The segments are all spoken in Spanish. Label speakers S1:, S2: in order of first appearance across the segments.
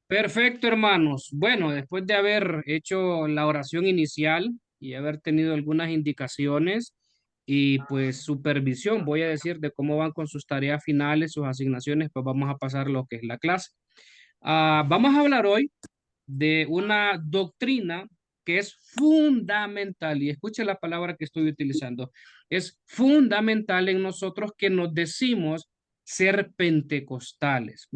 S1: Perfecto, hermanos. Bueno, después de haber hecho la oración inicial y haber tenido algunas indicaciones y pues supervisión, voy a decir, de cómo van con sus tareas finales, sus asignaciones, pues vamos a pasar lo que es la clase. Vamos a hablar hoy de una doctrina que es fundamental, y escuche la palabra que estoy utilizando, es fundamental en nosotros que nos decimos ser pentecostales,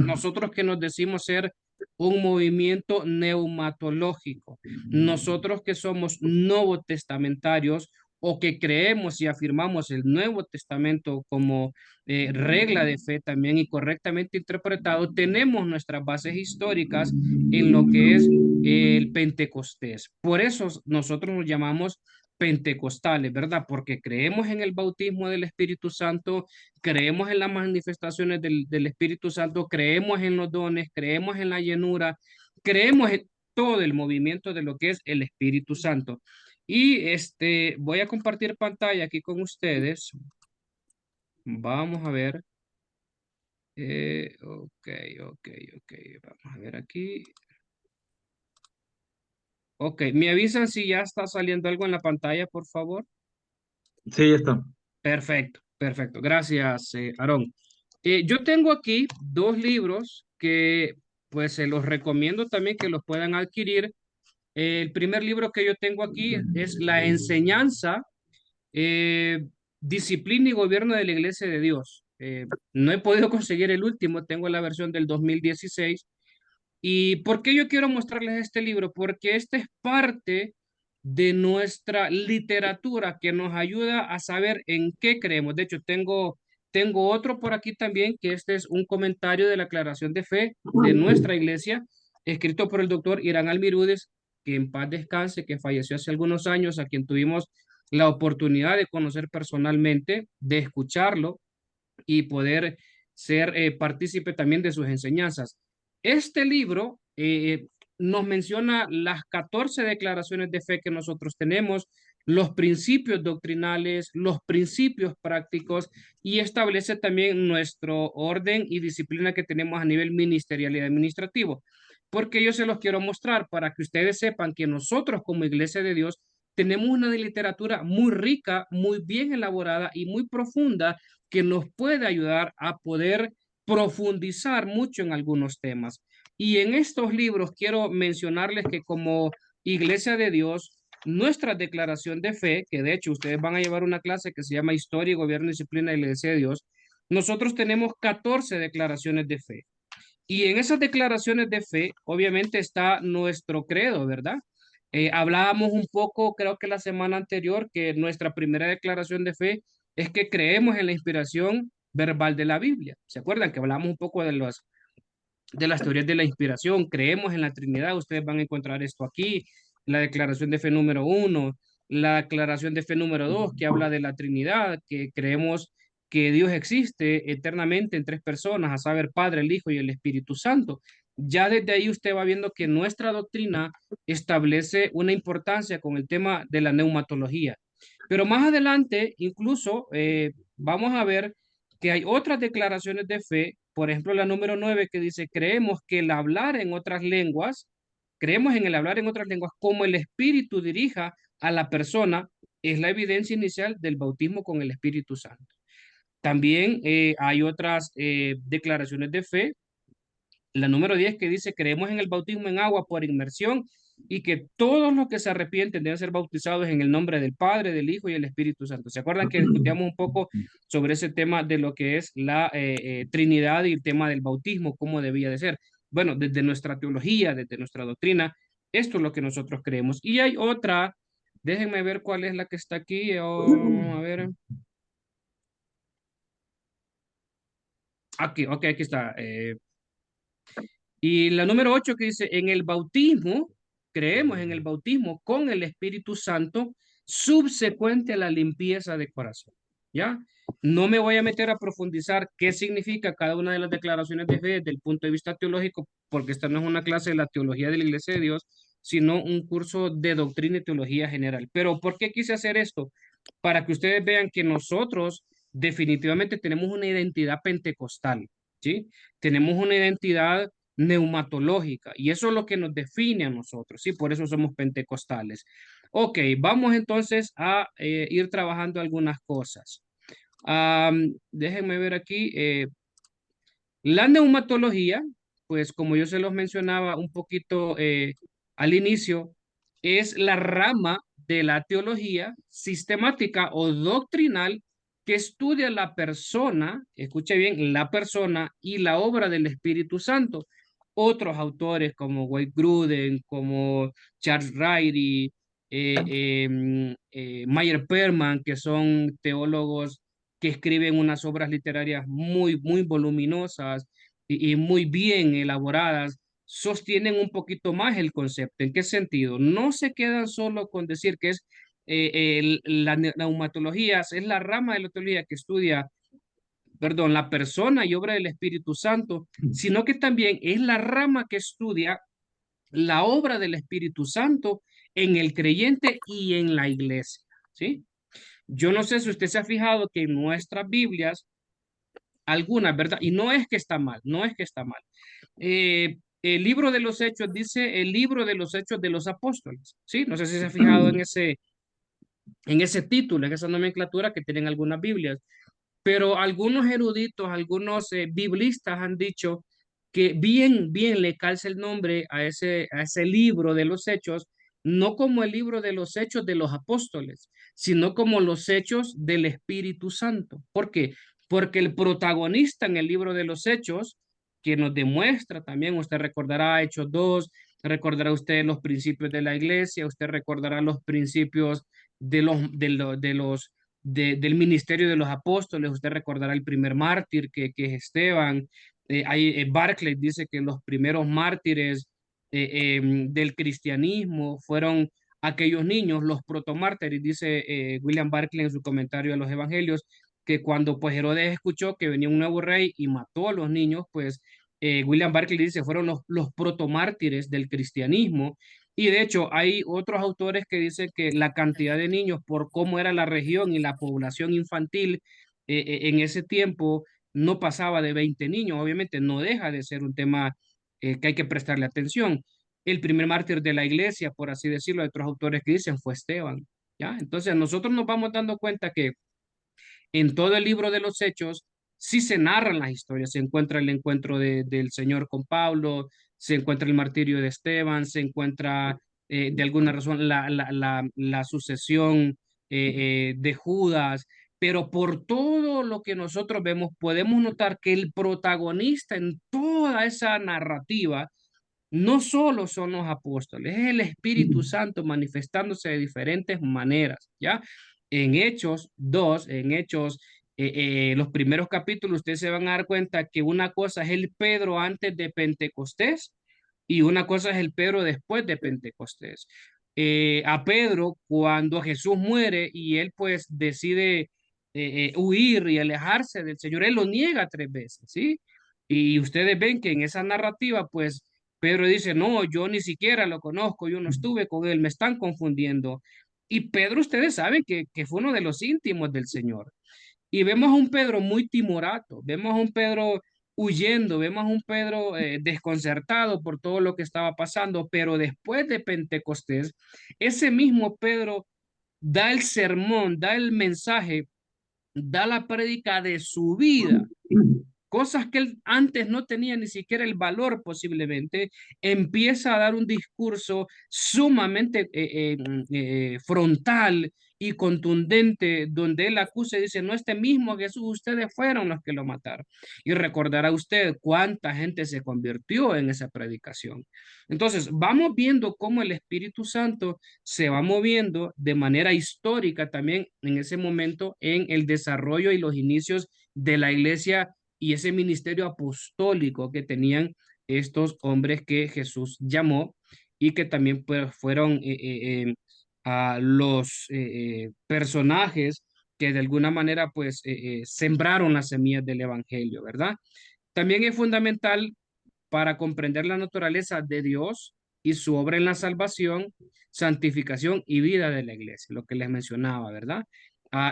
S1: nosotros que nos decimos ser un movimiento neumatológico, nosotros que somos nuevo testamentarios o que creemos y afirmamos el Nuevo Testamento como regla de fe también y correctamente interpretado, tenemos nuestras bases históricas en lo que es el Pentecostés. Por eso nosotros nos llamamos pentecostales, ¿verdad? Porque creemos en el bautismo del Espíritu Santo, creemos en las manifestaciones del Espíritu Santo, creemos en los dones, creemos en la llenura, creemos en todo el movimiento de lo que es el Espíritu Santo. Y voy a compartir pantalla aquí con ustedes. Vamos a ver. Ok, ok, ok. Vamos a ver aquí. Ok, me avisan si ya está saliendo algo en la pantalla, por favor.
S2: Sí, ya está.
S1: Perfecto, perfecto. Gracias, Aarón. Yo tengo aquí dos libros que pues se los recomiendo también que los puedan adquirir. El primer libro que yo tengo aquí es La enseñanza, eh, disciplina y gobierno de la Iglesia de Dios. No he podido conseguir el último, tengo la versión del 2016. ¿Y por qué yo quiero mostrarles este libro? Porque este es parte de nuestra literatura que nos ayuda a saber en qué creemos. De hecho, tengo otro por aquí también, que este es un comentario de la aclaración de fe de nuestra iglesia, escrito por el doctor Irán Almirúdez, que en paz descanse, que falleció hace algunos años, a quien tuvimos la oportunidad de conocer personalmente, de escucharlo y poder ser partícipe también de sus enseñanzas. Este libro nos menciona las 14 declaraciones de fe que nosotros tenemos, los principios doctrinales, los principios prácticos y establece también nuestro orden y disciplina que tenemos a nivel ministerial y administrativo. Porque yo se los quiero mostrar para que ustedes sepan que nosotros como Iglesia de Dios tenemos una literatura muy rica, muy bien elaborada y muy profunda que nos puede ayudar a poder profundizar mucho en algunos temas. Y en estos libros quiero mencionarles que como Iglesia de Dios, nuestra declaración de fe, que de hecho ustedes van a llevar una clase que se llama Historia, Gobierno y Disciplina de la Iglesia de Dios, nosotros tenemos 14 declaraciones de fe. Y en esas declaraciones de fe, obviamente está nuestro credo, ¿verdad? Hablábamos un poco, creo que la semana anterior, que nuestra primera declaración de fe es que creemos en la inspiración verbal de la Biblia. ¿Se acuerdan que hablamos un poco de las teorías de la inspiración? Creemos en la Trinidad, ustedes van a encontrar esto aquí, la declaración de fe número uno, la declaración de fe número dos, que habla de la Trinidad, que creemos que Dios existe eternamente en tres personas, a saber, Padre, el Hijo y el Espíritu Santo. Ya desde ahí usted va viendo que nuestra doctrina establece una importancia con el tema de la neumatología. Pero más adelante, incluso, vamos a ver que hay otras declaraciones de fe, por ejemplo, la número 9 que dice, creemos que el hablar en otras lenguas, creemos en el hablar en otras lenguas como el Espíritu dirija a la persona, es la evidencia inicial del bautismo con el Espíritu Santo. También hay otras declaraciones de fe, la número 10 que dice, creemos en el bautismo en agua por inmersión y que todos los que se arrepienten deben ser bautizados en el nombre del Padre, del Hijo y el Espíritu Santo. ¿Se acuerdan que discutíamos un poco sobre ese tema de lo que es la Trinidad y el tema del bautismo, cómo debía de ser? Bueno, desde nuestra teología, desde nuestra doctrina, esto es lo que nosotros creemos. Y hay otra, déjenme ver cuál es la que está aquí. A ver, aquí, ok, aquí está. Y la número 8 que dice, en el bautismo, creemos en el bautismo con el Espíritu Santo subsecuente a la limpieza de corazón. ¿Ya? No me voy a meter a profundizar qué significa cada una de las declaraciones de fe desde el punto de vista teológico, porque esta no es una clase de la teología de la Iglesia de Dios, sino un curso de doctrina y teología general. Pero ¿por qué quise hacer esto? Para que ustedes vean que nosotros definitivamente tenemos una identidad pentecostal, ¿sí? Tenemos una identidad neumatológica, y eso es lo que nos define a nosotros, ¿sí? Por eso somos pentecostales. Ok, vamos entonces a ir trabajando algunas cosas. Déjenme ver aquí. La neumatología, pues como yo se los mencionaba un poquito al inicio, es la rama de la teología sistemática o doctrinal que estudia la persona, escuche bien, la persona y la obra del Espíritu Santo. Otros autores como Wade Gruden, como Charles Riley, Meyer Perman, que son teólogos que escriben unas obras literarias muy, muy voluminosas y muy bien elaboradas, sostienen un poquito más el concepto. ¿En qué sentido? No se quedan solo con decir que es la neumatología, es la rama de la teología que estudia, perdón, la persona y obra del Espíritu Santo, sino que también es la rama que estudia la obra del Espíritu Santo en el creyente y en la iglesia, ¿sí? Yo no sé si usted se ha fijado que en nuestras Biblias, algunas, ¿verdad? Y no es que está mal, no es que está mal. El libro de los Hechos dice el libro de los Hechos de los Apóstoles, ¿sí? No sé si se ha fijado en ese título, en esa nomenclatura que tienen algunas Biblias. Pero algunos eruditos, algunos biblistas han dicho que bien, bien le calza el nombre a ese libro de los hechos, no como el libro de los hechos de los apóstoles, sino como los hechos del Espíritu Santo. ¿Por qué? Porque el protagonista en el libro de los hechos, que nos demuestra también, usted recordará Hechos 2, recordará usted los principios de la iglesia, usted recordará los principios del ministerio de los apóstoles. Usted recordará el primer mártir que es Esteban. Barclay dice que los primeros mártires del cristianismo fueron aquellos niños, los protomártires, dice William Barclay en su comentario a los evangelios, que cuando pues Herodes escuchó que venía un nuevo rey y mató a los niños, pues William Barclay dice fueron los protomártires del cristianismo. Y de hecho, hay otros autores que dicen que la cantidad de niños, por cómo era la región y la población infantil en ese tiempo, no pasaba de 20 niños. Obviamente, no deja de ser un tema que hay que prestarle atención. El primer mártir de la iglesia, por así decirlo, hay otros autores que dicen fue Esteban. ¿Ya? Entonces, nosotros nos vamos dando cuenta que en todo el libro de los Hechos sí se narran las historias, se encuentra el encuentro del Señor con Pablo, se encuentra el martirio de Esteban, se encuentra de alguna razón la sucesión de Judas, pero por todo lo que nosotros vemos podemos notar que el protagonista en toda esa narrativa no solo son los apóstoles, es el Espíritu Santo manifestándose de diferentes maneras, ¿ya? En Hechos 2, en Hechos, los primeros capítulos, ustedes se van a dar cuenta que una cosa es el Pedro antes de Pentecostés y una cosa es el Pedro después de Pentecostés. A Pedro, cuando Jesús muere y él pues decide huir y alejarse del Señor, él lo niega 3 veces, ¿sí? Y ustedes ven que en esa narrativa, pues Pedro dice, no, yo ni siquiera lo conozco, yo no estuve con él, me están confundiendo. Y Pedro, ustedes saben que fue uno de los íntimos del Señor. Y vemos a un Pedro muy timorato, vemos a un Pedro huyendo, vemos a un Pedro desconcertado por todo lo que estaba pasando, pero después de Pentecostés, ese mismo Pedro da el sermón, da el mensaje, da la prédica de su vida, cosas que él antes no tenía ni siquiera el valor posiblemente, empieza a dar un discurso sumamente frontal y contundente, donde él acusa y dice, no, este mismo Jesús, ustedes fueron los que lo mataron. Y recordará usted cuánta gente se convirtió en esa predicación. Entonces, vamos viendo cómo el Espíritu Santo se va moviendo de manera histórica también en ese momento en el desarrollo y los inicios de la iglesia y ese ministerio apostólico que tenían estos hombres que Jesús llamó y que también pues, fueron a los personajes que de alguna manera pues sembraron las semillas del evangelio, ¿verdad? También es fundamental para comprender la naturaleza de Dios y su obra en la salvación, santificación y vida de la iglesia, lo que les mencionaba, ¿verdad?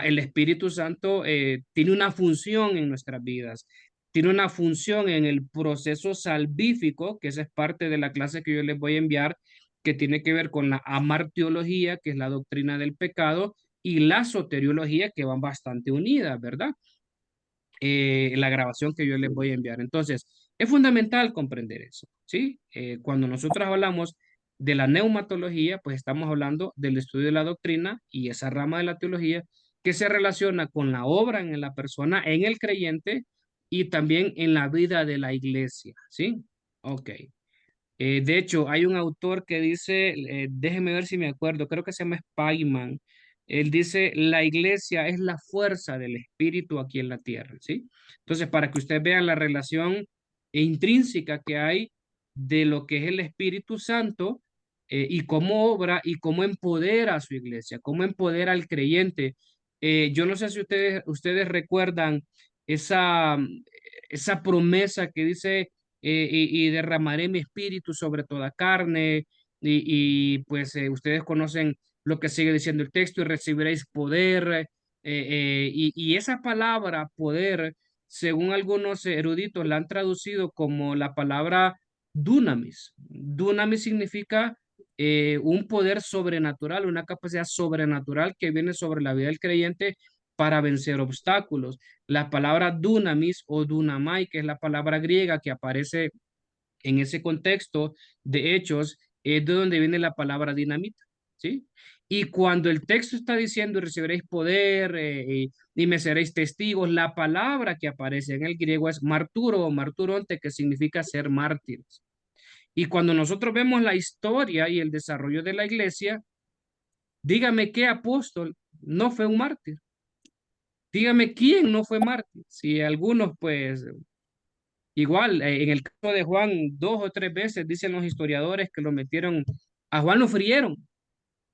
S1: El Espíritu Santo tiene una función en nuestras vidas. tiene una función en el proceso salvífico, que esa es parte de la clase que yo les voy a enviar, que tiene que ver con la amartiología, que es la doctrina del pecado, y la soteriología, que van bastante unidas, ¿verdad? La grabación que yo les voy a enviar. Entonces, es fundamental comprender eso, ¿sí? Cuando nosotros hablamos de la neumatología, pues estamos hablando del estudio de la doctrina y esa rama de la teología que se relaciona con la obra en la persona, en el creyente y también en la vida de la iglesia, ¿sí? Ok. De hecho, hay un autor que dice, déjeme ver si me acuerdo, creo que se llama Spyman. Él dice, la iglesia es la fuerza del espíritu aquí en la tierra, ¿sí? Entonces, para que ustedes vean la relación intrínseca que hay de lo que es el Espíritu Santo y cómo obra y cómo empodera a su iglesia, cómo empodera al creyente. Yo no sé si ustedes recuerdan esa, esa promesa que dice y derramaré mi espíritu sobre toda carne, pues ustedes conocen lo que sigue diciendo el texto, y recibiréis poder, y esa palabra poder, según algunos eruditos, la han traducido como la palabra dunamis. Dunamis significa un poder sobrenatural, una capacidad sobrenatural que viene sobre la vida del creyente para vencer obstáculos. La palabra dunamis o dunamai, que es la palabra griega que aparece en ese contexto de Hechos, es de donde viene la palabra dinamita, ¿sí? Y cuando el texto está diciendo recibiréis poder y me seréis testigos, la palabra que aparece en el griego es marturo o marturonte, que significa ser mártires. Y cuando nosotros vemos la historia y el desarrollo de la iglesia, dígame qué apóstol no fue un mártir. Dígame quién no fue mártir. Si algunos, pues, igual, en el caso de Juan, 2 o 3 veces dicen los historiadores que lo metieron, a Juan lo frieron,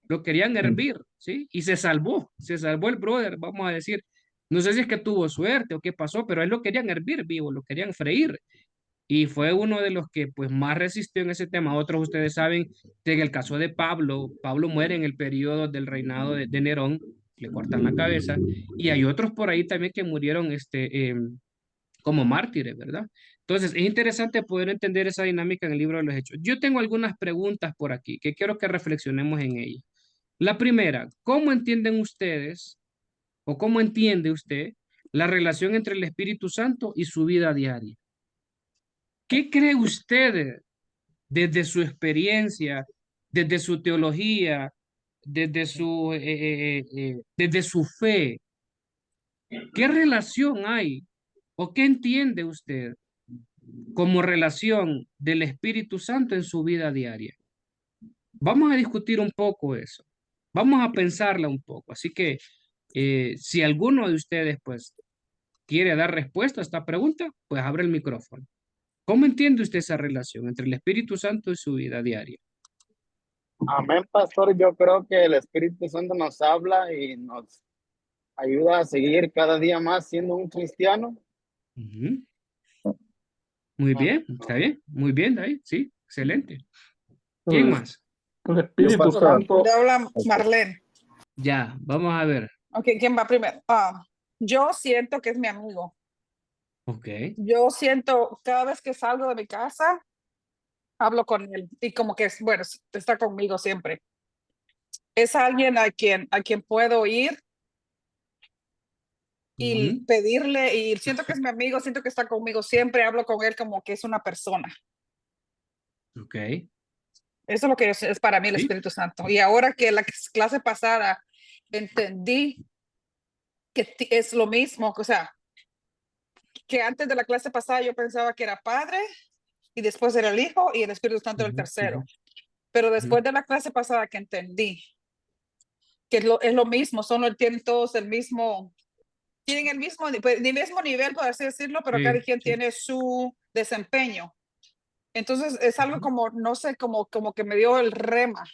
S1: lo querían
S2: Mm.
S1: hervir, ¿sí? Y se salvó el brother, vamos a decir. No sé si es que tuvo suerte o qué pasó, pero a él lo querían hervir vivo, lo querían freír. Y fue uno de los que pues más resistió en ese tema. Otros ustedes saben que en el caso de Pablo, Pablo muere en el periodo del reinado de Nerón, le cortan la cabeza, y hay otros por ahí también que murieron como mártires, ¿verdad? Entonces, es interesante poder entender esa dinámica en el libro de los Hechos. Yo tengo algunas preguntas por aquí que quiero que reflexionemos en ellas. La primera, ¿cómo entienden ustedes o cómo entiende usted la relación entre el Espíritu Santo y su vida diaria? ¿Qué cree usted desde su experiencia, desde su teología, desde su fe? ¿Qué relación hay o qué entiende usted como relación del Espíritu Santo en su vida diaria? Vamos a discutir un poco eso. Vamos a pensarla un poco. Así que si alguno de ustedes pues quiere dar respuesta a esta pregunta, pues abre el micrófono. ¿Cómo entiende usted esa relación entre el Espíritu Santo y su vida diaria?
S3: Amén, pastor. Yo creo que el Espíritu Santo nos habla y nos ayuda a seguir cada día más siendo un cristiano.
S1: Ujú. Muy bien, está bien, muy bien, David, sí, excelente. ¿Quién
S4: El,
S1: más?
S4: el
S3: Yo,
S4: Espíritu
S3: pastor.
S4: Santo,
S5: Ya habla Marlene.
S1: Ya, vamos a ver.
S5: Ok, ¿quién va primero? Yo siento que es mi amigo.
S1: Ok,
S5: Yo siento cada vez que salgo de mi casa, hablo con él y como que es, bueno, está conmigo siempre. Es alguien a quien puedo ir y
S1: ujú,
S5: pedirle y siento que es mi amigo, siento que está conmigo siempre, hablo con él como que es una persona.
S1: ok,
S5: Eso es lo que es para mí el
S1: sí,
S5: Espíritu Santo. Y ahora que la clase pasada entendí que es lo mismo, o sea, que antes de la clase pasada yo pensaba que era Padre y después era el Hijo y el Espíritu Santo era el
S1: ujú, ujú,
S5: tercero. Pero
S1: ujú,
S5: después de la clase pasada que entendí que es lo mismo, tienen todos tienen el mismo, pues, ni mismo nivel, por así decirlo, pero cada
S1: sí,
S5: quien
S1: sí,
S5: tiene su desempeño. Entonces es algo
S1: ujú,
S5: como, no sé, como que me dio el rema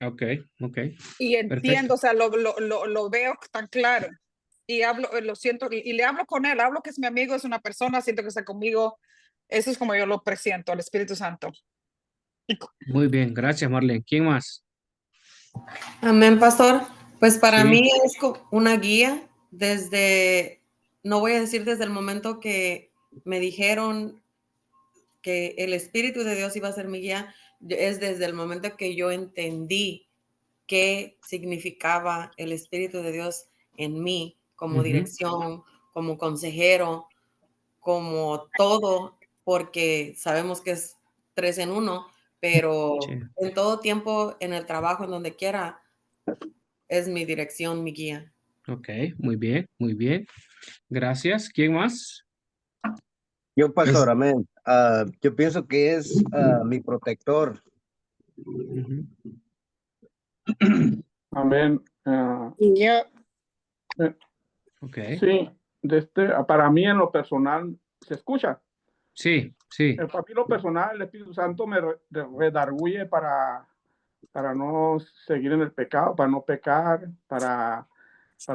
S1: ok, ok,
S5: y
S1: perfecto.
S5: entiendo, o sea, lo veo tan claro y hablo, lo siento, y le hablo con él, hablo que es mi amigo, es una persona, siento que está conmigo. Eso es como yo lo presiento, el Espíritu Santo.
S1: Muy bien, gracias, Marlene. ¿Quién más?
S6: Amén, pastor. Pues para
S1: Sí,
S6: mí es una guía desde, no voy a decir desde el momento que me dijeron que el Espíritu de Dios iba a ser mi guía, es desde el momento que yo entendí qué significaba el Espíritu de Dios en mí como dirección, como consejero, como todo, porque sabemos que es 3 en 1, pero
S1: Sí.
S6: en todo tiempo, en el trabajo, en donde quiera, es mi dirección, mi guía.
S1: Ok, muy bien, muy bien. Gracias. ¿Quién más?
S4: Yo,
S2: Es,
S4: pastor, amén. Yo pienso que es mi protector.
S1: Ujú.
S7: Amén.
S3: Yo,
S7: Eh,
S1: Ok.
S7: sí, para mí en lo personal, ¿se escucha?
S1: Sí, sí.
S7: Para mí en lo personal, el Espíritu Santo me redarguye para no seguir en el pecado, para no pecar, para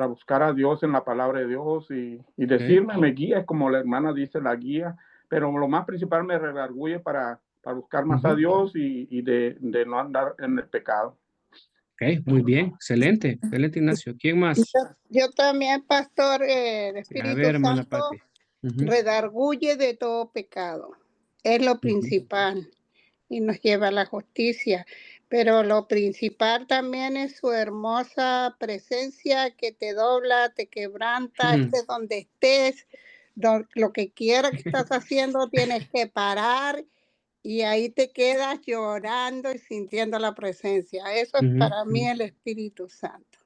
S7: buscar a Dios en la palabra de Dios y decirme, me guía, como la hermana dice, la guía, pero lo más principal me redarguye para buscar más a
S1: Ujú.
S7: Dios y de no andar en el pecado.
S1: Ok, muy bien. Excelente. Excelente, Ignacio. ¿Quién más?
S8: Yo también, pastor, el
S1: A
S8: Espíritu
S1: ver, hermana Patti.
S8: Santo
S1: Ujú,
S8: redarguye de todo pecado. Es lo
S1: ujú,
S8: principal y nos lleva a la justicia. Pero lo principal también es su hermosa presencia que te dobla, te quebranta,
S1: ujú.
S8: estés donde estés, lo que quiera que estás haciendo, tienes que parar y ahí te quedas llorando y sintiendo la presencia. Eso es
S1: Ujú,
S8: para mí
S1: ujú.
S8: el Espíritu Santo.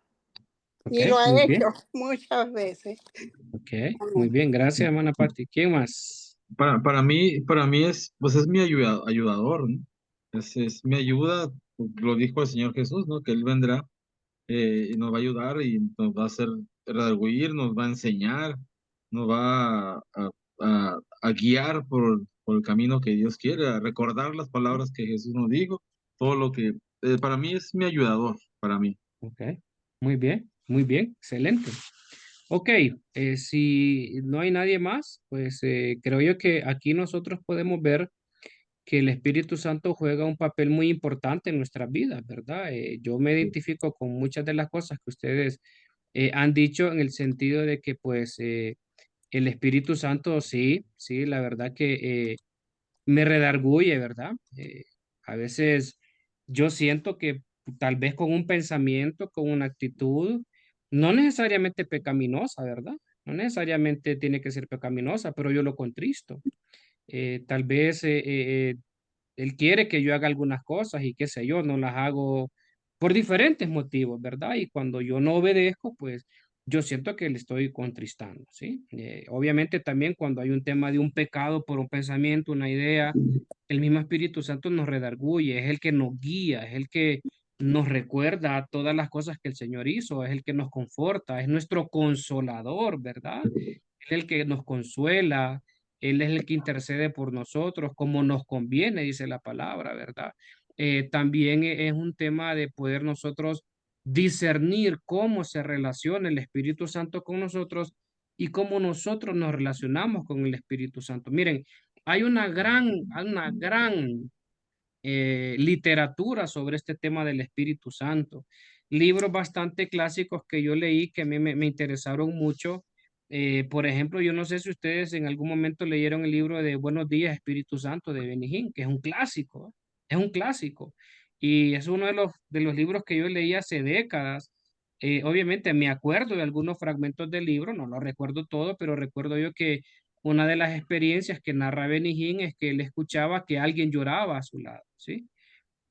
S1: Ok,
S8: Y lo
S1: muy
S8: ha hecho
S1: bien.
S8: muchas veces.
S1: Ok, muy
S8: Amén.
S1: bien. Gracias, hermana Patti. ¿Quién más?
S2: para mí es, pues es mi ayudador, ¿no? Es mi ayuda, lo dijo el Señor Jesús, ¿no? Que Él vendrá y nos va a ayudar y nos va a hacer redarguir, nos va a enseñar, nos va a guiar por el camino que Dios quiere, a recordar las palabras que Jesús nos dijo, todo lo que para mí es mi ayudador, para mí.
S1: Ok, muy bien. Excelente. Ok, si no hay nadie más, pues creo yo que aquí nosotros podemos ver que el Espíritu Santo juega un papel muy importante en nuestras vidas, ¿verdad? Yo me identifico con muchas de las cosas que ustedes han dicho en el sentido de que pues el Espíritu Santo sí, sí, la verdad que me redarguye, ¿verdad? A veces yo siento que tal vez con un pensamiento, con una actitud, no necesariamente pecaminosa, ¿verdad? No necesariamente tiene que ser pecaminosa, pero yo lo contristo. Tal vez él quiere que yo haga algunas cosas y qué sé yo, no las hago por diferentes motivos, ¿verdad? Y cuando yo no obedezco, pues yo siento que le estoy contristando, ¿sí? Obviamente también cuando hay un tema de un pecado por un pensamiento, una idea, el mismo Espíritu Santo nos redarguye, es el que nos guía, es el que nos recuerda todas las cosas que el Señor hizo, es el que nos conforta, es nuestro consolador, ¿verdad? Es el que nos consuela, Él es el que intercede por nosotros, como nos conviene, dice la palabra, ¿verdad? También es un tema de poder nosotros discernir cómo se relaciona el Espíritu Santo con nosotros y cómo nosotros nos relacionamos con el Espíritu Santo. Miren, hay una gran literatura sobre este tema del Espíritu Santo. Libros bastante clásicos que yo leí que a mí me interesaron mucho. Por ejemplo, yo no sé si ustedes en algún momento leyeron el libro de Buenos días, Espíritu Santo de Benny Hinn, que es un clásico, ¿eh? Es un clásico. Y es uno de los libros que yo leí hace décadas. Obviamente me acuerdo de algunos fragmentos del libro, no lo recuerdo todo, pero recuerdo yo que una de las experiencias que narra Benny Hinn es que él escuchaba que alguien lloraba a su lado, ¿sí?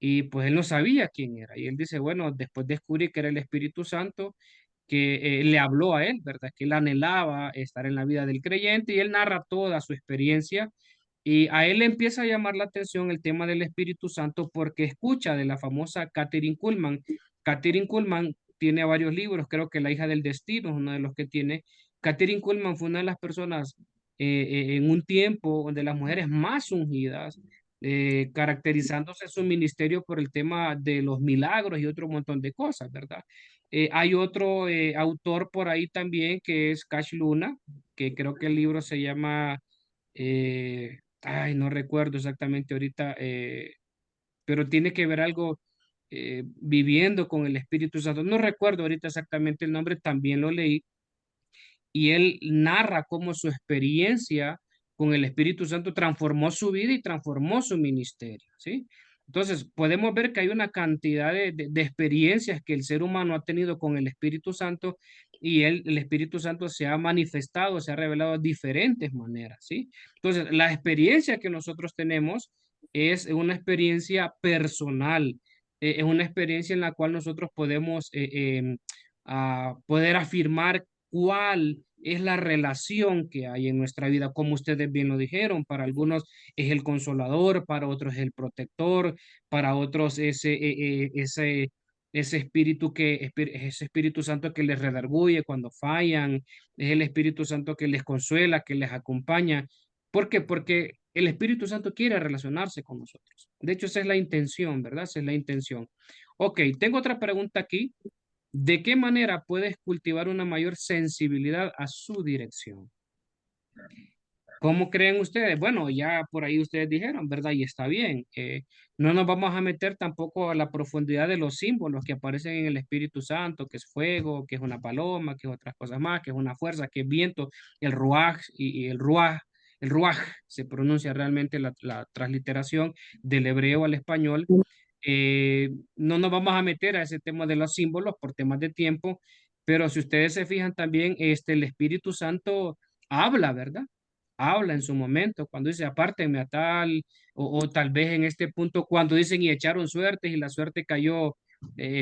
S1: Y pues él no sabía quién era. Y él dice, bueno, después descubrí que era el Espíritu Santo que le habló a él, ¿verdad? Que él anhelaba estar en la vida del creyente y él narra toda su experiencia. Y a él le empieza a llamar la atención el tema del Espíritu Santo porque escucha de la famosa Catherine Kuhlman. Catherine Kuhlman tiene varios libros, creo que La hija del destino es uno de los que tiene. Catherine Kuhlman fue una de las personas en un tiempo de las mujeres más ungidas, caracterizándose su ministerio por el tema de los milagros y otro montón de cosas, ¿verdad? Hay otro autor por ahí también que es Cash Luna, que creo que el libro se llama, ay, no recuerdo exactamente ahorita, pero tiene que ver algo viviendo con el Espíritu Santo. No recuerdo ahorita exactamente el nombre, también lo leí y él narra cómo su experiencia con el Espíritu Santo transformó su vida y transformó su ministerio, ¿sí? Entonces, podemos ver que hay una cantidad de experiencias que el ser humano ha tenido con el Espíritu Santo y el Espíritu Santo se ha manifestado, se ha revelado de diferentes maneras, ¿sí? Entonces, la experiencia que nosotros tenemos es una experiencia personal, es una experiencia en la cual nosotros podemos poder afirmar cuál es la relación que hay en nuestra vida, como ustedes bien lo dijeron, para algunos es el consolador, para otros es el protector, para otros ese espíritu ese Espíritu Santo que les redarguye cuando fallan, es el Espíritu Santo que les consuela, que les acompaña. ¿Por qué? Porque el Espíritu Santo quiere relacionarse con nosotros. De hecho, esa es la intención, ¿verdad? Esa es la intención. Ok, tengo otra pregunta aquí. ¿De qué manera puedes cultivar una mayor sensibilidad a su dirección? ¿Cómo creen ustedes? Bueno, ya por ahí ustedes dijeron, ¿verdad? Y está bien. No nos vamos a meter tampoco a la profundidad de los símbolos que aparecen en el Espíritu Santo, que es fuego, que es una paloma, que es otras cosas más, que es una fuerza, que es viento, el ruaj y el ruaj se pronuncia realmente la transliteración del hebreo al español. No nos vamos a meter a ese tema de los símbolos por temas de tiempo, pero si ustedes se fijan también, el Espíritu Santo habla, ¿verdad? Habla en su momento, cuando dice apártenme a tal, o tal vez en este punto cuando dicen y echaron suertes y la suerte cayó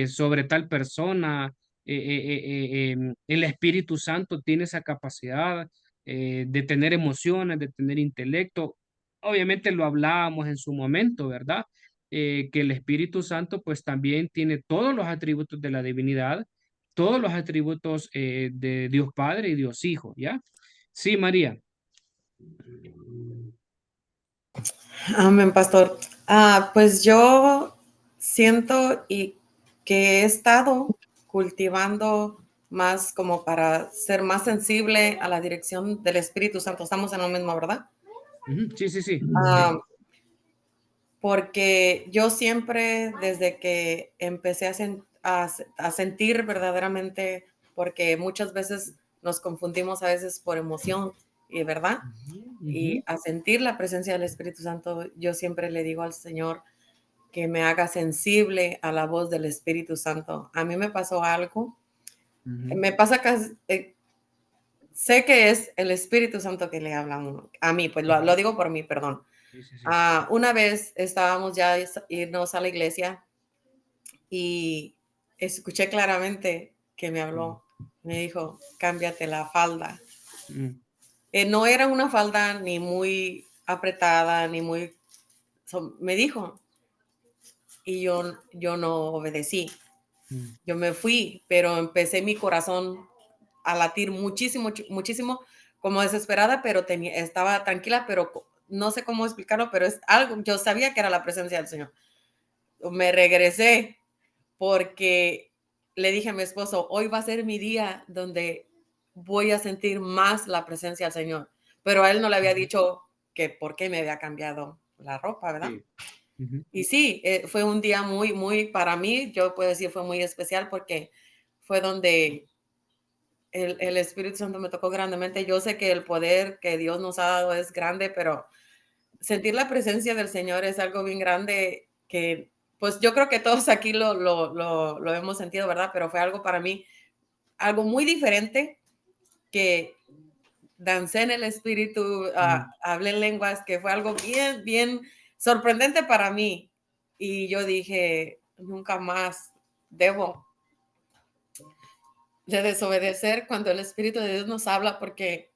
S1: sobre tal persona, el Espíritu Santo tiene esa capacidad de tener emociones, de tener intelecto. Obviamente lo hablábamos en su momento, ¿verdad? Que el Espíritu Santo pues también tiene todos los atributos de la divinidad, todos los atributos de Dios Padre y Dios Hijo, ¿ya? Sí, María.
S6: Amén, pastor. Pues yo siento y que he estado cultivando más como para ser más sensible a la dirección del Espíritu Santo. Estamos en lo mismo, ¿verdad?
S1: Sí, sí, sí.
S6: Ah, porque yo siempre, desde que empecé a sentir verdaderamente, porque muchas veces nos confundimos a veces por emoción, y ¿verdad? Y a sentir la presencia del Espíritu Santo, yo siempre le digo al Señor que me haga sensible a la voz del Espíritu Santo. A mí me pasó algo, me pasa casi, sé que es el Espíritu Santo que le habla a uno. A mí, pues lo digo por mí, perdón.
S1: Sí, sí, sí.
S6: Una vez estábamos ya irnos a la iglesia y escuché claramente que me habló. Me dijo, cámbiate la falda. No era una falda ni muy apretada, ni muy... me dijo, y yo no obedecí. Yo me fui, pero empecé mi corazón a latir muchísimo, muchísimo, como desesperada, pero estaba tranquila, pero no sé cómo explicarlo, pero es algo, yo sabía que era la presencia del Señor. Me regresé porque le dije a mi esposo, hoy va a ser mi día donde voy a sentir más la presencia del Señor, pero a él no le había dicho que por qué me había cambiado la ropa, ¿verdad?
S1: Sí.
S6: Y sí, fue un día muy, muy, para mí, yo puedo decir, fue muy especial porque fue donde el Espíritu Santo me tocó grandemente. Yo sé que el poder que Dios nos ha dado es grande, pero sentir la presencia del Señor es algo bien grande que, pues yo creo que todos aquí lo hemos sentido, ¿verdad? Pero fue algo para mí, algo muy diferente que dancé en el Espíritu, hablé en lenguas, que fue algo bien, bien sorprendente para mí. Y yo dije, nunca más debo de desobedecer cuando el Espíritu de Dios nos habla, porque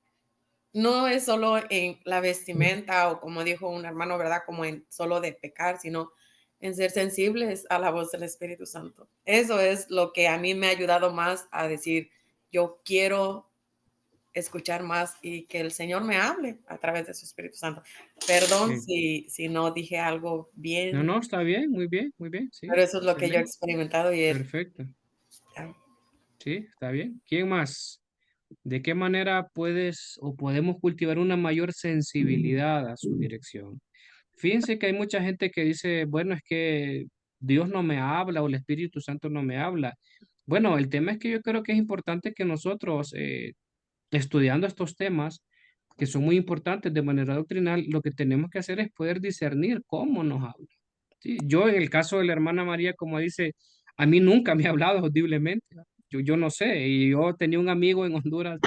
S6: no es solo en la vestimenta o como dijo un hermano, ¿verdad? Como en solo de pecar, sino en ser sensibles a la voz del Espíritu Santo. Eso es lo que a mí me ha ayudado más a decir, yo quiero escuchar más y que el Señor me hable a través de su Espíritu Santo. Perdón si no dije algo bien.
S1: No, no, está bien, muy bien, muy bien. Sí,
S6: Pero eso es lo que yo he
S1: excelente.
S6: experimentado y
S1: Perfecto. Sí, está bien. ¿Quién más? ¿De qué manera puedes o podemos cultivar una mayor sensibilidad a su dirección? Fíjense que hay mucha gente que dice, bueno, es que Dios no me habla o el Espíritu Santo no me habla. Bueno, el tema es que yo creo que es importante que nosotros, estudiando estos temas, que son muy importantes de manera doctrinal, lo que tenemos que hacer es poder discernir cómo nos habla. ¿Sí? Yo en el caso de la hermana María, como dice, a mí nunca me ha hablado audiblemente. ¿Va? Yo no sé, y yo tenía un amigo en Honduras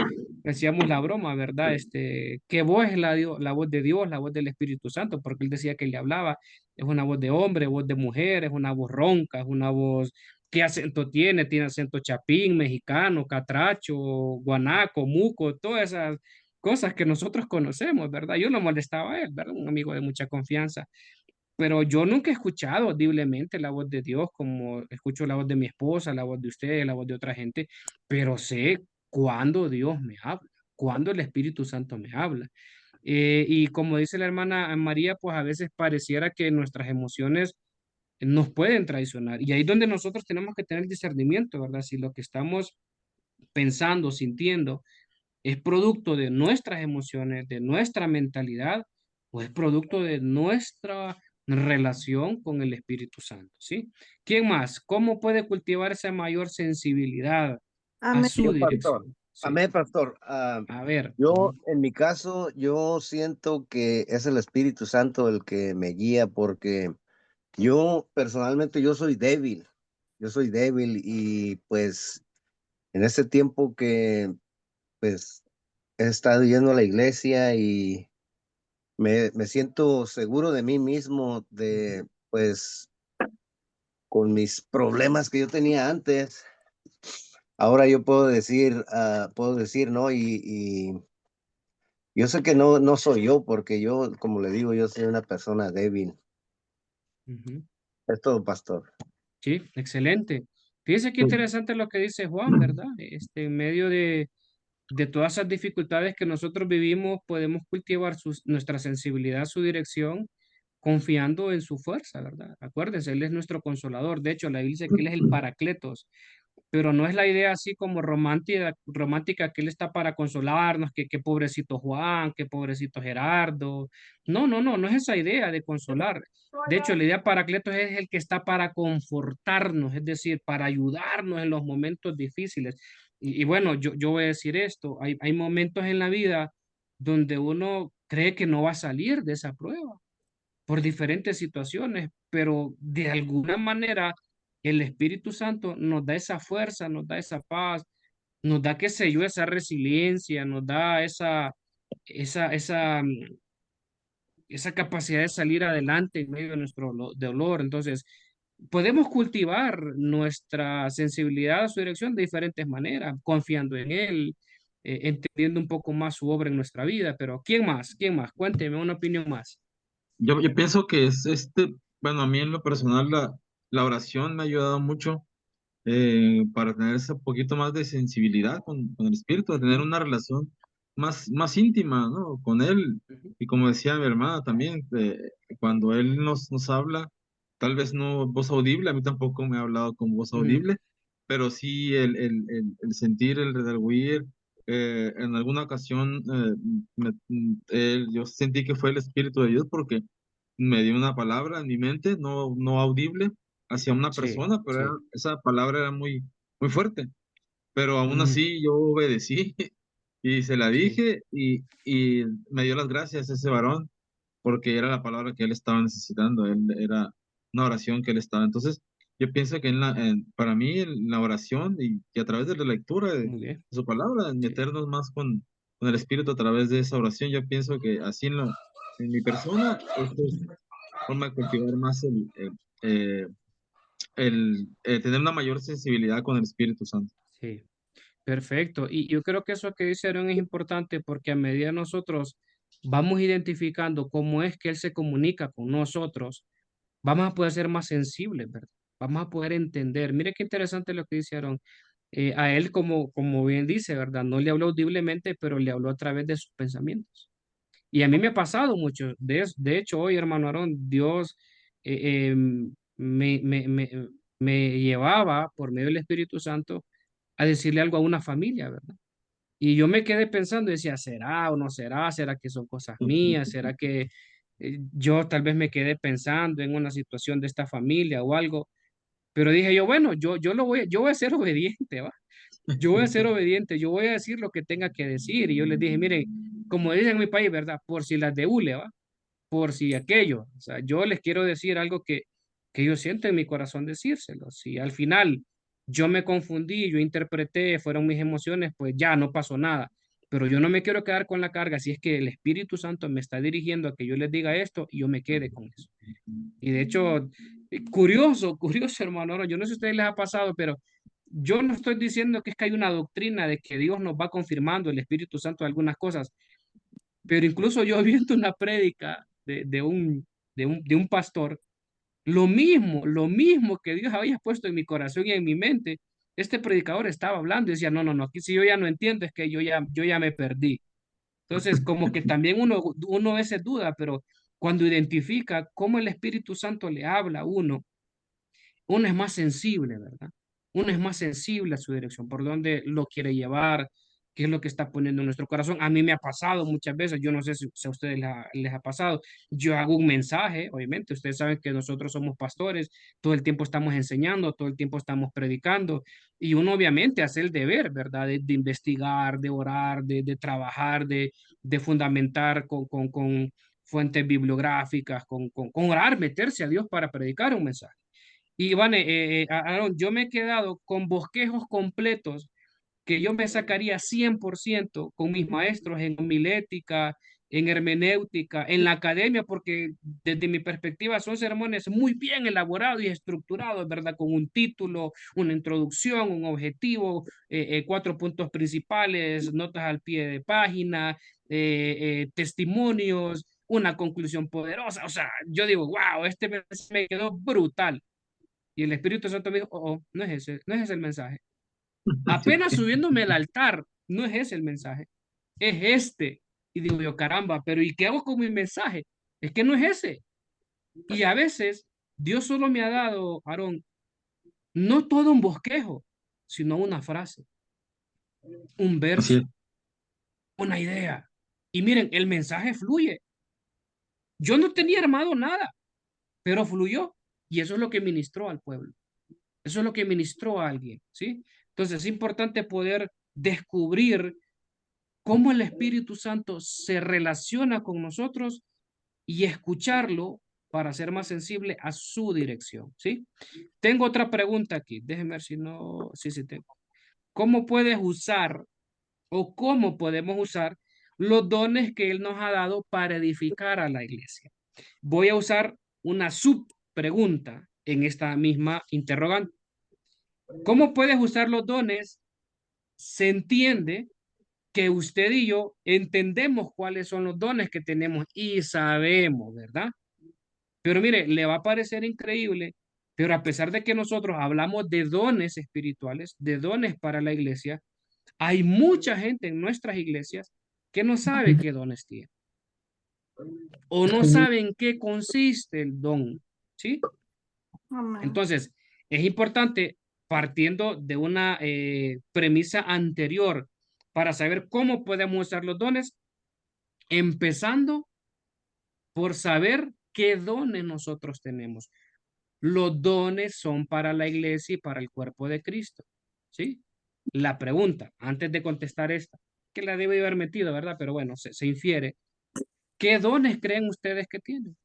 S1: que hacíamos la broma, ¿verdad? ¿Qué voz es la voz de Dios, la voz del Espíritu Santo? Porque él decía que le hablaba, es una voz de hombre, voz de mujer, es una voz ronca, es una voz, ¿qué acento tiene? Tiene acento chapín, mexicano, catracho, guanaco, muco, todas esas cosas que nosotros conocemos, ¿verdad? Yo lo molestaba a él, ¿verdad? Un amigo de mucha confianza, pero yo nunca he escuchado audiblemente la voz de Dios como escucho la voz de mi esposa, la voz de usted, la voz de otra gente, pero sé cuándo Dios me habla, cuándo el Espíritu Santo me habla. Y como dice la hermana María, pues a veces pareciera que nuestras emociones nos pueden traicionar. Y ahí es donde nosotros tenemos que tener discernimiento, ¿verdad? Si lo que estamos pensando, sintiendo, es producto de nuestras emociones, de nuestra mentalidad, o es producto de nuestra relación con el Espíritu Santo, ¿sí? ¿Quién más? ¿Cómo puede cultivar esa mayor sensibilidad a
S6: Amén.
S1: su
S4: Yo, pastor.
S1: dirección? Sí.
S4: Amén, pastor.
S1: A ver.
S4: Yo, en mi caso, yo siento que es el Espíritu Santo el que me guía porque yo personalmente yo soy débil. Yo soy débil y pues en este tiempo que pues he estado yendo a la iglesia y me siento seguro de mí mismo, de pues con mis problemas que yo tenía antes. Ahora yo puedo decir, ¿no? Y yo sé que no soy yo, porque yo, como le digo, yo soy una persona débil.
S1: Ujú.
S4: Es todo, pastor.
S1: Sí, excelente. Fíjese qué
S2: Pues,
S1: interesante lo que dice Juan, ¿verdad? En medio de todas esas dificultades que nosotros vivimos, podemos cultivar nuestra sensibilidad, su dirección, confiando en su fuerza, ¿verdad? Acuérdense, Él es nuestro consolador. De hecho, la Biblia dice que Él es el Paracletos, pero no es la idea así como romántica que Él está para consolarnos, que pobrecito Juan, que pobrecito Gerardo. No, no, no, no es esa idea de consolar. De hecho, la idea Paracletos es el que está para confortarnos, es decir, para ayudarnos en los momentos difíciles. Y bueno, yo voy a decir esto, hay momentos en la vida donde uno cree que no va a salir de esa prueba por diferentes situaciones, pero de alguna manera el Espíritu Santo nos da esa fuerza, nos da esa paz, nos da, qué sé yo, esa resiliencia, nos da esa esa capacidad de salir adelante en medio de nuestro dolor. Entonces, podemos cultivar nuestra sensibilidad a su dirección de diferentes maneras, confiando en Él, entendiendo un poco más su obra en nuestra vida. Pero, ¿quién más? ¿Quién más? Cuénteme una opinión más.
S2: yo pienso que es bueno, a mí en lo personal la oración me ha ayudado mucho para tener ese poquito más de sensibilidad con el Espíritu, a tener
S1: Ujú,
S2: una relación más íntima, ¿no? Con Él.
S1: ujú,
S2: Y como decía mi hermana también, cuando Él nos habla, tal vez no voz audible, a mí tampoco me ha hablado con voz
S1: ujú,
S2: audible, pero sí el sentir, el redarguir. En alguna ocasión yo sentí que fue el Espíritu de Dios porque me dio una palabra en mi mente, no audible, hacia una
S1: sí,
S2: persona, pero
S1: sí.
S2: esa palabra era muy fuerte, pero aún
S1: Ujú,
S2: así yo obedecí y se la
S1: sí.
S2: dije y me dio las gracias ese varón porque era la palabra que él estaba necesitando, él era una oración que él estaba. Entonces, yo pienso que para mí en la oración y a través de la lectura de
S1: Muy bien.
S2: su palabra, en
S1: Sí.
S2: meternos más con el Espíritu a través de esa oración, yo pienso que así en mi persona, esto es forma de cultivar más eh, tener una mayor sensibilidad con el Espíritu Santo.
S1: Sí, perfecto. Y yo creo que eso que dice Aaron es importante porque a medida nosotros vamos identificando cómo es que Él se comunica con nosotros, vamos a poder ser más sensibles, ¿verdad? Vamos a poder entender. Mire qué interesante lo que dice Aaron. A él, como bien dice, ¿verdad? No le habló audiblemente, pero le habló a través de sus pensamientos. Y a mí me ha pasado mucho. De hecho, hoy, hermano Aarón, Dios me, me, me, me llevaba por medio del Espíritu Santo a decirle algo a una familia, ¿verdad? Y yo me quedé pensando y decía, ¿será o no será? ¿Será que son cosas mías? ¿Será que yo tal vez me quedé pensando en una situación de esta familia o algo? Pero dije yo, bueno, yo voy a ser obediente, ¿va? Yo voy a ser obediente, yo voy a decir lo que tenga que decir. Y yo les dije, miren, como dicen en mi país, ¿verdad? Por si las de hule, ¿va? Por si aquello. O sea, yo les quiero decir algo que yo siento en mi corazón decírselo. Si al final yo me confundí, yo interpreté, fueron mis emociones, pues ya no pasó nada. Pero yo no me quiero quedar con la carga si es que el Espíritu Santo me está dirigiendo a que yo les diga esto y yo me quede con eso. Y de hecho, curioso, curioso, hermano, yo no sé si a ustedes les ha pasado, pero yo no estoy diciendo que es que hay una doctrina de que Dios nos va confirmando el Espíritu Santo de algunas cosas, pero incluso yo viendo una prédica de un pastor, lo mismo que Dios había puesto en mi corazón y en mi mente, este predicador estaba hablando y decía, no, no, no, aquí si yo ya no entiendo es que yo ya me perdí. Entonces, como que también uno a veces duda, pero cuando identifica cómo el Espíritu Santo le habla a uno es más sensible, ¿verdad? Uno es más sensible a su dirección, por dónde lo quiere llevar, qué es lo que está poniendo en nuestro corazón. A mí me ha pasado muchas veces, yo no sé si a ustedes les ha pasado, yo hago un mensaje, obviamente, ustedes saben que nosotros somos pastores, todo el tiempo estamos enseñando, todo el tiempo estamos predicando, y uno obviamente hace el deber, ¿verdad? De investigar, de orar, de trabajar, de fundamentar con fuentes bibliográficas, con orar, meterse a Dios para predicar un mensaje. Y Iván, Aarón, yo me he quedado con bosquejos completos que yo me sacaría 100% con mis maestros en homilética, en hermenéutica, en la academia, porque desde mi perspectiva son sermones muy bien elaborados y estructurados, ¿verdad? Con un título, una introducción, un objetivo, 4 puntos principales, notas al pie de página, testimonios, una conclusión poderosa. O sea, yo digo, wow, este me quedó brutal. Y el Espíritu Santo me dijo, oh, oh, no es ese el mensaje. Apenas subiéndome al altar, no es ese el mensaje, es este. Y digo yo, caramba, pero ¿y qué hago con mi mensaje? Es que no es ese. Y a veces Dios solo me ha dado, Aarón, no todo un bosquejo, sino una frase, un
S2: Así es.
S1: verso, una idea. Y miren, el mensaje fluye. Yo no tenía armado nada, pero fluyó. Y eso es lo que ministró al pueblo. Eso es lo que ministró a alguien, ¿sí? Entonces es importante poder descubrir cómo el Espíritu Santo se relaciona con nosotros y escucharlo para ser más sensible a su dirección, ¿sí? Tengo otra pregunta aquí, déjenme ver si no, sí tengo. ¿Cómo puedes usar o cómo podemos usar los dones que Él nos ha dado para edificar a la iglesia? Voy a usar una subpregunta en esta misma interrogante. ¿Cómo puedes usar los dones? Se entiende que usted y yo entendemos cuáles son los dones que tenemos y sabemos, ¿verdad? Pero mire, le va a parecer increíble, pero a pesar de que nosotros hablamos de dones espirituales, de dones para la iglesia, hay mucha gente en nuestras iglesias que no sabe qué dones tiene o no sabe en qué consiste el don, ¿sí?
S5: Amén.
S1: Entonces, es importante, partiendo de una premisa anterior, para saber cómo podemos usar los dones, empezando por saber qué dones nosotros tenemos. Los dones son para la iglesia y para el cuerpo de Cristo, ¿sí? La pregunta, antes de contestar esta, que la debe haber metido, ¿verdad? Pero bueno, se infiere. ¿Qué dones creen ustedes que tienen?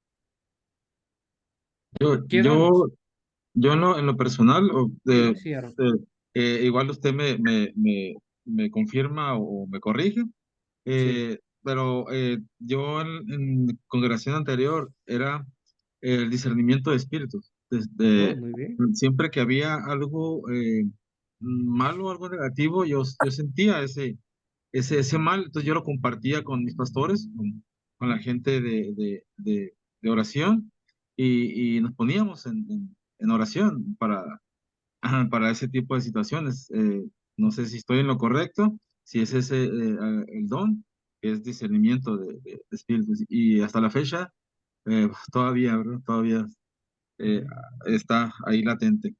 S2: Yo,
S1: ¿Qué dones?
S2: yo, yo en lo personal,
S1: Sí, Aaron.
S2: igual usted me confirma o me corrige,
S1: Sí.
S2: pero yo en congregación anterior era el discernimiento de espíritus.
S1: Oh,
S2: Desde,
S1: muy bien.
S2: siempre que había algo malo, algo negativo, yo sentía ese mal, entonces yo lo compartía con mis pastores, con la gente de oración, y nos poníamos en oración para ese tipo de situaciones. No sé si estoy en lo correcto, si es ese el don, que es discernimiento de espíritus, y hasta la fecha todavía, ¿verdad? Todavía eh, está ahí latente.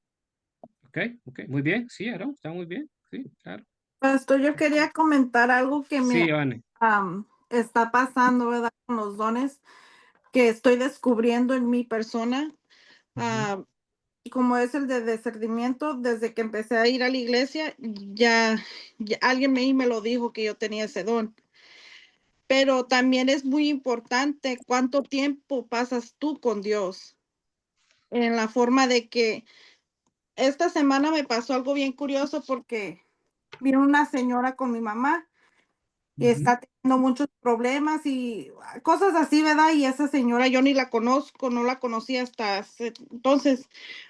S1: Ok, ok. Muy bien. Sí, Aaron, está muy bien. Sí, claro.
S5: Pastor, yo quería comentar algo que
S1: Sí, Vane.
S5: está pasando, ¿verdad? Con los dones que estoy descubriendo en mi persona. Am, Como es el de discernimiento, desde que empecé a ir a la iglesia, ya alguien me lo dijo que yo tenía ese don.
S9: pero también es muy importante cuánto tiempo pasas tú con Dios, en la forma de que esta semana me pasó algo bien curioso porque vino una señora con mi mamá y
S1: Ujú.
S9: está teniendo muchos problemas y cosas así, ¿verdad? Y esa señora yo ni la conozco, no la conocí hasta entonces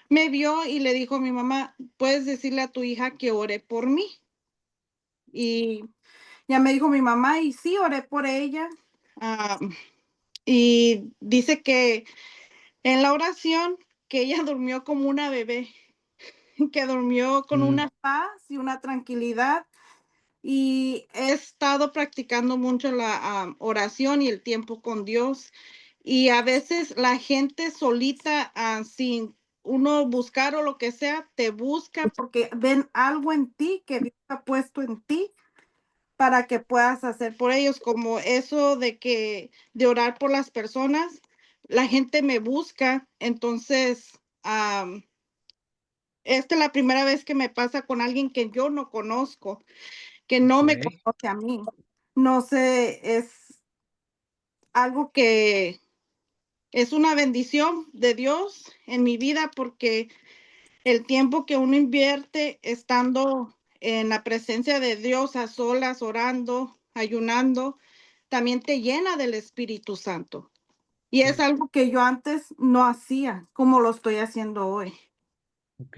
S9: me vio y le dijo a mi mamá, puedes decirle a tu hija que ore por mí. Y ya me dijo mi mamá y sí, oré por ella. ah, y dice que en la oración que ella durmió como una bebé, que durmió con
S1: Mm,
S9: una paz y una tranquilidad. Y he estado practicando mucho la oración y el tiempo con Dios. Y a veces la gente solita, sin uno buscar o lo que sea, te busca porque ven algo en ti que Dios ha puesto en ti para que puedas hacer por ellos, como eso de orar por las personas. La gente me busca, entonces esta es la primera vez que me pasa con alguien que yo no conozco, que no me
S1: ok.
S9: conoce a mí. No sé, es algo que es una bendición de Dios en mi vida porque el tiempo que uno invierte estando en la presencia de Dios a solas, orando, ayunando, también te llena del Espíritu Santo. Y es
S1: Sí.
S9: algo que yo antes no hacía, como lo estoy haciendo hoy.
S1: Ok,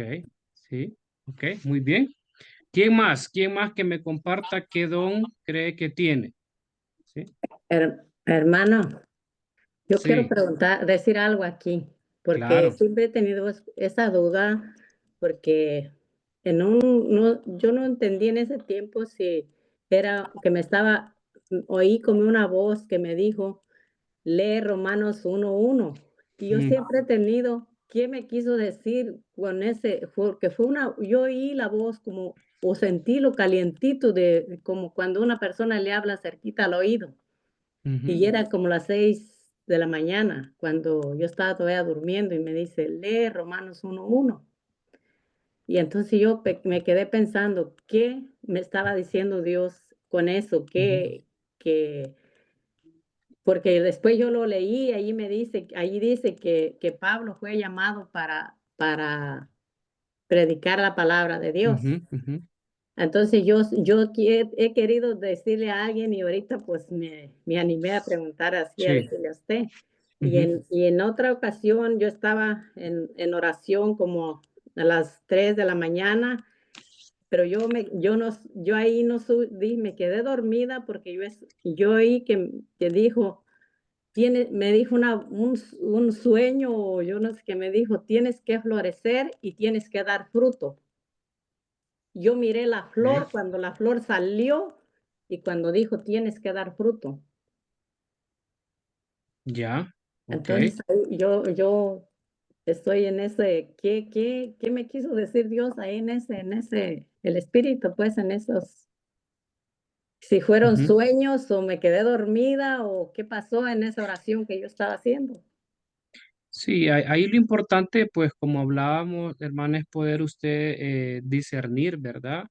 S1: sí, ok, muy bien. ¿Quién más? ¿Quién más que me comparta qué don cree que tiene? Sí,
S10: Hermano, yo quiero
S1: sí,
S10: preguntar, decir algo aquí, porque
S1: claro.
S10: siempre he tenido esa duda, porque yo no entendí en ese tiempo si era que oí como una voz que me dijo, lee Romanos 1:1. Y yo
S1: Mm,
S10: siempre he tenido, ¿qué me quiso decir con ese? Porque yo oí la voz como, o sentí lo calientito como cuando una persona le habla cerquita al oído.
S1: ujú,
S10: Y era como las 6 de la mañana, cuando yo estaba todavía durmiendo y me dice, lee Romanos 1:1. Y entonces yo me quedé pensando, ¿qué me estaba diciendo Dios con eso?
S1: ujú,
S10: Porque después yo lo leí, ahí dice que Pablo fue llamado para predicar la palabra de Dios.
S1: ujú, ujú,
S10: Entonces he querido decirle a alguien y ahorita pues me animé a preguntar así, a
S1: sí,
S10: decirle a usted.
S1: ujú,
S10: Y en otra ocasión yo estaba en oración como a las 3 de la mañana, pero yo ahí no me quedé dormida porque yo oí que dijo, me dijo un sueño, o yo no sé qué me dijo, tienes que florecer y tienes que dar fruto. Yo miré la flor
S1: ok,
S10: cuando la flor salió y cuando dijo tienes que dar fruto.
S1: ya, ok.
S10: Entonces ahí yo estoy en ese, ¿qué me quiso decir Dios ahí el espíritu, pues en esos, si fueron
S1: Ujú.
S10: sueños o me quedé dormida o qué pasó en esa oración que yo estaba haciendo?
S1: Sí, ahí lo importante, pues como hablábamos, hermana, es poder usted discernir, ¿verdad?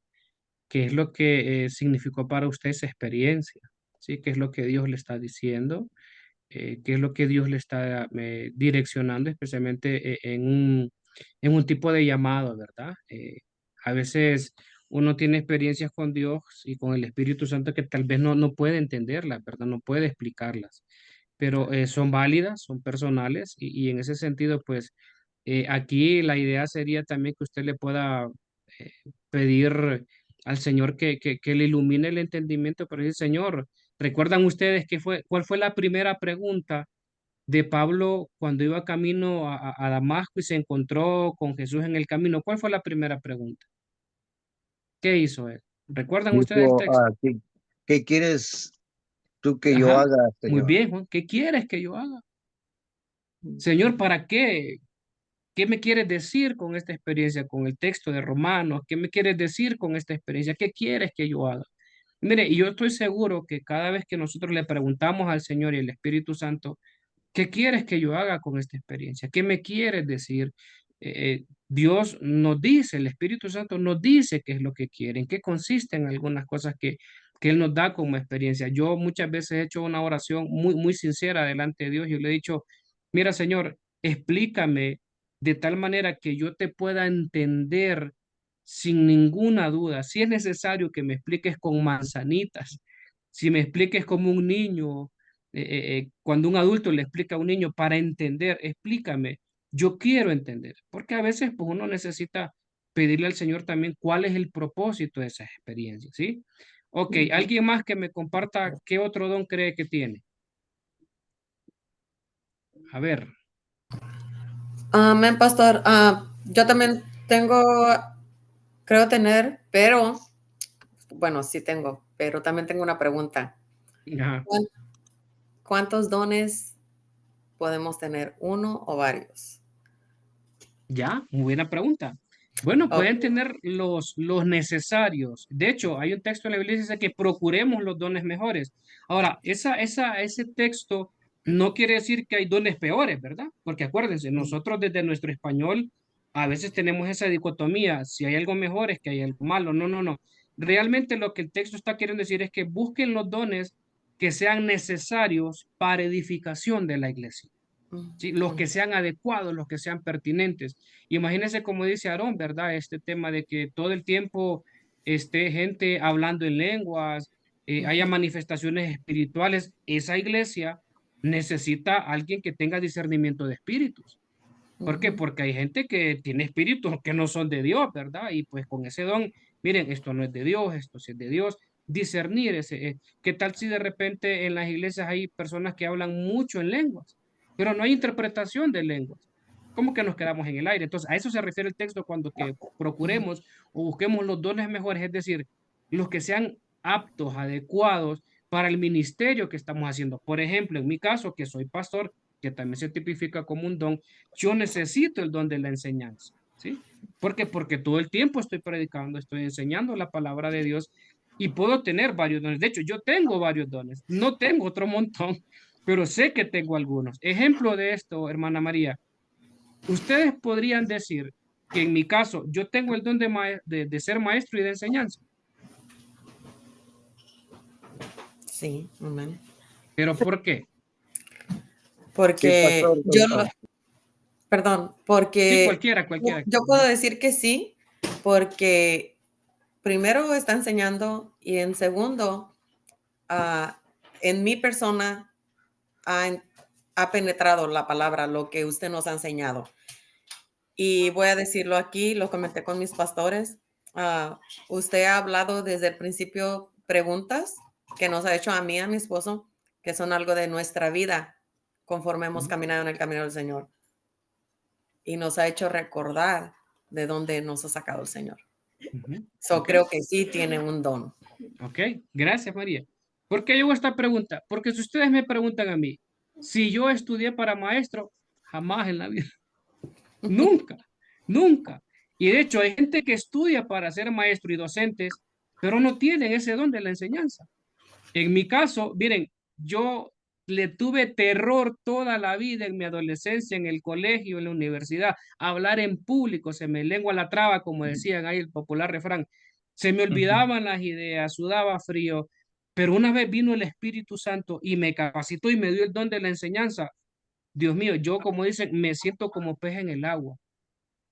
S1: ¿Qué es lo que significó para usted esa experiencia? ¿Sí? ¿Qué es lo que Dios le está diciendo? ¿Qué es lo que Dios le está direccionando, especialmente en un tipo de llamado, ¿verdad? A veces uno tiene experiencias con Dios y con el Espíritu Santo que tal vez no puede entenderlas, ¿verdad? No puede explicarlas, pero son válidas, son personales y en ese sentido, pues aquí la idea sería también que usted le pueda eh, pedir al Señor que le ilumine el entendimiento, pero dice, Señor, ¿recuerdan ustedes cuál fue la primera pregunta de Pablo cuando iba camino a Damasco y se encontró con Jesús en el camino? ¿Cuál fue la primera pregunta? ¿Qué hizo él? ¿Recuerdan ustedes el
S4: Dijo,
S1: texto?
S4: ¿qué quieres tú que yo
S1: Ajá,
S4: haga,
S1: muy
S4: Señor?
S1: bien, Juan. ¿Qué quieres que yo haga? Señor, ¿para qué? ¿Qué me quieres decir con esta experiencia, con el texto de Romanos? ¿Qué me quieres decir con esta experiencia? ¿Qué quieres que yo haga? Mire, y yo estoy seguro que cada vez que nosotros le preguntamos al Señor y al Espíritu Santo, ¿qué quieres que yo haga con esta experiencia? ¿Qué me quieres decir? Dios nos dice, el Espíritu Santo nos dice qué es lo que quiere, en qué consisten algunas cosas que Él nos da como experiencia. Yo muchas veces he hecho una oración muy sincera delante de Dios y le he dicho, mira, Señor, explícame de tal manera que yo te pueda entender sin ninguna duda. Si es necesario que me expliques con manzanitas, si me expliques como un niño, cuando un adulto le explica a un niño para entender, explícame. Yo quiero entender, porque a veces pues uno necesita pedirle al Señor también cuál es el propósito de esas experiencias, ¿sí? Ok, ¿alguien más que me comparta qué otro don cree que tiene? A ver,
S6: Amén, pastor. Yo también tengo, creo tener, pero, bueno, sí tengo, pero también tengo una pregunta.
S1: ajá.
S6: ¿Cuántos dones podemos tener? ¿Uno o varios?
S1: Ya, muy buena pregunta. Bueno,
S6: Oh,
S1: pueden tener los necesarios. De hecho, hay un texto en la Biblia que dice que procuremos los dones mejores. Ahora, ese texto no quiere decir que hay dones peores, ¿verdad? Porque acuérdense, nosotros desde nuestro español a veces tenemos esa dicotomía. Si hay algo mejor es que hay algo malo. No, no, no. Realmente lo que el texto está queriendo decir es que busquen los dones que sean necesarios para edificación de la iglesia. ¿Sí? Los que sean adecuados, los que sean pertinentes. Imagínense como dice Aarón, ¿verdad? Este tema de que todo el tiempo esté gente hablando en lenguas, haya manifestaciones espirituales. Esa iglesia necesita a alguien que tenga discernimiento de espíritus. ¿Por qué? Porque hay gente que tiene espíritus que no son de Dios, ¿verdad? Y pues con ese don, miren, esto no es de Dios, esto sí es de Dios. Discernir ese. ¿Qué tal si de repente en las iglesias hay personas que hablan mucho en lenguas, pero no hay interpretación de lenguas? ¿Cómo que nos quedamos en el aire? Entonces, a eso se refiere el texto cuando que procuremos o busquemos los dones mejores, es decir, los que sean aptos, adecuados para el ministerio que estamos haciendo. Por ejemplo, en mi caso, que soy pastor, que también se tipifica como un don, yo necesito el don de la enseñanza, ¿sí? ¿Por qué? Porque todo el tiempo estoy predicando, estoy enseñando la palabra de Dios y puedo tener varios dones. De hecho, yo tengo varios dones, no tengo otro montón, pero sé que tengo algunos. Ejemplo de esto, hermana María, ustedes podrían decir que en mi caso yo tengo el don de ser maestro y de enseñanza,
S6: sí, amén.
S1: pero ¿por qué?
S6: Porque
S4: pastor,
S6: yo, perdón,
S1: Sí,
S6: porque
S1: cualquiera.
S6: yo puedo decir que sí, porque primero está enseñando y en segundo, en mi persona ha penetrado la palabra, lo que usted nos ha enseñado. Y voy a decirlo aquí, lo comenté con mis pastores. Usted ha hablado desde el principio preguntas que nos ha hecho a mí y a mi esposo, que son algo de nuestra vida conforme hemos caminado en el camino del Señor. Y nos ha hecho recordar de dónde nos ha sacado el Señor.
S1: Ok.
S6: Creo que sí tiene un don.
S1: Ok, gracias María. ¿Por qué llevo esta pregunta? Porque si ustedes me preguntan a mí, si yo estudié para maestro, jamás en la vida, nunca, nunca. Y de hecho hay gente que estudia para ser maestro y docentes, pero no tienen ese don de la enseñanza. En mi caso, miren, yo le tuve terror toda la vida en mi adolescencia, en el colegio, en la universidad, hablar en público, se me lengua la traba, como decían ahí el popular refrán, se me olvidaban las ideas, sudaba frío, pero una vez vino el Espíritu Santo y me capacitó y me dio el don de la enseñanza. Dios mío, yo como dicen, me siento como pez en el agua.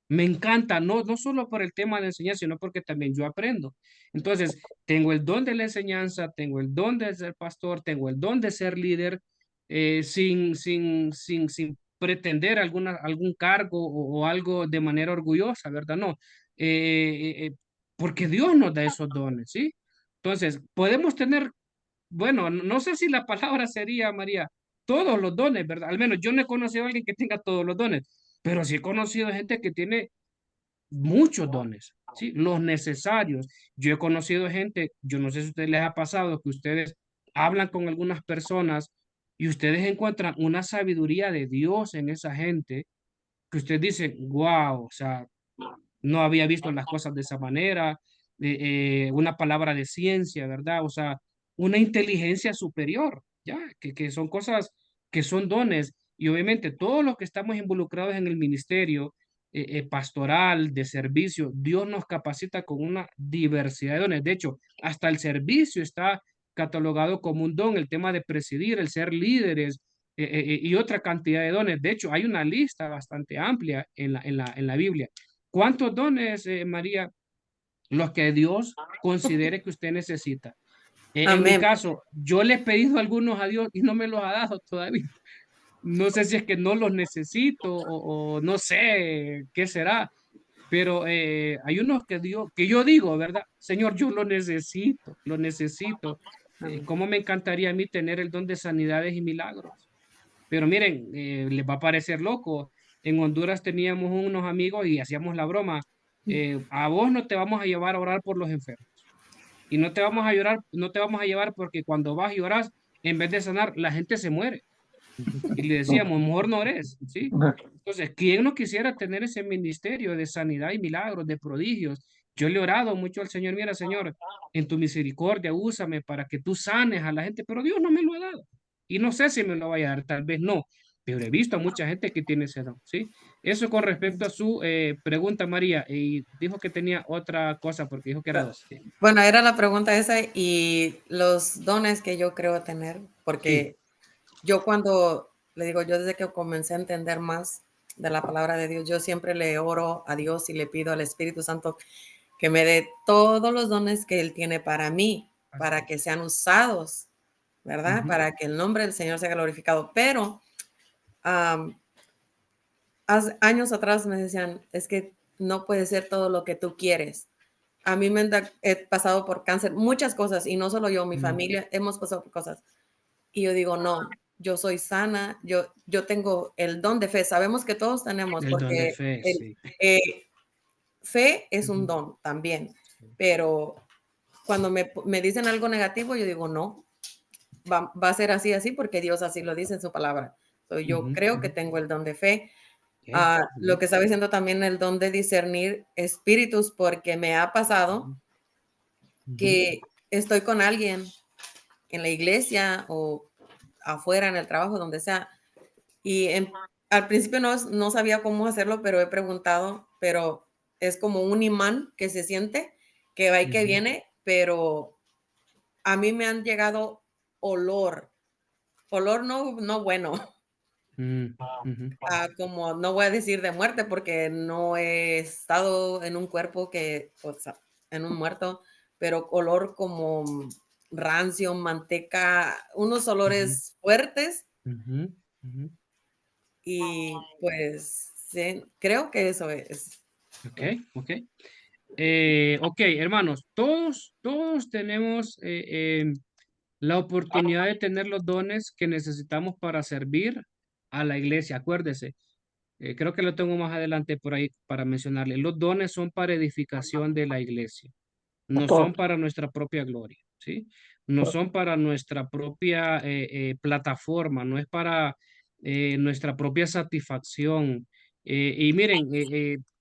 S1: Me encanta, no solo por el tema de enseñanza, sino porque también yo aprendo. Entonces, tengo el don de la enseñanza, tengo el don de ser pastor, tengo el don de ser líder, sin pretender algún cargo o algo de manera orgullosa, ¿verdad? No, porque Dios nos da esos dones, ¿sí? Entonces, podemos tener, bueno, no sé si la palabra sería, María, todos los dones, ¿verdad? Al menos yo no he conocido a alguien que tenga todos los dones, pero sí he conocido gente que tiene muchos dones, ¿sí? Los necesarios. Yo he conocido gente, yo no sé si a ustedes les ha pasado que ustedes hablan con algunas personas y ustedes encuentran una sabiduría de Dios en esa gente que ustedes dicen, wow, o sea, no había visto las cosas de esa manera, una palabra de ciencia, ¿verdad? O sea, una inteligencia superior, ¿ya? Que son cosas que son dones y obviamente todos los que estamos involucrados en el ministerio, pastoral, de servicio. Dios nos capacita con una diversidad de dones. De hecho, hasta el servicio está catalogado como un don, el tema de presidir, el ser líderes y otra cantidad de dones. De hecho, hay una lista bastante amplia en la Biblia. ¿Cuántos dones, María, los que Dios considere que usted necesita? En mi
S6: Amén.
S1: caso, yo le he pedido algunos a Dios y no me los ha dado todavía. No sé si es que no los necesito o no sé qué será, pero hay unos que yo digo, ¿verdad? Señor, yo lo necesito, lo necesito.
S6: Amén.
S1: ¿Cómo me encantaría a mí tener el don de sanidades y milagros? Pero miren, les va a parecer loco. En Honduras teníamos unos amigos y hacíamos la broma. A vos no te vamos a llevar a orar por los enfermos. Y no te vamos a llorar, no te vamos a llevar porque cuando vas y oras, en vez de sanar, la gente se muere. Y le decíamos, mejor no ores, ¿sí? Entonces, ¿quién no quisiera tener ese ministerio de sanidad y milagros, de prodigios? Yo le he orado mucho al Señor, mira, Señor, en tu misericordia, úsame para que tú sanes a la gente, pero Dios no me lo ha dado. Y no sé si me lo vaya a dar, tal vez no, pero he visto a mucha gente que tiene ese don, ¿sí? Eso con respecto a su pregunta, María, y dijo que tenía otra cosa, porque dijo que era dos. ¿Sí?
S6: Bueno, era la pregunta esa y los dones que yo creo tener, porque yo cuando le digo, yo desde que comencé a entender más de la palabra de Dios, yo siempre le oro a Dios y le pido al Espíritu Santo que me dé todos los dones que Él tiene para mí, para que sean usados, ¿verdad?
S1: Ujú.
S6: Para que el nombre del Señor sea glorificado. Pero hace años atrás me decían, es que no puede ser todo lo que tú quieres. A mí he pasado por cáncer, muchas cosas, y no solo yo, mi familia, hemos pasado por cosas. Y yo digo, no, yo soy sana, yo tengo el don de fe. Sabemos que todos tenemos,
S1: El don de
S6: porque
S1: fe, sí.
S6: fe es un don también, pero cuando me dicen algo negativo, yo digo, no, va a ser así, así, porque Dios así lo dice en su palabra. Yo creo que tengo el don de fe. Lo que estaba diciendo también, el don de discernir espíritus, porque me ha pasado que estoy con alguien en la iglesia o afuera en el trabajo, donde sea, y al principio no sabía cómo hacerlo, pero he preguntado, pero es como un imán que se siente, que va y que viene, pero a mí me han llegado olor no bueno. Como no voy a decir de muerte porque no he estado en un cuerpo en un muerto, pero olor como rancio, manteca, unos olores fuertes y pues sí, creo que eso es.
S1: Ok, ok. Ok, hermanos, todos tenemos la oportunidad de tener los dones que necesitamos para servir a la iglesia. Acuérdese, creo que lo tengo más adelante por ahí para mencionarle. Los dones son para edificación de la iglesia, no son para nuestra propia gloria, ¿sí? No son para nuestra propia plataforma, no es para nuestra propia satisfacción. Y miren,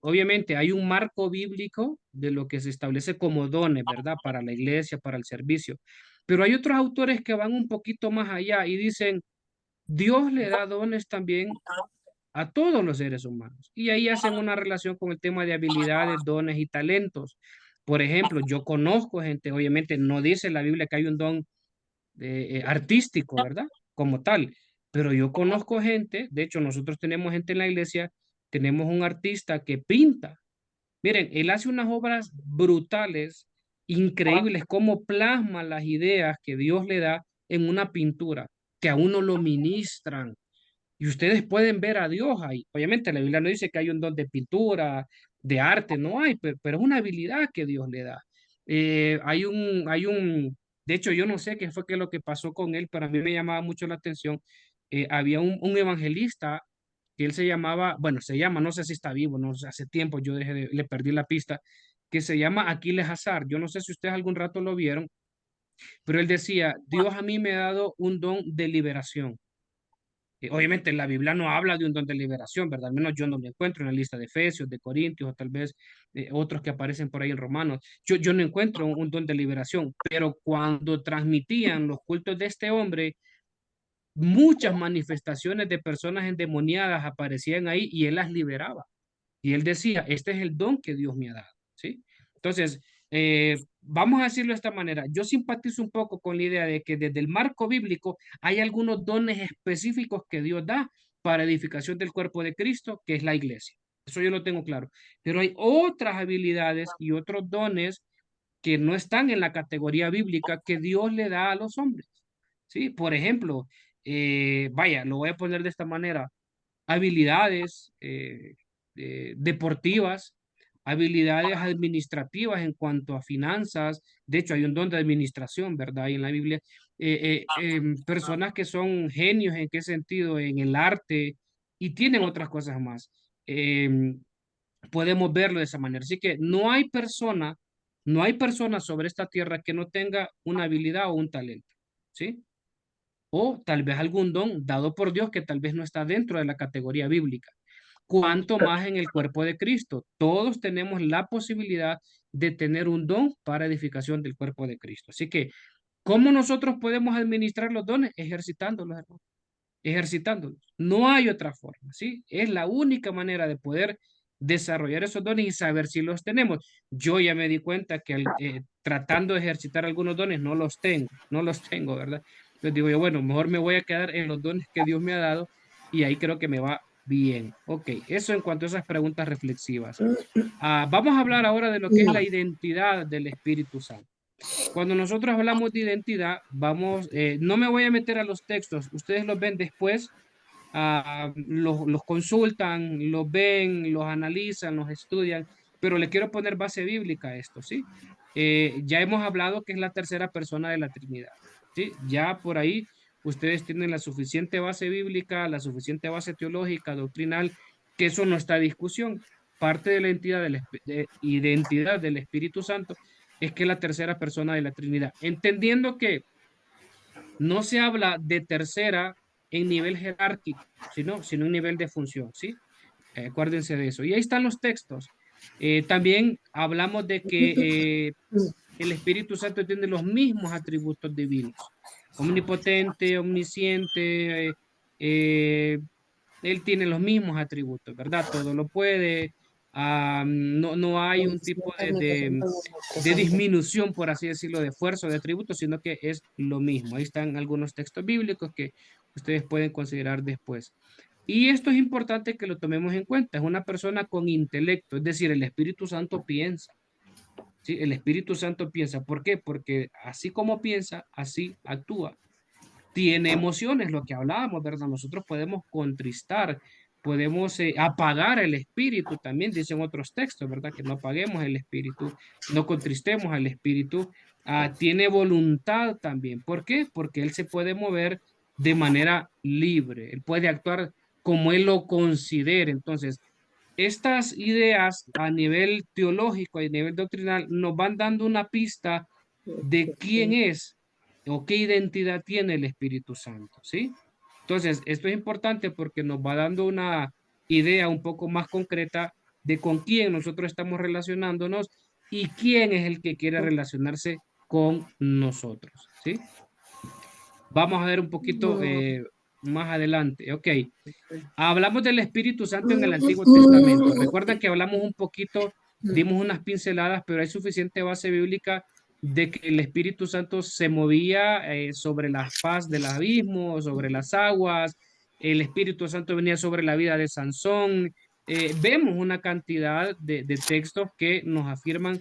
S1: obviamente hay un marco bíblico de lo que se establece como dones, ¿verdad? Para la iglesia, para el servicio. Pero hay otros autores que van un poquito más allá y dicen, Dios le da dones también a todos los seres humanos. Y ahí hacen una relación con el tema de habilidades, dones y talentos. Por ejemplo, yo conozco gente, obviamente no dice la Biblia que hay un don artístico, ¿verdad? Como tal, pero yo conozco gente, de hecho nosotros tenemos gente en la iglesia, tenemos un artista que pinta. Miren, él hace unas obras brutales, increíbles, cómo plasma las ideas que Dios le da en una pintura, que a uno lo ministran. Y ustedes pueden ver a Dios ahí. Obviamente la Biblia no dice que hay un don de pintura, de arte, no hay, pero es una habilidad que Dios le da. De hecho yo no sé qué fue lo que pasó con él, pero a mí me llamaba mucho la atención. Había un evangelista que él se llamaba, bueno, se llama, no sé si está vivo, no sé, hace tiempo yo le perdí la pista, que se llama Aquiles Hazard. Yo no sé si ustedes algún rato lo vieron, pero él decía, Dios a mí me ha dado un don de liberación. Obviamente la Biblia no habla de un don de liberación, ¿verdad? Al menos yo no lo encuentro en la lista de Efesios, de Corintios o tal vez otros que aparecen por ahí en Romanos. Yo no encuentro un don de liberación, pero cuando transmitían los cultos de este hombre, muchas manifestaciones de personas endemoniadas aparecían ahí y él las liberaba. Y él decía, este es el don que Dios me ha dado, ¿sí? Entonces, vamos a decirlo de esta manera, yo simpatizo un poco con la idea de que desde el marco bíblico hay algunos dones específicos que Dios da para edificación del cuerpo de Cristo, que es la iglesia. Eso yo lo tengo claro. Pero hay otras habilidades y otros dones que no están en la categoría bíblica que Dios le da a los hombres, ¿sí? Por ejemplo, vaya, lo voy a poner de esta manera, habilidades deportivas, habilidades administrativas en cuanto a finanzas. De hecho, hay un don de administración, ¿verdad? Ahí en la Biblia. Personas que son genios, ¿en qué sentido? En el arte y tienen otras cosas más. Podemos verlo de esa manera. Así que no hay persona sobre esta tierra que no tenga una habilidad o un talento, ¿sí? O tal vez algún don dado por Dios que tal vez no está dentro de la categoría bíblica. Cuanto más en el cuerpo de Cristo. Todos tenemos la posibilidad de tener un don para edificación del cuerpo de Cristo. Así que, ¿cómo nosotros podemos administrar los dones? Ejercitándolos, hermano. Ejercitándolos. No hay otra forma, ¿sí? Es la única manera de poder desarrollar esos dones y saber si los tenemos. Yo ya me di cuenta que tratando de ejercitar algunos dones no los tengo, ¿verdad? Entonces digo yo, bueno, mejor me voy a quedar en los dones que Dios me ha dado y ahí creo que me va bien. Ok, eso en cuanto a esas preguntas reflexivas. Vamos a hablar ahora de lo que es la identidad del Espíritu Santo. Cuando nosotros hablamos de identidad, no me voy a meter a los textos, ustedes los ven después, los consultan, los ven, los analizan, los estudian, pero le quiero poner base bíblica a esto, ¿sí? Ya hemos hablado que es la tercera persona de la Trinidad, ¿sí? Ya por ahí ustedes tienen la suficiente base bíblica, la suficiente base teológica, doctrinal, que eso no está a discusión. Parte de la identidad del Espíritu Santo es que es la tercera persona de la Trinidad, entendiendo que no se habla de tercera en nivel jerárquico, sino en nivel de función, ¿sí? Acuérdense de eso. Y ahí están los textos. También hablamos de que el Espíritu Santo tiene los mismos atributos divinos. Omnipotente, omnisciente, él tiene los mismos atributos, ¿verdad? Todo lo puede. No hay un tipo de disminución, por así decirlo, de esfuerzo, de atributos, sino que es lo mismo. Ahí están algunos textos bíblicos que ustedes pueden considerar después. Y esto es importante que lo tomemos en cuenta. Es una persona con intelecto, es decir, el Espíritu Santo piensa. ¿Sí? El Espíritu Santo piensa. ¿Por qué? Porque así como piensa, así actúa. Tiene emociones, lo que hablábamos, ¿verdad? Nosotros podemos contristar, podemos apagar el espíritu, también dicen otros textos, ¿verdad? Que no apaguemos el espíritu, no contristemos al espíritu. Tiene voluntad también. ¿Por qué? Porque él se puede mover de manera libre, él puede actuar como él lo considere. Entonces, estas ideas a nivel teológico y a nivel doctrinal nos van dando una pista de quién es o qué identidad tiene el Espíritu Santo, ¿sí? Entonces, esto es importante porque nos va dando una idea un poco más concreta de con quién nosotros estamos relacionándonos y quién es el que quiere relacionarse con nosotros, ¿sí? Vamos a ver un poquito más adelante, ok. Hablamos del Espíritu Santo en el Antiguo Testamento. Recuerda que hablamos un poquito, dimos unas pinceladas, pero hay suficiente base bíblica de que el Espíritu Santo se movía sobre la faz del abismo, sobre las aguas. El Espíritu Santo venía sobre la vida de Sansón. Vemos una cantidad de textos que nos afirman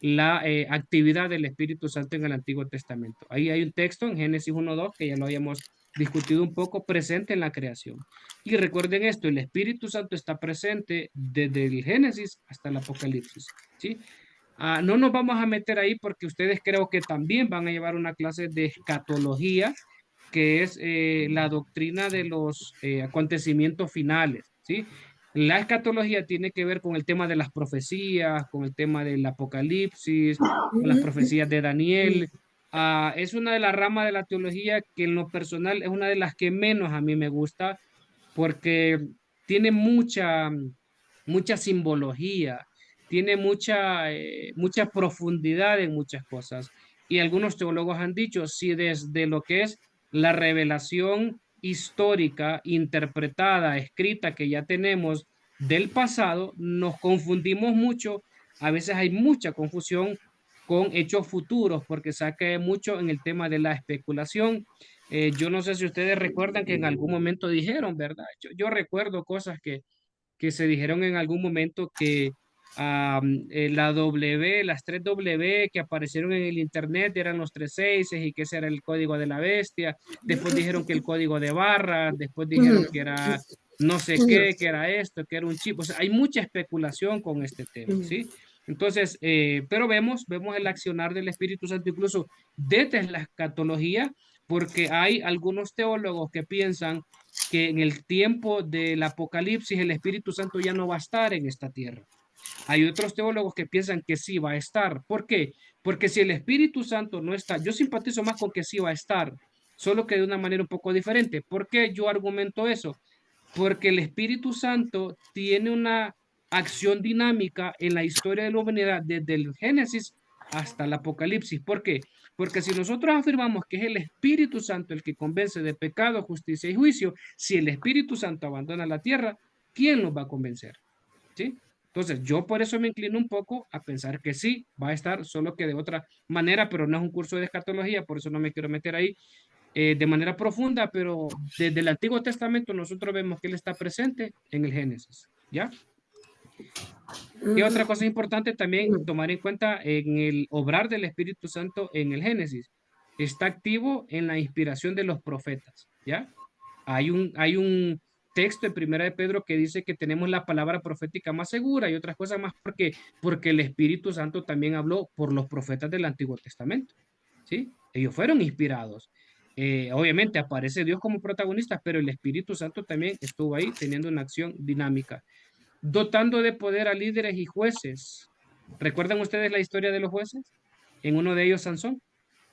S1: la actividad del Espíritu Santo en el Antiguo Testamento. Ahí hay un texto en Génesis 1:2 que ya lo habíamos discutido un poco, presente en la creación. Y recuerden esto, el Espíritu Santo está presente desde el Génesis hasta el Apocalipsis, ¿sí? No nos vamos a meter ahí porque ustedes creo que también van a llevar una clase de escatología, que es la doctrina de los acontecimientos finales, ¿sí? La escatología tiene que ver con el tema de las profecías, con el tema del Apocalipsis, con las profecías de Daniel. Es una de las ramas de la teología que en lo personal es una de las que menos a mí me gusta porque tiene mucha simbología, tiene mucha profundidad en muchas cosas. Y algunos teólogos han dicho, si desde lo que es la revelación histórica, interpretada, escrita que ya tenemos del pasado, nos confundimos mucho, a veces hay mucha confusión con hechos futuros, porque saca mucho en el tema de la especulación. Yo no sé si ustedes recuerdan que en algún momento dijeron, ¿verdad? Yo recuerdo cosas que se dijeron en algún momento que la W, las 3W que aparecieron en el internet eran los 3 6 y que ese era el código de la bestia. Después dijeron que el código de barras, después dijeron que era no sé qué, que era esto, que era un chip. O sea, hay mucha especulación con este tema, ¿sí? Entonces, pero vemos el accionar del Espíritu Santo incluso desde la escatología, porque hay algunos teólogos que piensan que en el tiempo del Apocalipsis el Espíritu Santo ya no va a estar en esta tierra. Hay otros teólogos que piensan que sí va a estar. ¿Por qué? Porque si el Espíritu Santo no está, yo simpatizo más con que sí va a estar, solo que de una manera un poco diferente. ¿Por qué yo argumento eso? Porque el Espíritu Santo tiene una acción dinámica en la historia de la humanidad desde el Génesis hasta el Apocalipsis. ¿Por qué? Porque si nosotros afirmamos que es el Espíritu Santo el que convence de pecado, justicia y juicio, si el Espíritu Santo abandona la tierra, ¿quién nos va a convencer? ¿Sí? Entonces, yo por eso me inclino un poco a pensar que sí, va a estar, solo que de otra manera, pero no es un curso de escatología, por eso no me quiero meter ahí de manera profunda, pero desde el Antiguo Testamento nosotros vemos que Él está presente en el Génesis, ¿ya? Y otra cosa importante también tomar en cuenta en el obrar del Espíritu Santo en el Génesis, está activo en la inspiración de los profetas, ¿ya? Hay un texto en Primera de Pedro que dice que tenemos la palabra profética más segura y otras cosas más porque el Espíritu Santo también habló por los profetas del Antiguo Testamento, ¿sí? Ellos fueron inspirados. Obviamente aparece Dios como protagonista, pero el Espíritu Santo también estuvo ahí teniendo una acción dinámica, dotando de poder a líderes y jueces. ¿Recuerdan ustedes la historia de los jueces? En uno de ellos, Sansón,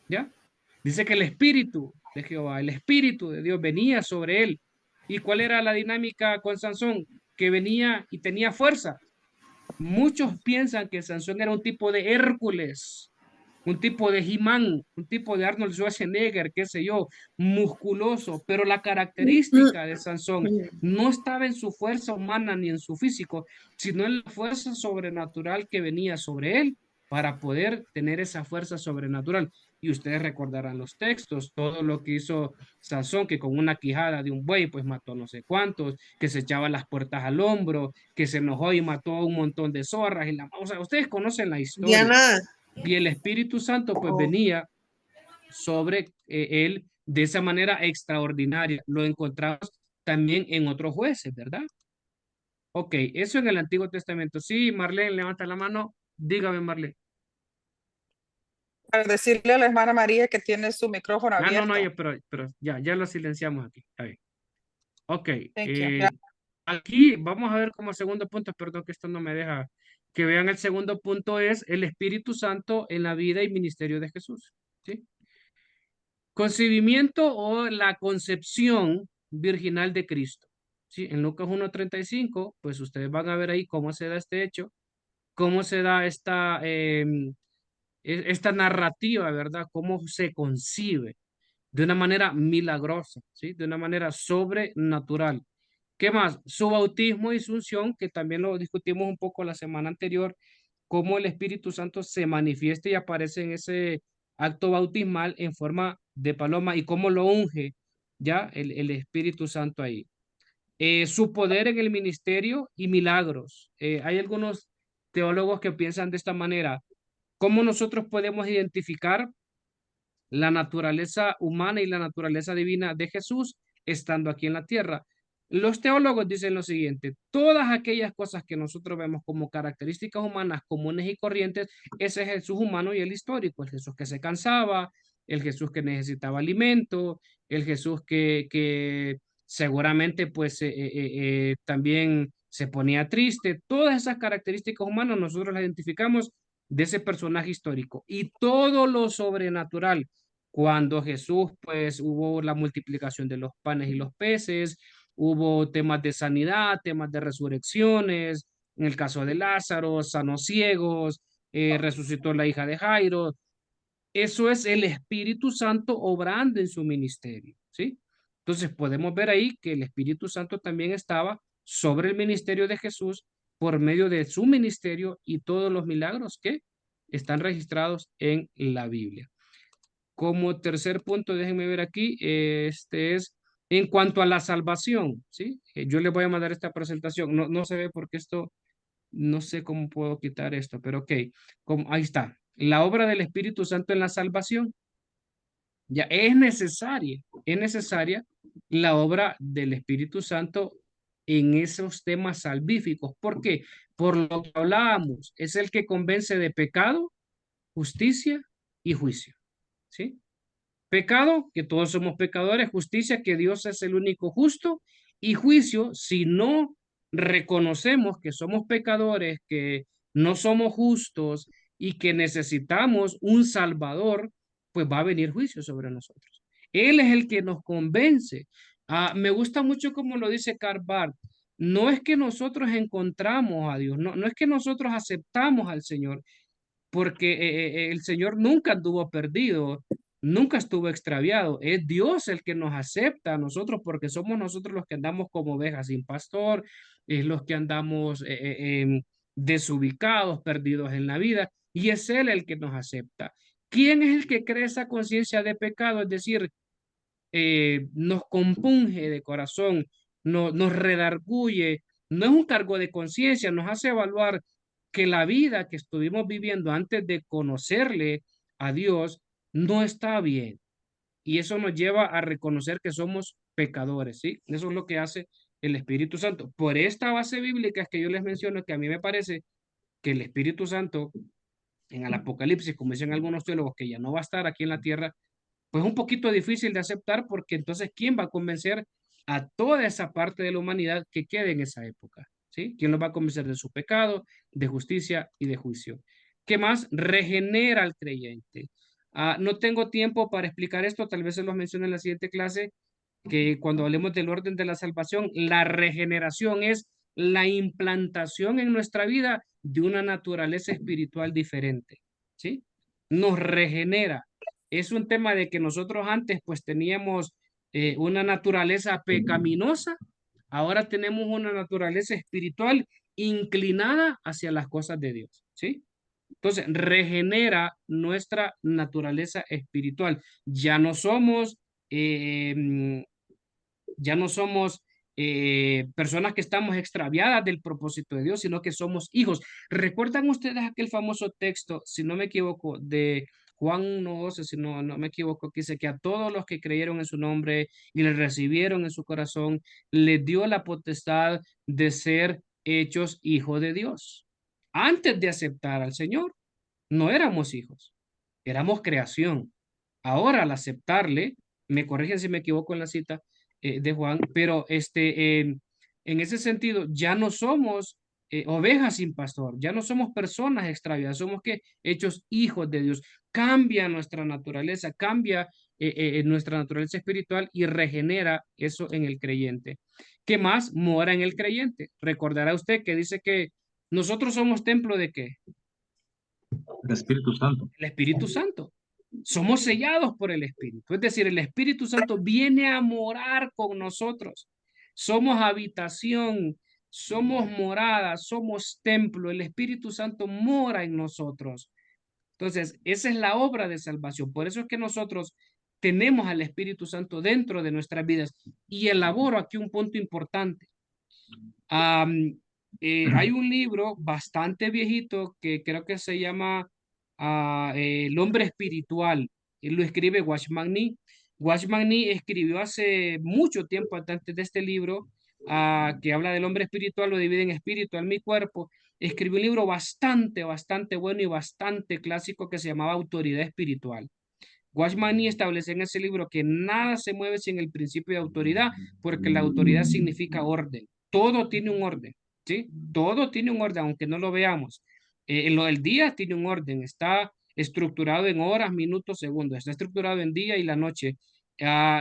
S1: ¿ya? Dice que el Espíritu de Jehová, el Espíritu de Dios venía sobre él. ¿Y cuál era la dinámica con Sansón? Que venía y tenía fuerza. Muchos piensan que Sansón era un tipo de Hércules, un tipo de He-Man, un tipo de Arnold Schwarzenegger, qué sé yo, musculoso, pero la característica de Sansón no estaba en su fuerza humana ni en su físico, sino en la fuerza sobrenatural que venía sobre él para poder tener esa fuerza sobrenatural. Y ustedes recordarán los textos, todo lo que hizo Sansón, que con una quijada de un buey, pues mató no sé cuántos, que se echaba las puertas al hombro, que se enojó y mató a un montón de zorras. O sea, ustedes conocen la historia.
S6: Diana.
S1: Y el Espíritu Santo pues venía sobre él de esa manera extraordinaria. Lo encontramos también en otros jueces, ¿verdad? Ok, eso en el Antiguo Testamento. Sí, Marlene, levanta la mano. Dígame, Marlene.
S5: Para decirle a la hermana María que tiene su micrófono
S1: Ah, no,
S5: abierto.
S1: pero ya lo silenciamos aquí. Está bien. Ok,
S5: Thank you.
S1: aquí vamos a ver como segundo punto, perdón que esto no me deja que vean el segundo punto es el Espíritu Santo en la vida y ministerio de Jesús. ¿Sí? Concebimiento o la concepción virginal de Cristo. ¿Sí? En Lucas 1:35, pues ustedes van a ver ahí cómo se da este hecho, cómo se da esta narrativa, ¿verdad? Cómo se concibe de una manera milagrosa, ¿sí? De una manera sobrenatural. ¿Qué más? Su bautismo y su unción, que también lo discutimos un poco la semana anterior, cómo el Espíritu Santo se manifiesta y aparece en ese acto bautismal en forma de paloma y cómo lo unge ya el Espíritu Santo ahí. Su poder en el ministerio y milagros. Hay algunos teólogos que piensan de esta manera. ¿Cómo nosotros podemos identificar la naturaleza humana y la naturaleza divina de Jesús estando aquí en la tierra? Los teólogos dicen lo siguiente: todas aquellas cosas que nosotros vemos como características humanas comunes y corrientes, ese es Jesús humano y el histórico, el Jesús que se cansaba, el Jesús que necesitaba alimento, el Jesús que seguramente pues también se ponía triste. Todas esas características humanas nosotros las identificamos de ese personaje histórico, y todo lo sobrenatural cuando Jesús, pues hubo la multiplicación de los panes y los peces, hubo temas de sanidad, temas de resurrecciones, en el caso de Lázaro, sanó ciegos, resucitó la hija de Jairo. Eso es el Espíritu Santo obrando en su ministerio, ¿sí? Entonces podemos ver ahí que el Espíritu Santo también estaba sobre el ministerio de Jesús por medio de su ministerio y todos los milagros que están registrados en la Biblia. Como tercer punto, déjenme ver aquí, este es en cuanto a la salvación, ¿sí? Yo les voy a mandar esta presentación. No se ve porque esto, no sé cómo puedo quitar esto, pero ok, ahí está. La obra del Espíritu Santo en la salvación. Ya es necesaria la obra del Espíritu Santo en esos temas salvíficos. ¿Por qué? Por lo que hablábamos, es el que convence de pecado, justicia y juicio, ¿sí? Pecado, que todos somos pecadores; justicia, que Dios es el único justo; y juicio, si no reconocemos que somos pecadores, que no somos justos y que necesitamos un Salvador, pues va a venir juicio sobre nosotros. Él es el que nos convence. Me gusta mucho como lo dice Karl Barth. No es que nosotros encontramos a Dios, no es que nosotros aceptamos al Señor, porque el Señor nunca anduvo perdido, nunca estuvo extraviado. Es Dios el que nos acepta a nosotros, porque somos nosotros los que andamos como ovejas sin pastor, es los que andamos desubicados, perdidos en la vida, y es Él el que nos acepta. ¿Quién es el que cree esa conciencia de pecado? Es decir, nos compunge de corazón, nos redarguye, no es un cargo de conciencia, nos hace evaluar que la vida que estuvimos viviendo antes de conocerle a Dios no está bien. Y eso nos lleva a reconocer que somos pecadores, ¿sí? Eso es lo que hace el Espíritu Santo. Por esta base bíblica es que yo les menciono que a mí me parece que el Espíritu Santo en el Apocalipsis, como dicen algunos teólogos, que ya no va a estar aquí en la tierra, pues un poquito difícil de aceptar, porque entonces ¿quién va a convencer a toda esa parte de la humanidad que quede en esa época? ¿Sí? ¿Quién los va a convencer de su pecado, de justicia y de juicio? ¿Qué más? Regenera al creyente. No tengo tiempo para explicar esto, tal vez se los menciono en la siguiente clase, que cuando hablemos del orden de la salvación, la regeneración es la implantación en nuestra vida de una naturaleza espiritual diferente, ¿sí? Nos regenera. Es un tema de que nosotros antes pues teníamos una naturaleza pecaminosa, ahora tenemos una naturaleza espiritual inclinada hacia las cosas de Dios, ¿sí? Entonces, regenera nuestra naturaleza espiritual. Eh, ya no somos personas que estamos extraviadas del propósito de Dios, sino que somos hijos. ¿Recuerdan ustedes aquel famoso texto, si no me equivoco, de Juan 1:12, si no me equivoco, que dice que a todos los que creyeron en su nombre y le recibieron en su corazón, les dio la potestad de ser hechos hijos de Dios? Antes de aceptar al Señor, no éramos hijos, éramos creación. Ahora, al aceptarle, me corrigen si me equivoco en la cita de Juan, pero en ese sentido ya no somos ovejas sin pastor, ya no somos personas extraviadas, somos que hechos hijos de Dios. Cambia nuestra naturaleza, cambia nuestra naturaleza espiritual y regenera eso en el creyente. ¿Qué más? Mora en el creyente. Recordará usted que dice que nosotros somos templo de ¿qué?
S2: El Espíritu Santo.
S1: El Espíritu Santo. Somos sellados por el Espíritu. Es decir, el Espíritu Santo viene a morar con nosotros. Somos habitación, somos morada, somos templo. El Espíritu Santo mora en nosotros. Entonces, esa es la obra de salvación. Por eso es que nosotros tenemos al Espíritu Santo dentro de nuestras vidas. Y elaboro aquí un punto importante. Hay un libro bastante viejito que creo que se llama El hombre espiritual. Lo escribe Watchman Nee. Watchman Nee escribió hace mucho tiempo antes de este libro, que habla del hombre espiritual, lo divide en espíritu, alma y cuerpo. Escribió un libro bastante bueno y bastante clásico que se llamaba Autoridad Espiritual. Watchman Nee establece en ese libro que nada se mueve sin el principio de autoridad, porque la autoridad significa orden. Todo tiene un orden, ¿sí? Todo tiene un orden, aunque no lo veamos. Lo del día tiene un orden, está estructurado en horas, minutos, segundos, está estructurado en día y la noche.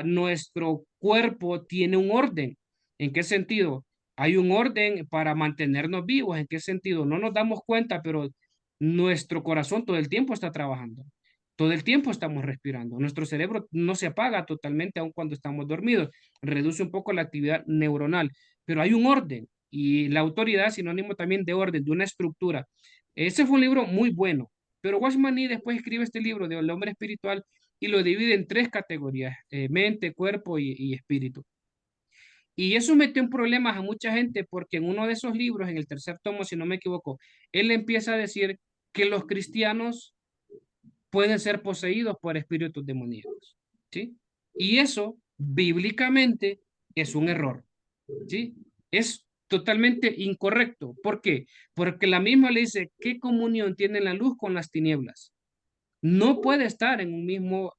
S1: Nuestro cuerpo tiene un orden. ¿En qué sentido? Hay un orden para mantenernos vivos. ¿En qué sentido? No nos damos cuenta, pero nuestro corazón todo el tiempo está trabajando. Todo el tiempo estamos respirando. Nuestro cerebro no se apaga totalmente aun cuando estamos dormidos. Reduce un poco la actividad neuronal, pero hay un orden y la autoridad es sinónimo también de orden, de una estructura. Ese fue un libro muy bueno, pero Watchman Nee después escribe este libro de El hombre espiritual y lo divide en tres categorías, mente, cuerpo y espíritu. Y eso metió en problemas a mucha gente porque en uno de esos libros, en el tercer tomo, si no me equivoco, él empieza a decir que los cristianos pueden ser poseídos por espíritus demoníacos, ¿sí? Y eso, bíblicamente, es un error, ¿sí? Es totalmente incorrecto. ¿Por qué? Porque la misma le dice, ¿qué comunión tiene la luz con las tinieblas? No puede estar en un mismo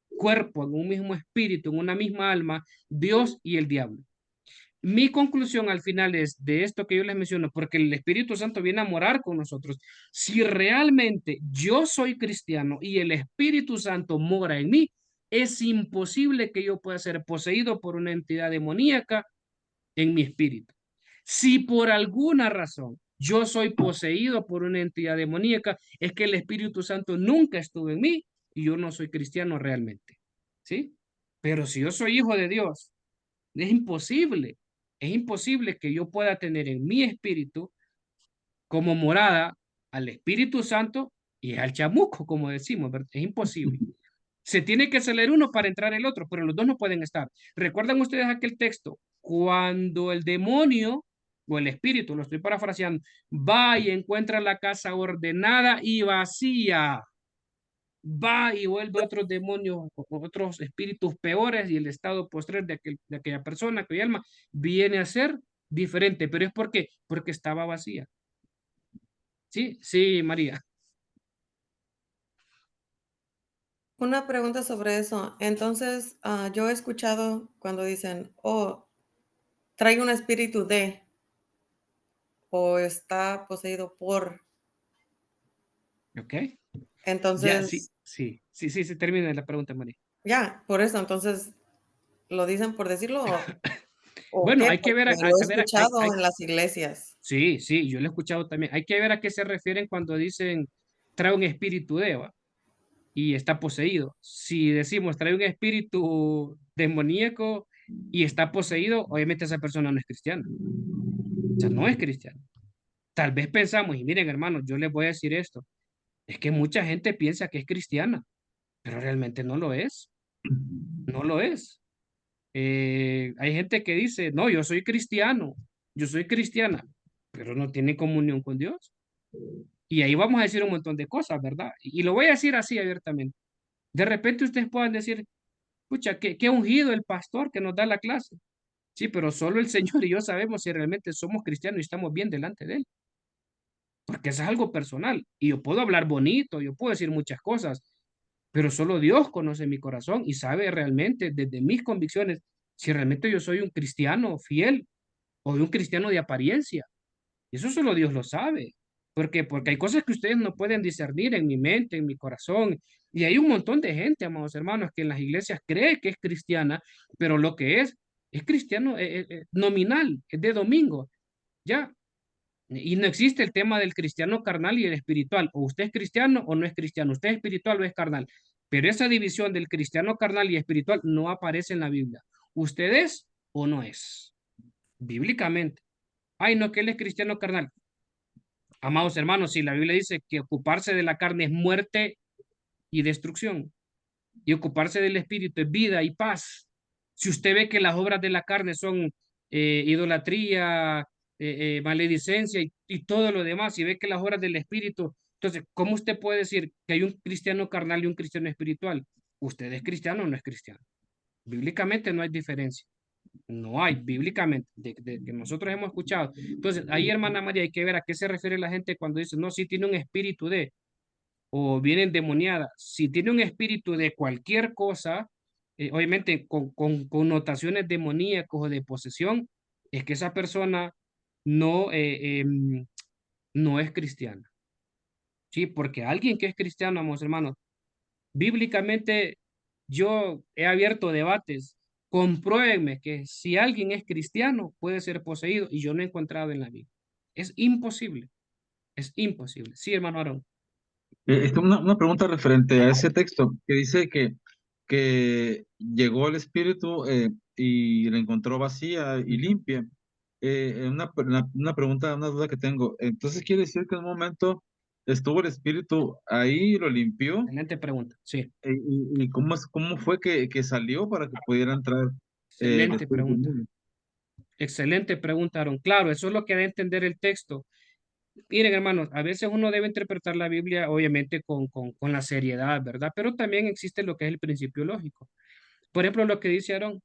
S1: cuerpo, en un mismo espíritu, en una misma alma, Dios y el diablo. Mi conclusión al final es de esto que yo les menciono, porque el Espíritu Santo viene a morar con nosotros. Si realmente yo soy cristiano y el Espíritu Santo mora en mí, es imposible que yo pueda ser poseído por una entidad demoníaca en mi espíritu. Si por alguna razón yo soy poseído por una entidad demoníaca, es que el Espíritu Santo nunca estuvo en mí y yo no soy cristiano realmente. ¿Sí? Pero si yo soy hijo de Dios, es imposible. Es imposible que yo pueda tener en mi espíritu como morada al Espíritu Santo y al chamuco, como decimos, ¿verdad? Es imposible. Se tiene que salir uno para entrar el otro, pero los dos no pueden estar. ¿Recuerdan ustedes aquel texto? Cuando el demonio o el espíritu, lo estoy parafraseando, va y encuentra la casa ordenada y vacía, va y vuelve otros demonios, otros espíritus peores y el estado postrer de aquella persona, aquella alma, viene a ser diferente. ¿Pero es por qué? Porque estaba vacía. ¿Sí? Sí, María.
S6: Una pregunta sobre eso. Entonces, yo he escuchado cuando dicen, oh, trae un espíritu de, o está poseído por.
S1: ¿Ok? Ya, sí,
S6: Entonces,
S1: sí, termina la pregunta, María.
S6: ya, por eso, entonces, ¿lo dicen por decirlo o
S1: Bueno,
S6: qué?
S1: hay que ver,
S6: Porque lo he
S1: a ver,
S6: escuchado en las iglesias.
S1: sí, sí, yo lo he escuchado también. Hay que ver a qué se refieren cuando dicen trae un espíritu de Eva y está poseído. Si decimos trae un espíritu demoníaco y está poseído, obviamente esa persona no es cristiana. O sea, no es cristiana. Tal vez pensamos, y miren, hermanos, yo les voy a decir esto, es que mucha gente piensa que es cristiana, pero realmente no lo es. No lo es. Hay gente que dice, no, yo soy cristiano, yo soy cristiana, pero no tiene comunión con Dios. Y ahí vamos a decir un montón de cosas, ¿verdad? Y lo voy a decir así abiertamente. De repente ustedes puedan decir, pucha, qué ungido el pastor que nos da la clase. Sí, pero solo el Señor y yo sabemos si realmente somos cristianos y estamos bien delante de Él. Porque eso es algo personal. Y yo puedo hablar bonito, yo puedo decir muchas cosas, pero solo Dios conoce mi corazón y sabe realmente desde mis convicciones si realmente yo soy un cristiano fiel o un cristiano de apariencia. Y eso solo Dios lo sabe. Porque hay cosas que ustedes no pueden discernir en mi mente, en mi corazón. Y hay un montón de gente, amados hermanos, que en las iglesias cree que es cristiana, pero lo que es cristiano nominal, es de domingo. Ya, y no existe el tema del cristiano carnal y el espiritual. O usted es cristiano o no es cristiano. Usted es espiritual o es carnal. Pero esa división del cristiano carnal y espiritual no aparece en la Biblia. ¿Usted es o no es? Bíblicamente. Ay, no, que él es cristiano carnal. Amados hermanos, si la Biblia dice que ocuparse de la carne es muerte y destrucción, y ocuparse del espíritu es vida y paz. Si usted ve que las obras de la carne son idolatría, maledicencia y todo lo demás, y ve que las obras del espíritu, entonces, ¿cómo usted puede decir que hay un cristiano carnal y un cristiano espiritual? ¿Usted es cristiano o no es cristiano? Bíblicamente no hay diferencia. No hay, bíblicamente, de que nosotros hemos escuchado. Entonces, ahí, hermana María, hay que ver a qué se refiere la gente cuando dice, no, sí tiene un espíritu de, o viene endemoniada. Si tiene un espíritu de cualquier cosa, obviamente con connotaciones demoníacas o de posesión, es que esa persona no, no es cristiana. Sí, porque alguien que es cristiano, amados hermanos, bíblicamente yo he abierto debates. Compruébenme que si alguien es cristiano puede ser poseído y yo no he encontrado en la Biblia. Es imposible. Es imposible. Sí, hermano Aarón.
S2: Una pregunta referente a ese texto que dice que llegó el espíritu y la encontró vacía y limpia. una pregunta, una duda que tengo. Entonces quiere decir que en un momento estuvo el espíritu ahí, lo limpió,
S1: Excelente pregunta. Sí,
S2: y cómo fue que salió para que pudiera entrar el
S1: excelente
S2: espíritu
S1: pregunta.
S2: inmundo?
S1: Excelente pregunta, Aaron. Claro, eso es lo que debe entender el texto. Miren, hermanos, a veces uno debe interpretar la Biblia, obviamente, con la seriedad, ¿verdad? Pero también existe lo que es el principio lógico. Por ejemplo, lo que dice Aarón,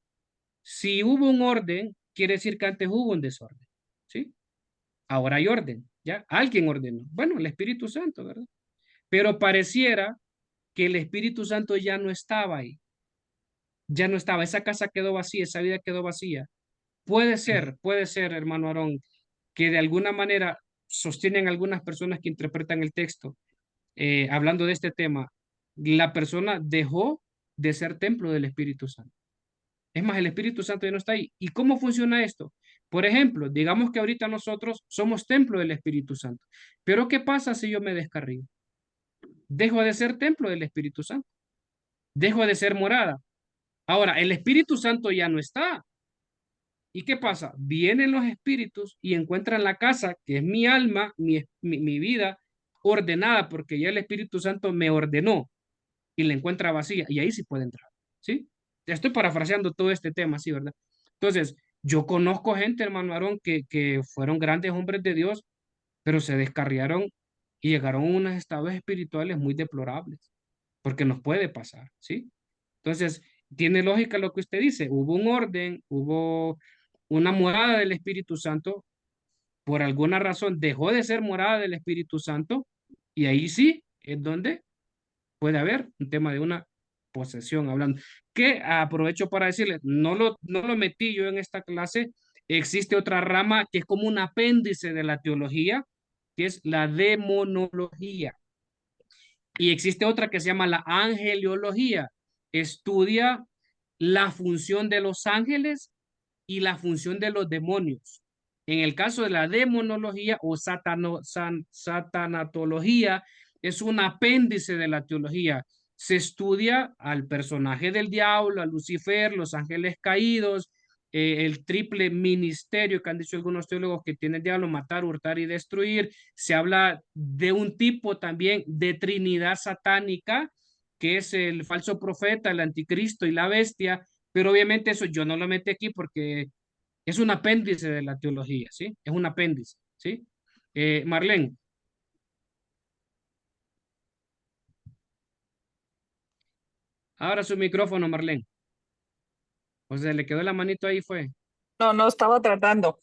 S1: si hubo un orden, quiere decir que antes hubo un desorden, ¿sí? Ahora hay orden, ¿ya? Alguien ordenó. Bueno, el Espíritu Santo, ¿verdad? Pero pareciera que el Espíritu Santo ya no estaba ahí, ya no estaba, esa casa quedó vacía, esa vida quedó vacía. Puede ser, hermano Aarón, que de alguna manera sostienen algunas personas que interpretan el texto, hablando de este tema, la persona dejó de ser templo del Espíritu Santo. Es más, el Espíritu Santo ya no está ahí. ¿Y cómo funciona esto? Por ejemplo, digamos que ahorita nosotros somos templo del Espíritu Santo. Pero ¿qué pasa si yo me descarrío? Dejo de ser templo del Espíritu Santo. Dejo de ser morada. Ahora, el Espíritu Santo ya no está. ¿Y qué pasa? Vienen los espíritus y encuentran la casa, que es mi alma, mi vida, ordenada, porque ya el Espíritu Santo me ordenó y la encuentra vacía. Y ahí sí puede entrar. ¿Sí? Ya estoy parafraseando todo este tema, ¿sí, verdad? Entonces, yo conozco gente, hermano Aarón, que fueron grandes hombres de Dios, pero se descarriaron y llegaron a unos estados espirituales muy deplorables, porque nos puede pasar, ¿sí? Entonces, tiene lógica lo que usted dice, hubo un orden, hubo una morada del Espíritu Santo, por alguna razón dejó de ser morada del Espíritu Santo, y ahí sí es donde puede haber un tema de una posesión hablando. Que aprovecho para decirles, no lo metí yo en esta clase, existe otra rama que es como un apéndice de la teología, que es la demonología. Y existe otra que se llama la angeliología. Estudia la función de los ángeles y la función de los demonios. En el caso de la demonología o satanatología, es un apéndice de la teología. Se estudia al personaje del diablo, a Lucifer, los ángeles caídos, el triple ministerio que han dicho algunos teólogos que tiene el diablo, matar, hurtar y destruir. Se habla de un tipo también de trinidad satánica, que es el falso profeta, el anticristo y la bestia, pero obviamente eso yo no lo metí aquí porque es un apéndice de la teología, ¿sí? Es un apéndice, ¿sí? Marlene, abra su micrófono, Marlene. O sea, le quedó la manito ahí, fue.
S5: No, no estaba tratando.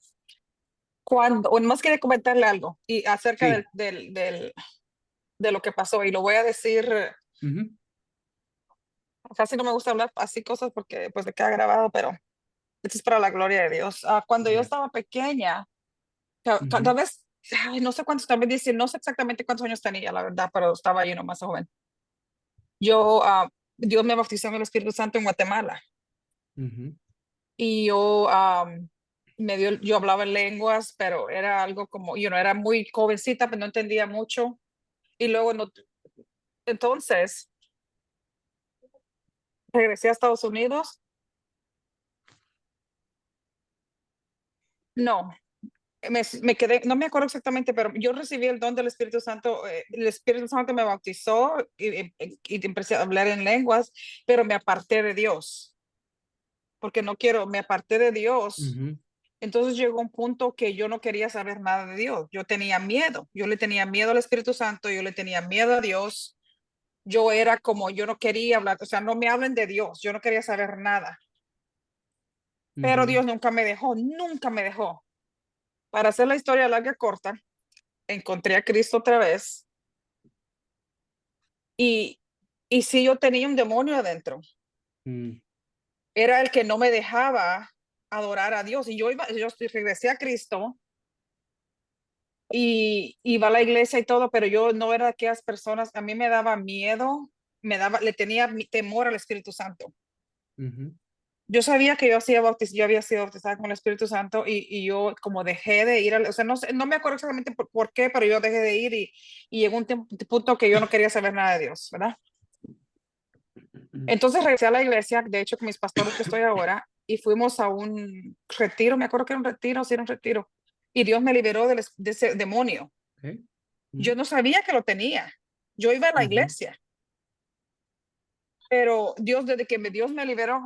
S5: Cuando, o más quería comentarle algo y acerca
S1: Sí.
S5: de lo que pasó, y lo voy a decir,
S1: Ujú.
S5: casi no me gusta hablar así cosas porque pues le queda grabado, pero esto es para la gloria de Dios. Cuando yo
S1: Ya.
S5: estaba pequeña,
S1: Ujú.
S5: tal vez, ay, no sé cuántos, también dice, no sé exactamente cuántos años tenía, la verdad, pero estaba yo más joven. Yo, Dios me bautizó en el Espíritu Santo en Guatemala.
S1: Ujú.
S5: Y yo, yo hablaba en lenguas, pero era algo como, era muy jovencita, pero no entendía mucho. Y luego, entonces, regresé a Estados Unidos. No, me quedé, no me acuerdo exactamente, pero yo recibí el don del Espíritu Santo. El Espíritu Santo me bautizó y empecé a hablar en lenguas, pero me aparté de Dios, porque me aparté de Dios.
S1: Ujú.
S5: Entonces llegó un punto que yo no quería saber nada de Dios. Yo tenía miedo. Yo le tenía miedo al Espíritu Santo. Yo le tenía miedo a Dios. Yo era como, yo no quería hablar, o sea, no me hablen de Dios. Yo no quería saber nada. Pero
S1: Ujú.
S5: Dios nunca me dejó, nunca me dejó. Para hacer la historia larga corta, encontré a Cristo otra vez y, y sí, yo tenía un demonio adentro.
S1: Mm.
S5: Era el que no me dejaba adorar a Dios. Y yo regresé a Cristo y iba a la iglesia y todo, pero yo no era de aquellas personas, a mí me daba miedo, le tenía temor al Espíritu Santo.
S1: Ujú.
S5: Yo sabía que yo había sido bautizada con el Espíritu Santo y yo como dejé de ir, o sea, no me acuerdo exactamente por qué, pero yo dejé de ir y llegó un punto que yo no quería saber nada de Dios, ¿verdad? Entonces regresé a la iglesia, de hecho con mis pastores que estoy ahora, y fuimos a un retiro, me acuerdo que era un retiro, sí era un retiro, y Dios me liberó de ese demonio.
S1: Ok.
S5: Yo no sabía que lo tenía. Yo iba a la
S1: Ujú.
S5: iglesia, pero Dios, Dios me liberó,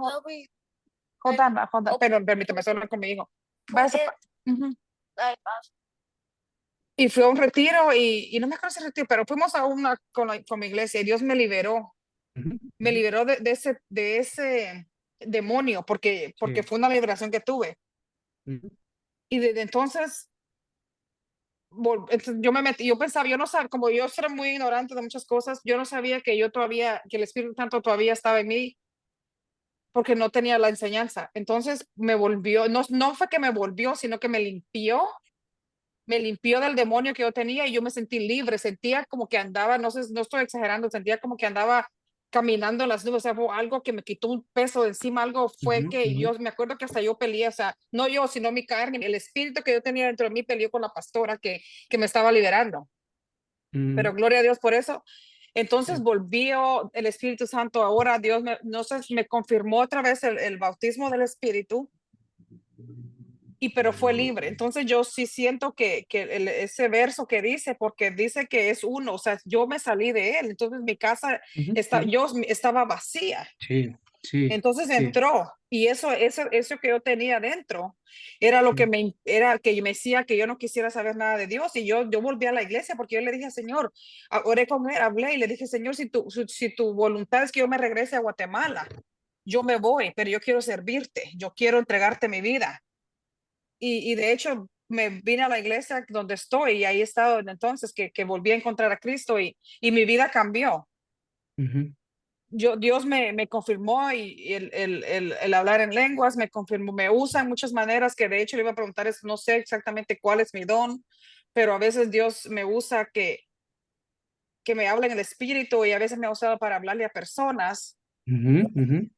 S5: pero permítame solo con mi hijo. Ujú. Y fui a un retiro y no me acuerdo ese retiro, pero fuimos a una con mi iglesia y Dios me liberó.
S1: Ujú,
S5: Me
S1: ujú.
S5: liberó de ese demonio porque
S1: Sí.
S5: fue una liberación que tuve.
S1: Ujú.
S5: Y desde entonces entonces yo me metí, yo pensaba, yo no sabía, como yo era muy ignorante de muchas cosas, yo no sabía que que el Espíritu Santo todavía estaba en mí porque no tenía la enseñanza. Entonces me volvió, no fue que me volvió, sino que me limpió del demonio que yo tenía y yo me sentí libre, sentía como que andaba, no sé, no estoy exagerando, sentía como que andaba caminando en las nubes, o sea, fue algo que me quitó un peso de encima, algo fue
S1: Ujú,
S5: que
S1: ujú.
S5: yo me acuerdo que hasta yo peleé, o sea, no yo, sino mi carne, el espíritu que yo tenía dentro de mí peleó con la pastora que me estaba liberando, pero
S1: Ujú.
S5: gloria a Dios por eso. Entonces
S1: Sí.
S5: volvió el Espíritu Santo, ahora Dios no sé, me confirmó otra vez el bautismo del Espíritu pero fue libre. Entonces yo sí siento que ese verso que dice, porque dice que es uno, o sea, yo me salí de él, entonces mi casa
S1: Ujú, ujú.
S5: yo estaba vacía,
S1: Sí, sí,
S5: entonces
S1: sí.
S5: entró y eso que yo tenía dentro era lo que
S1: Sí.
S5: era que me decía que yo no quisiera saber nada de Dios y yo volví a la iglesia porque yo le dije, Señor, oré con él, hablé y le dije, Señor, si tu voluntad es que yo me regrese a Guatemala, yo me voy, pero yo quiero servirte, yo quiero entregarte mi vida. Y de hecho me vine a la iglesia donde estoy y ahí he estado desde entonces que volví a encontrar a Cristo y mi vida cambió.
S1: Ujú.
S5: Dios me confirmó y el hablar en lenguas me confirmó, me usa en muchas maneras que de hecho le iba a preguntar, no sé exactamente cuál es mi don, pero a veces Dios me usa que me habla en el espíritu y a veces me ha usado para hablarle a personas.
S1: Ujú, ujú.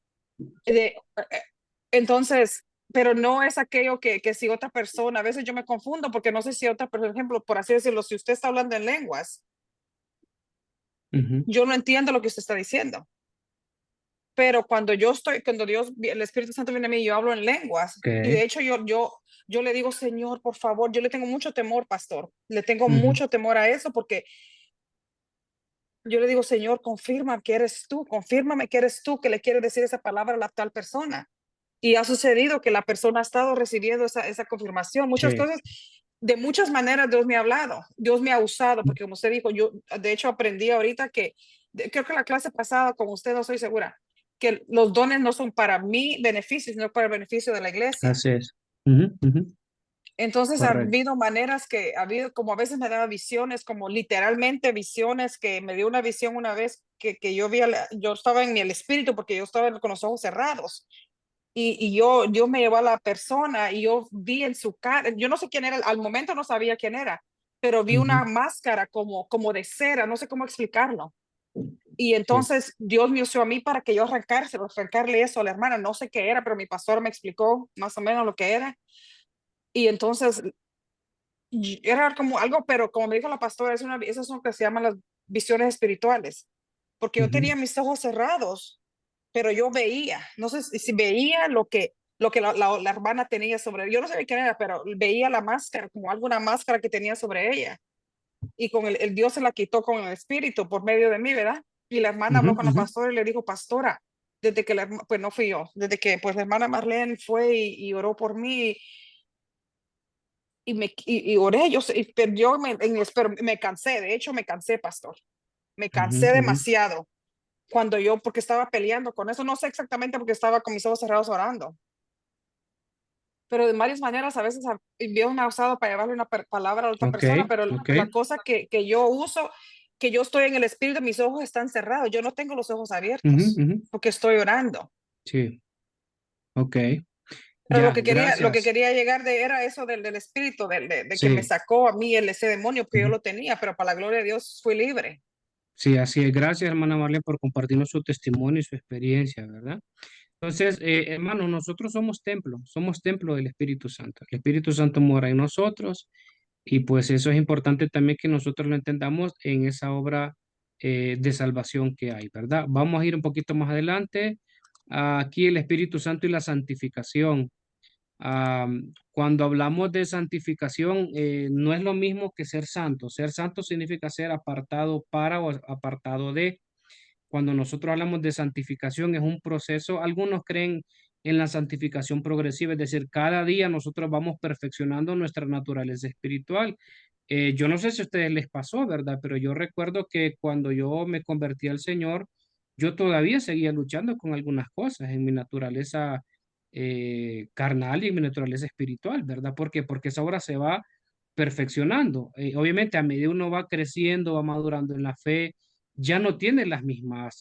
S5: Entonces, pero no es aquello que si otra persona, a veces yo me confundo porque no sé si otra, por ejemplo, por así decirlo, si usted está hablando en lenguas,
S1: Ujú.
S5: yo no entiendo lo que usted está diciendo. Pero cuando cuando el Espíritu Santo viene a mí, yo hablo en lenguas. Y de
S1: Ok.
S5: hecho yo le digo, Señor, por favor, yo le tengo mucho temor, pastor. Le tengo
S1: Ujú.
S5: mucho temor a eso porque yo le digo, Señor, confirma que eres tú, confírmame que eres tú que le quiere decir esa palabra a la tal persona. Y ha sucedido que la persona ha estado recibiendo esa confirmación. Muchas
S1: Sí.
S5: cosas, de muchas maneras Dios me ha hablado, Dios me ha usado, porque como usted dijo, yo de hecho aprendí ahorita creo que la clase pasada con usted, no estoy segura, que los dones no son para mi beneficio, sino para el beneficio de la iglesia.
S1: Así es. Ujú, ujú.
S5: Entonces ha
S1: Correcto.
S5: habido maneras ha habido, como a veces me daba visiones, como literalmente visiones, que me dio una visión una vez que yo yo estaba en el espíritu porque yo estaba con los ojos cerrados y yo me llevó a la persona y yo vi en su cara, yo no sé quién era, al momento no sabía quién era, pero vi una
S1: Ujú.
S5: máscara como de cera, no sé cómo explicarlo. Y
S1: Sí.
S5: entonces Dios me usó a mí para que yo arrancarle eso a la hermana, no sé qué era, pero mi pastor me explicó más o menos lo que era. Y entonces era como algo, pero como me dijo la pastora, esas son que se llaman las visiones espirituales, porque yo
S1: Ujú.
S5: tenía mis ojos cerrados pero yo veía, no sé si veía lo que la hermana tenía sobre, yo no sabía quién era, pero veía la máscara, como alguna máscara que tenía sobre ella. Y con el Dios se la quitó con el espíritu por medio de mí, ¿verdad? Y la hermana
S1: Ujú,
S5: habló con la
S1: ujú.
S5: pastora y le dijo, pastora, desde que pues no fui yo, desde que pues la hermana Marlene fue y oró por mí y oré, pero yo pero me cansé, de hecho me cansé, pastor, me
S1: Ujú,
S5: cansé
S1: ujú.
S5: demasiado cuando porque estaba peleando con eso, no sé exactamente porque estaba con mis ojos cerrados orando, pero de varias maneras a veces Dios me ha usado para llevarle una palabra a otra
S1: Ok,
S5: persona, pero
S1: ok.
S5: la cosa que yo uso, que yo estoy en el espíritu, mis ojos están cerrados, yo no tengo los ojos
S1: Ujú,
S5: abiertos
S1: ujú.
S5: porque estoy orando.
S1: Sí, ok.
S5: Pero
S1: Ya,
S5: lo que
S1: gracias.
S5: quería llegar era eso del espíritu, de que me
S1: Sí.
S5: sacó a mí ese demonio, porque yo
S1: Ujú.
S5: lo tenía, pero para la gloria de Dios fui libre.
S1: Sí, así es. Gracias, hermana Marlene, por compartirnos su testimonio y su experiencia, ¿verdad? Entonces, hermano, nosotros somos templo del Espíritu Santo. El Espíritu Santo mora en nosotros y pues eso es importante también que nosotros lo entendamos en esa obra de salvación que hay, ¿verdad? Vamos a ir un poquito más adelante aquí el Espíritu Santo y la santificación. Cuando hablamos de santificación, no es lo mismo que ser santo. Ser santo significa ser apartado para o apartado de. Cuando nosotros hablamos de santificación, es un proceso. Algunos creen en la santificación progresiva, es decir, cada día nosotros vamos perfeccionando nuestra naturaleza espiritual. Yo no sé si a ustedes les pasó, ¿verdad? Pero yo recuerdo que cuando yo me convertí al Señor, yo todavía seguía luchando con algunas cosas en mi naturaleza carnal y en mi naturaleza espiritual, ¿verdad? ¿Por qué? Porque esa obra se va perfeccionando. Obviamente, a medida uno va creciendo, va madurando en la fe, ya no tiene las mismas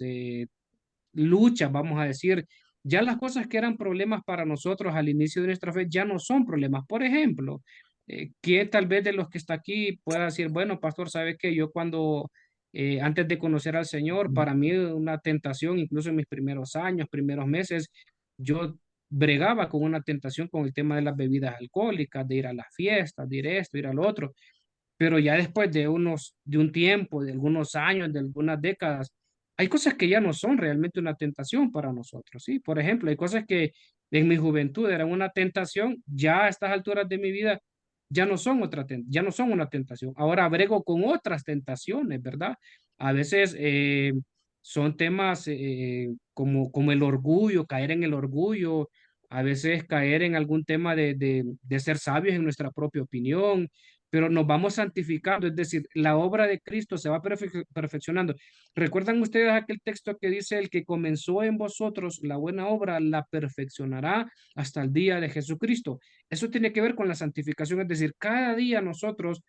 S1: luchas, vamos a decir. Ya las cosas que eran problemas para nosotros al inicio de nuestra fe ya no son problemas. Por ejemplo, ¿quién tal vez de los que está aquí pueda decir, bueno, pastor, sabe que yo cuando, antes de conocer al Señor, para mí una tentación, incluso en mis primeros años, primeros meses, yo bregaba con una tentación con el tema de las bebidas alcohólicas, de ir a las fiestas, de ir a esto, ir al otro, pero ya después de un tiempo, de algunos años, de algunas décadas, hay cosas que ya no son realmente una tentación para nosotros, ¿sí? Por ejemplo, hay cosas que en mi juventud eran una tentación, ya a estas alturas de mi vida ya no son ya no son una tentación. Ahora brego con otras tentaciones, ¿verdad? A veces son temas como el orgullo, caer en el orgullo, a veces caer en algún tema de ser sabios en nuestra propia opinión, pero nos vamos santificando, es decir, la obra de Cristo se va perfeccionando. ¿Recuerdan ustedes aquel texto que dice, el que comenzó en vosotros la buena obra, la perfeccionará hasta el día de Jesucristo? Eso tiene que ver con la santificación, es decir, cada día nosotros,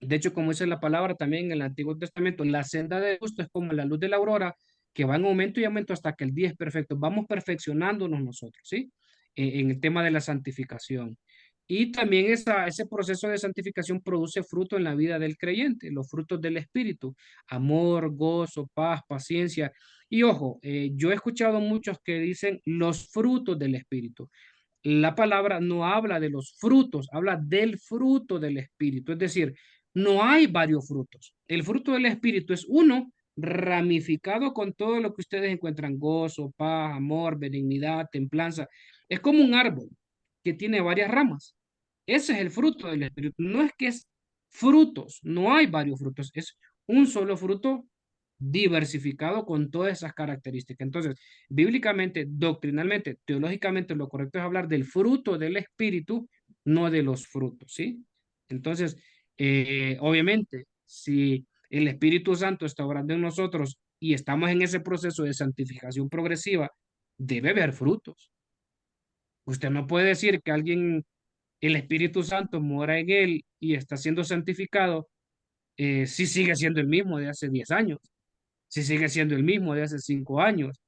S1: de hecho, como dice la palabra también en el Antiguo Testamento, la senda de justo es como la luz de la aurora, que va en aumento y aumento hasta que el día es perfecto. Vamos perfeccionándonos nosotros, ¿sí? En el tema de la santificación. Y también ese proceso de santificación produce fruto en la vida del creyente, los frutos del Espíritu, amor, gozo, paz, paciencia. Y ojo, yo he escuchado muchos que dicen los frutos del Espíritu. La palabra no habla de los frutos, habla del fruto del Espíritu. Es decir, no hay varios frutos. El fruto del Espíritu es uno ramificado con todo lo que ustedes encuentran, gozo, paz, amor, benignidad, templanza. Es como un árbol que tiene varias ramas. Ese es el fruto del Espíritu. No es que es frutos, no hay varios frutos, es un solo fruto diversificado con todas esas características. Entonces, bíblicamente, doctrinalmente, teológicamente, lo correcto es hablar del fruto del Espíritu, no de los frutos, ¿sí? Entonces, obviamente, si el Espíritu Santo está obrando en nosotros y estamos en ese proceso de santificación progresiva, debe haber frutos. Usted no puede decir que alguien, el Espíritu Santo mora en él y está siendo santificado, si sigue siendo el mismo de hace 10 años, si sigue siendo el mismo de hace 5 años,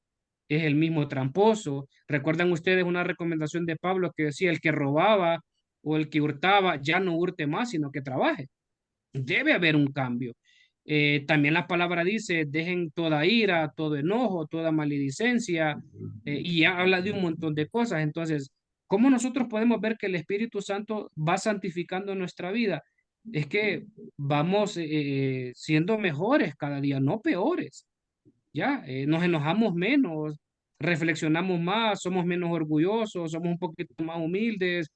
S1: es el mismo tramposo. ¿Recuerdan ustedes una recomendación de Pablo que decía, el que robaba o el que hurtaba, ya no hurte más, sino que trabaje? Debe haber un cambio. También la palabra dice, dejen toda ira, todo enojo, toda maledicencia, y ya habla de un montón de cosas. Entonces, ¿cómo nosotros podemos ver que el Espíritu Santo va santificando nuestra vida? Es que vamos siendo mejores cada día, no peores. Ya, nos enojamos menos, reflexionamos más, somos menos orgullosos, somos un poquito más humildes,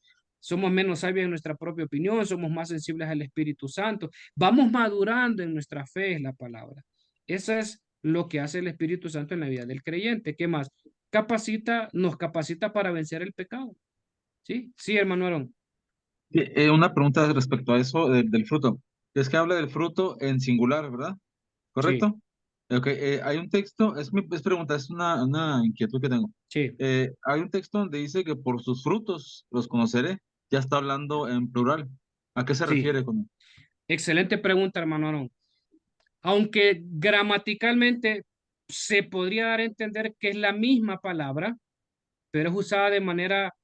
S1: somos menos sabios en nuestra propia opinión, somos más sensibles al Espíritu Santo, vamos madurando en nuestra fe, es la palabra. Eso es lo que hace el Espíritu Santo en la vida del creyente. ¿Qué más? Nos capacita para vencer el pecado. ¿Sí? Sí, hermano Aarón.
S2: Una pregunta respecto a eso del fruto. Es que habla del fruto en singular, ¿verdad?
S1: Sí,
S2: ¿Correcto? Ok, hay un texto, es pregunta, es una inquietud que tengo.
S1: sí,
S2: Hay un texto donde dice que por sus frutos los conoceré. Ya está hablando en plural. ¿A qué se
S1: sí.
S2: refiere con
S1: Excelente pregunta, hermano Aarón. Aunque gramaticalmente se podría dar a entender que es la misma palabra, pero es usada de manera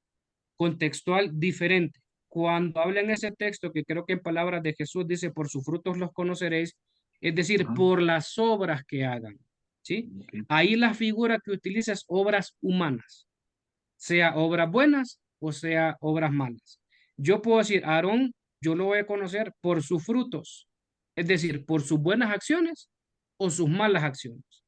S1: contextual diferente. Cuando habla en ese texto, que creo que en palabras de Jesús dice, por sus frutos los conoceréis, es decir,
S2: Ajá,
S1: por las obras que hagan, ¿sí?
S2: ok.
S1: Ahí la figura que utiliza es obras humanas, sea obras buenas o sea obras malas. Yo puedo decir, Aarón, yo lo voy a conocer por sus frutos, es decir, por sus buenas acciones o sus malas acciones,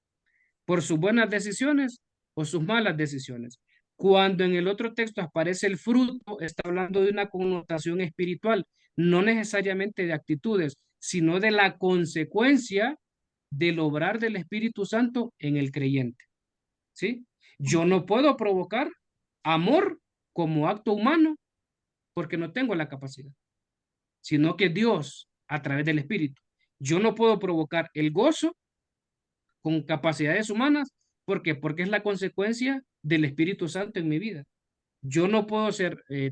S1: por sus buenas decisiones o sus malas decisiones. Cuando en el otro texto aparece el fruto, está hablando de una connotación espiritual, no necesariamente de actitudes, sino de la consecuencia del obrar del Espíritu Santo en el creyente. ¿Sí? Yo no puedo provocar amor como acto humano porque no tengo la capacidad, sino que Dios, a través del Espíritu. Yo no puedo provocar el gozo con capacidades humanas. ¿Por qué? Porque es la consecuencia del Espíritu Santo en mi vida. Yo no puedo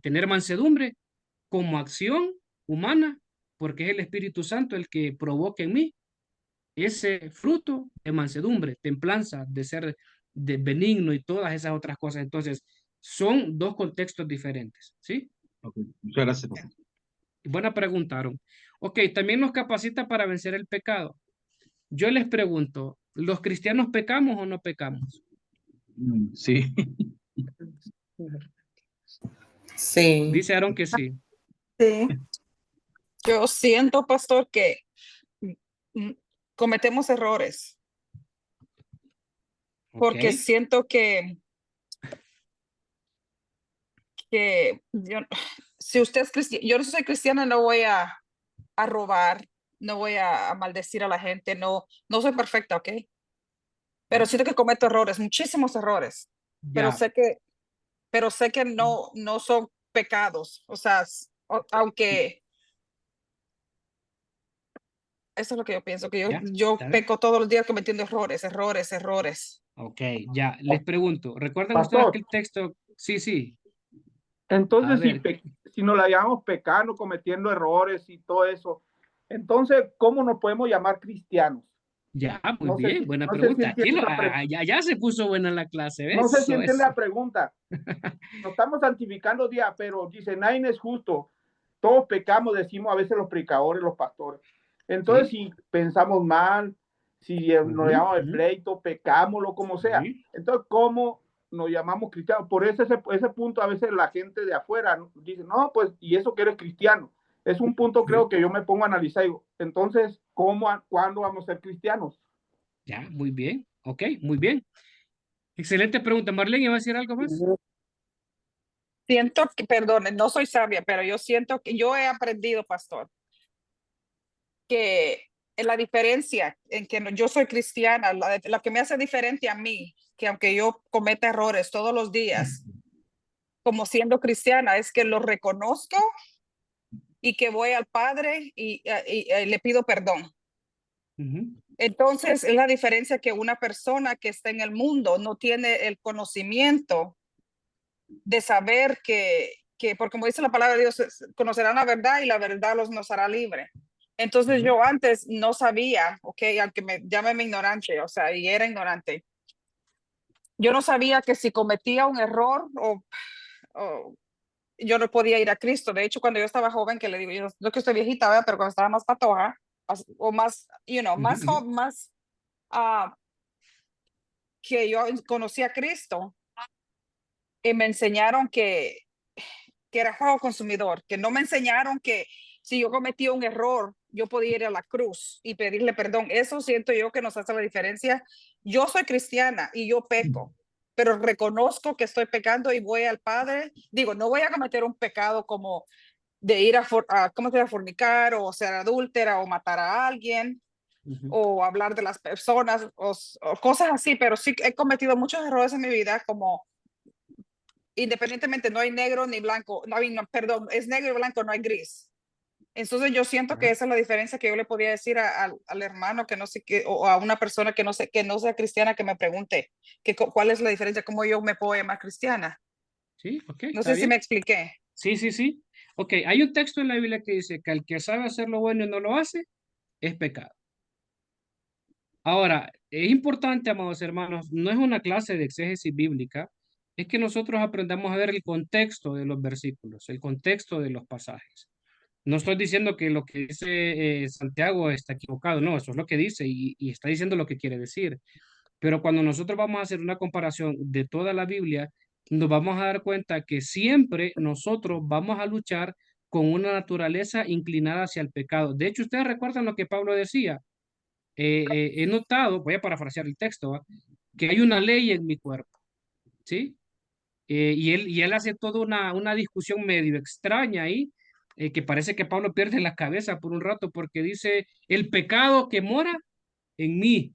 S1: tener mansedumbre como acción humana, porque es el Espíritu Santo el que provoca en mí ese fruto de mansedumbre, templanza, de ser de benigno y todas esas otras cosas. Entonces, son dos contextos diferentes, ¿sí?
S2: Ok, muchas gracias, pastor.
S1: Buena pregunta, Aaron. Ok, también nos capacita para vencer el pecado. Yo les pregunto, ¿los cristianos pecamos o no pecamos?
S2: Sí.
S6: Sí.
S1: Dice Aaron que sí.
S9: Sí.
S5: Yo siento, pastor, que mm, cometemos errores, porque
S1: Ok.
S5: siento que si usted es cristiano, yo no soy cristiana, no voy a robar, no voy a maldecir a la gente, no soy perfecta, ¿ok? Pero siento que cometo errores, muchísimos errores, pero
S1: Ya,
S5: sé que no son pecados, o sea, aunque eso es lo que yo pienso, que
S1: ya,
S5: yo
S1: ¿está bien?
S5: peco todos los días cometiendo errores.
S1: Ok, ya, les pregunto, ¿recuerdan ustedes
S7: Pastor,
S1: aquel texto? Sí, sí, a
S7: entonces
S1: ver,
S7: si nos la llamamos pecando, cometiendo errores y todo eso, entonces, ¿cómo nos podemos llamar cristianos?
S1: ya, muy bien, buena
S7: No sé si
S1: pregunta. Aquí
S7: entiende esa pregunta.
S1: ya se puso buena la clase,
S7: No
S1: ¿ves?
S7: sé si entiende
S1: Eso.
S7: la pregunta. Nos estamos santificando día, pero dice, nadie es justo. Todos pecamos, decimos a veces los predicadores, los pastores. Entonces,
S1: Sí.
S7: si pensamos mal, si nos llamamos de
S1: Ujú.
S7: pleito, pecámoslo, como sea.
S1: Sí.
S7: Entonces, ¿cómo nos llamamos cristianos? Por eso ese punto a veces la gente de afuera dice, no, pues, ¿y eso que eres cristiano? Es un punto, creo, que yo me pongo a analizar. Entonces, ¿cuándo vamos a ser cristianos?
S1: Ya, muy bien. Ok, muy bien. Excelente pregunta. Marlene, ¿iba a decir algo más?
S5: Siento que, perdone, no soy sabia, pero yo siento que yo he aprendido, pastor, que la diferencia en que yo soy cristiana, la que me hace diferente a mí, que aunque yo cometa errores todos los días, como siendo cristiana, es que lo reconozco y que voy al Padre y le pido perdón.
S1: Ujú.
S5: Entonces, es la diferencia que una persona que está en el mundo no tiene el conocimiento de saber porque como dice la palabra de Dios, conocerán la verdad y la verdad nos hará libre. Entonces yo antes no sabía, ok, aunque me llamen ignorante, o sea, y era ignorante. Yo no sabía que si cometía un error o yo no podía ir a Cristo. De hecho, cuando yo estaba joven, que le digo, yo no que estoy viejita, ¿verdad? Pero cuando estaba más patoja, o más, más
S1: Ujú,
S5: joven, más que yo conocí a Cristo, y me enseñaron que era juego consumidor, que no me enseñaron que si yo cometí un error, yo podía ir a la cruz y pedirle perdón. Eso siento yo que nos hace la diferencia. Yo soy cristiana y yo peco, pero reconozco que estoy pecando y voy al Padre. Digo, no voy a cometer un pecado como de ir ¿cómo se llama? Fornicar o ser adúltera o matar a alguien
S1: ujú.
S5: o hablar de las personas o cosas así, pero sí he cometido muchos errores en mi vida como independientemente no hay negro ni blanco, perdón, es negro y blanco, no hay gris. Entonces yo siento que esa es la diferencia que yo le podía decir al hermano que no sé qué, o a una persona que no sea cristiana que me pregunte cuál es la diferencia, cómo yo me puedo llamar cristiana.
S1: Sí, ok,
S5: No
S1: está
S5: sé si
S1: bien.
S5: me expliqué.
S1: Sí, sí, sí. Ok, hay un texto en la Biblia que dice que el que sabe hacer lo bueno y no lo hace, es pecado. Ahora, es importante, amados hermanos, no es una clase de exégesis bíblica, es que nosotros aprendamos a ver el contexto de los versículos, el contexto de los pasajes. No estoy diciendo que lo que dice Santiago está equivocado, no, eso es lo que dice y está diciendo lo que quiere decir. Pero cuando nosotros vamos a hacer una comparación de toda la Biblia, nos vamos a dar cuenta que siempre nosotros vamos a luchar con una naturaleza inclinada hacia el pecado. De hecho, ustedes recuerdan lo que Pablo decía. He notado, voy a parafrasear el texto, ¿va? Que hay una ley en mi cuerpo. ¿sí? Y él hace toda una discusión medio extraña ahí, que parece que Pablo pierde la cabeza por un rato porque dice, el pecado que mora en mí,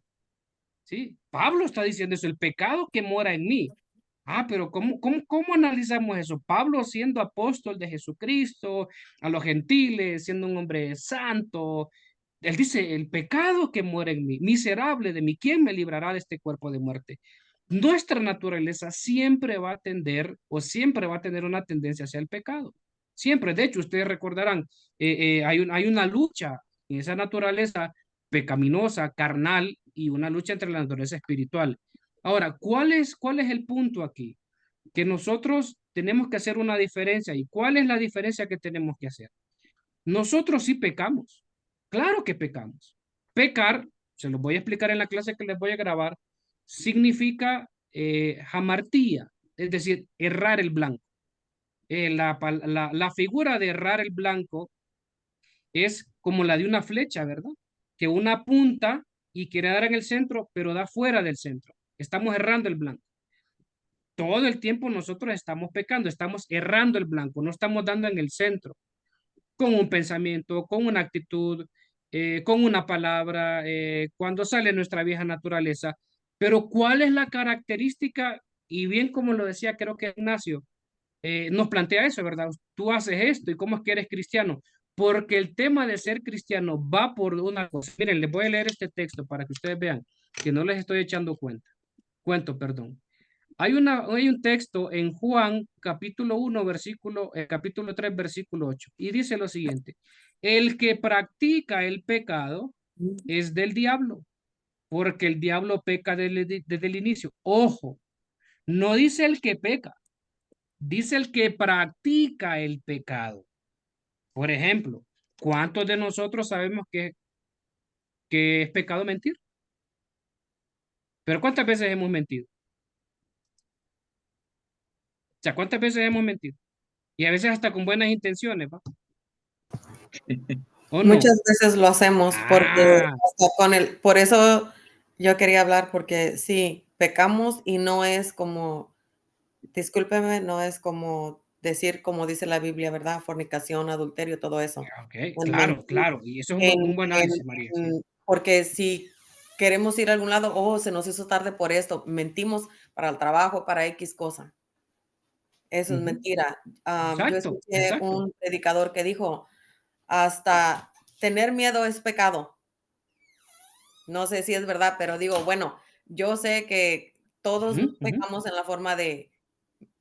S1: ¿sí? Pablo está diciendo eso, el pecado que mora en mí. Ah, pero ¿cómo analizamos eso? Pablo siendo apóstol de Jesucristo, a los gentiles, siendo un hombre santo. Él dice, el pecado que mora en mí, miserable de mí, ¿quién me librará de este cuerpo de muerte? Nuestra naturaleza siempre va a tender o siempre va a tener una tendencia hacia el pecado. Siempre. De hecho, ustedes recordarán, hay una lucha en esa naturaleza pecaminosa, carnal, y una lucha entre la naturaleza espiritual. Ahora, ¿cuál es el punto aquí? Que nosotros tenemos que hacer una diferencia. ¿Y cuál es la diferencia que tenemos que hacer? Nosotros sí pecamos. Claro que pecamos. Pecar, se los voy a explicar en la clase que les voy a grabar, significa hamartía, es decir, errar el blanco. La figura de errar el blanco es como la de una flecha, ¿verdad? Que una apunta y quiere dar en el centro, pero da fuera del centro. Estamos errando el blanco. Todo el tiempo nosotros estamos pecando, estamos errando el blanco, no estamos dando en el centro, con un pensamiento, con una actitud, con una palabra, cuando sale nuestra vieja naturaleza. Pero ¿cuál es la característica? Y bien como lo decía, creo que Ignacio, nos plantea eso, ¿verdad? Tú haces esto y cómo es que eres cristiano. Porque el tema de ser cristiano va por una cosa. Miren, les voy a leer este texto para que ustedes vean que no les estoy echando cuento, perdón. Hay un texto en Juan capítulo 1, capítulo 3, versículo 8, y dice lo siguiente: el que practica el pecado es del diablo, porque el diablo peca desde el inicio. Ojo, no dice el que peca, dice el que practica el pecado. Por ejemplo, ¿cuántos de nosotros sabemos que es pecado mentir? Pero ¿cuántas veces hemos mentido? O sea, ¿cuántas veces hemos mentido? Y a veces hasta con buenas intenciones, ¿va? ¿O no?
S6: Muchas veces lo hacemos porque
S1: Ah,
S6: hasta por eso yo quería hablar, porque sí, pecamos y no es como, discúlpeme, no es como decir como dice la Biblia, ¿verdad? Fornicación, adulterio, todo eso.
S1: ok,
S6: En
S1: claro,
S6: mentir,
S1: claro. Y eso es un buen análisis, María, sí.
S6: porque si queremos ir a algún lado, oh, se nos hizo tarde por esto, mentimos para el trabajo, para X cosa. Eso es
S1: Ujú.
S6: mentira. Yo
S1: Exacto,
S6: escuché
S1: exacto.
S6: un predicador que dijo, hasta tener miedo es pecado. No sé si es verdad, pero digo, bueno, yo sé que todos
S1: Ujú, ujú,
S6: pecamos en la forma de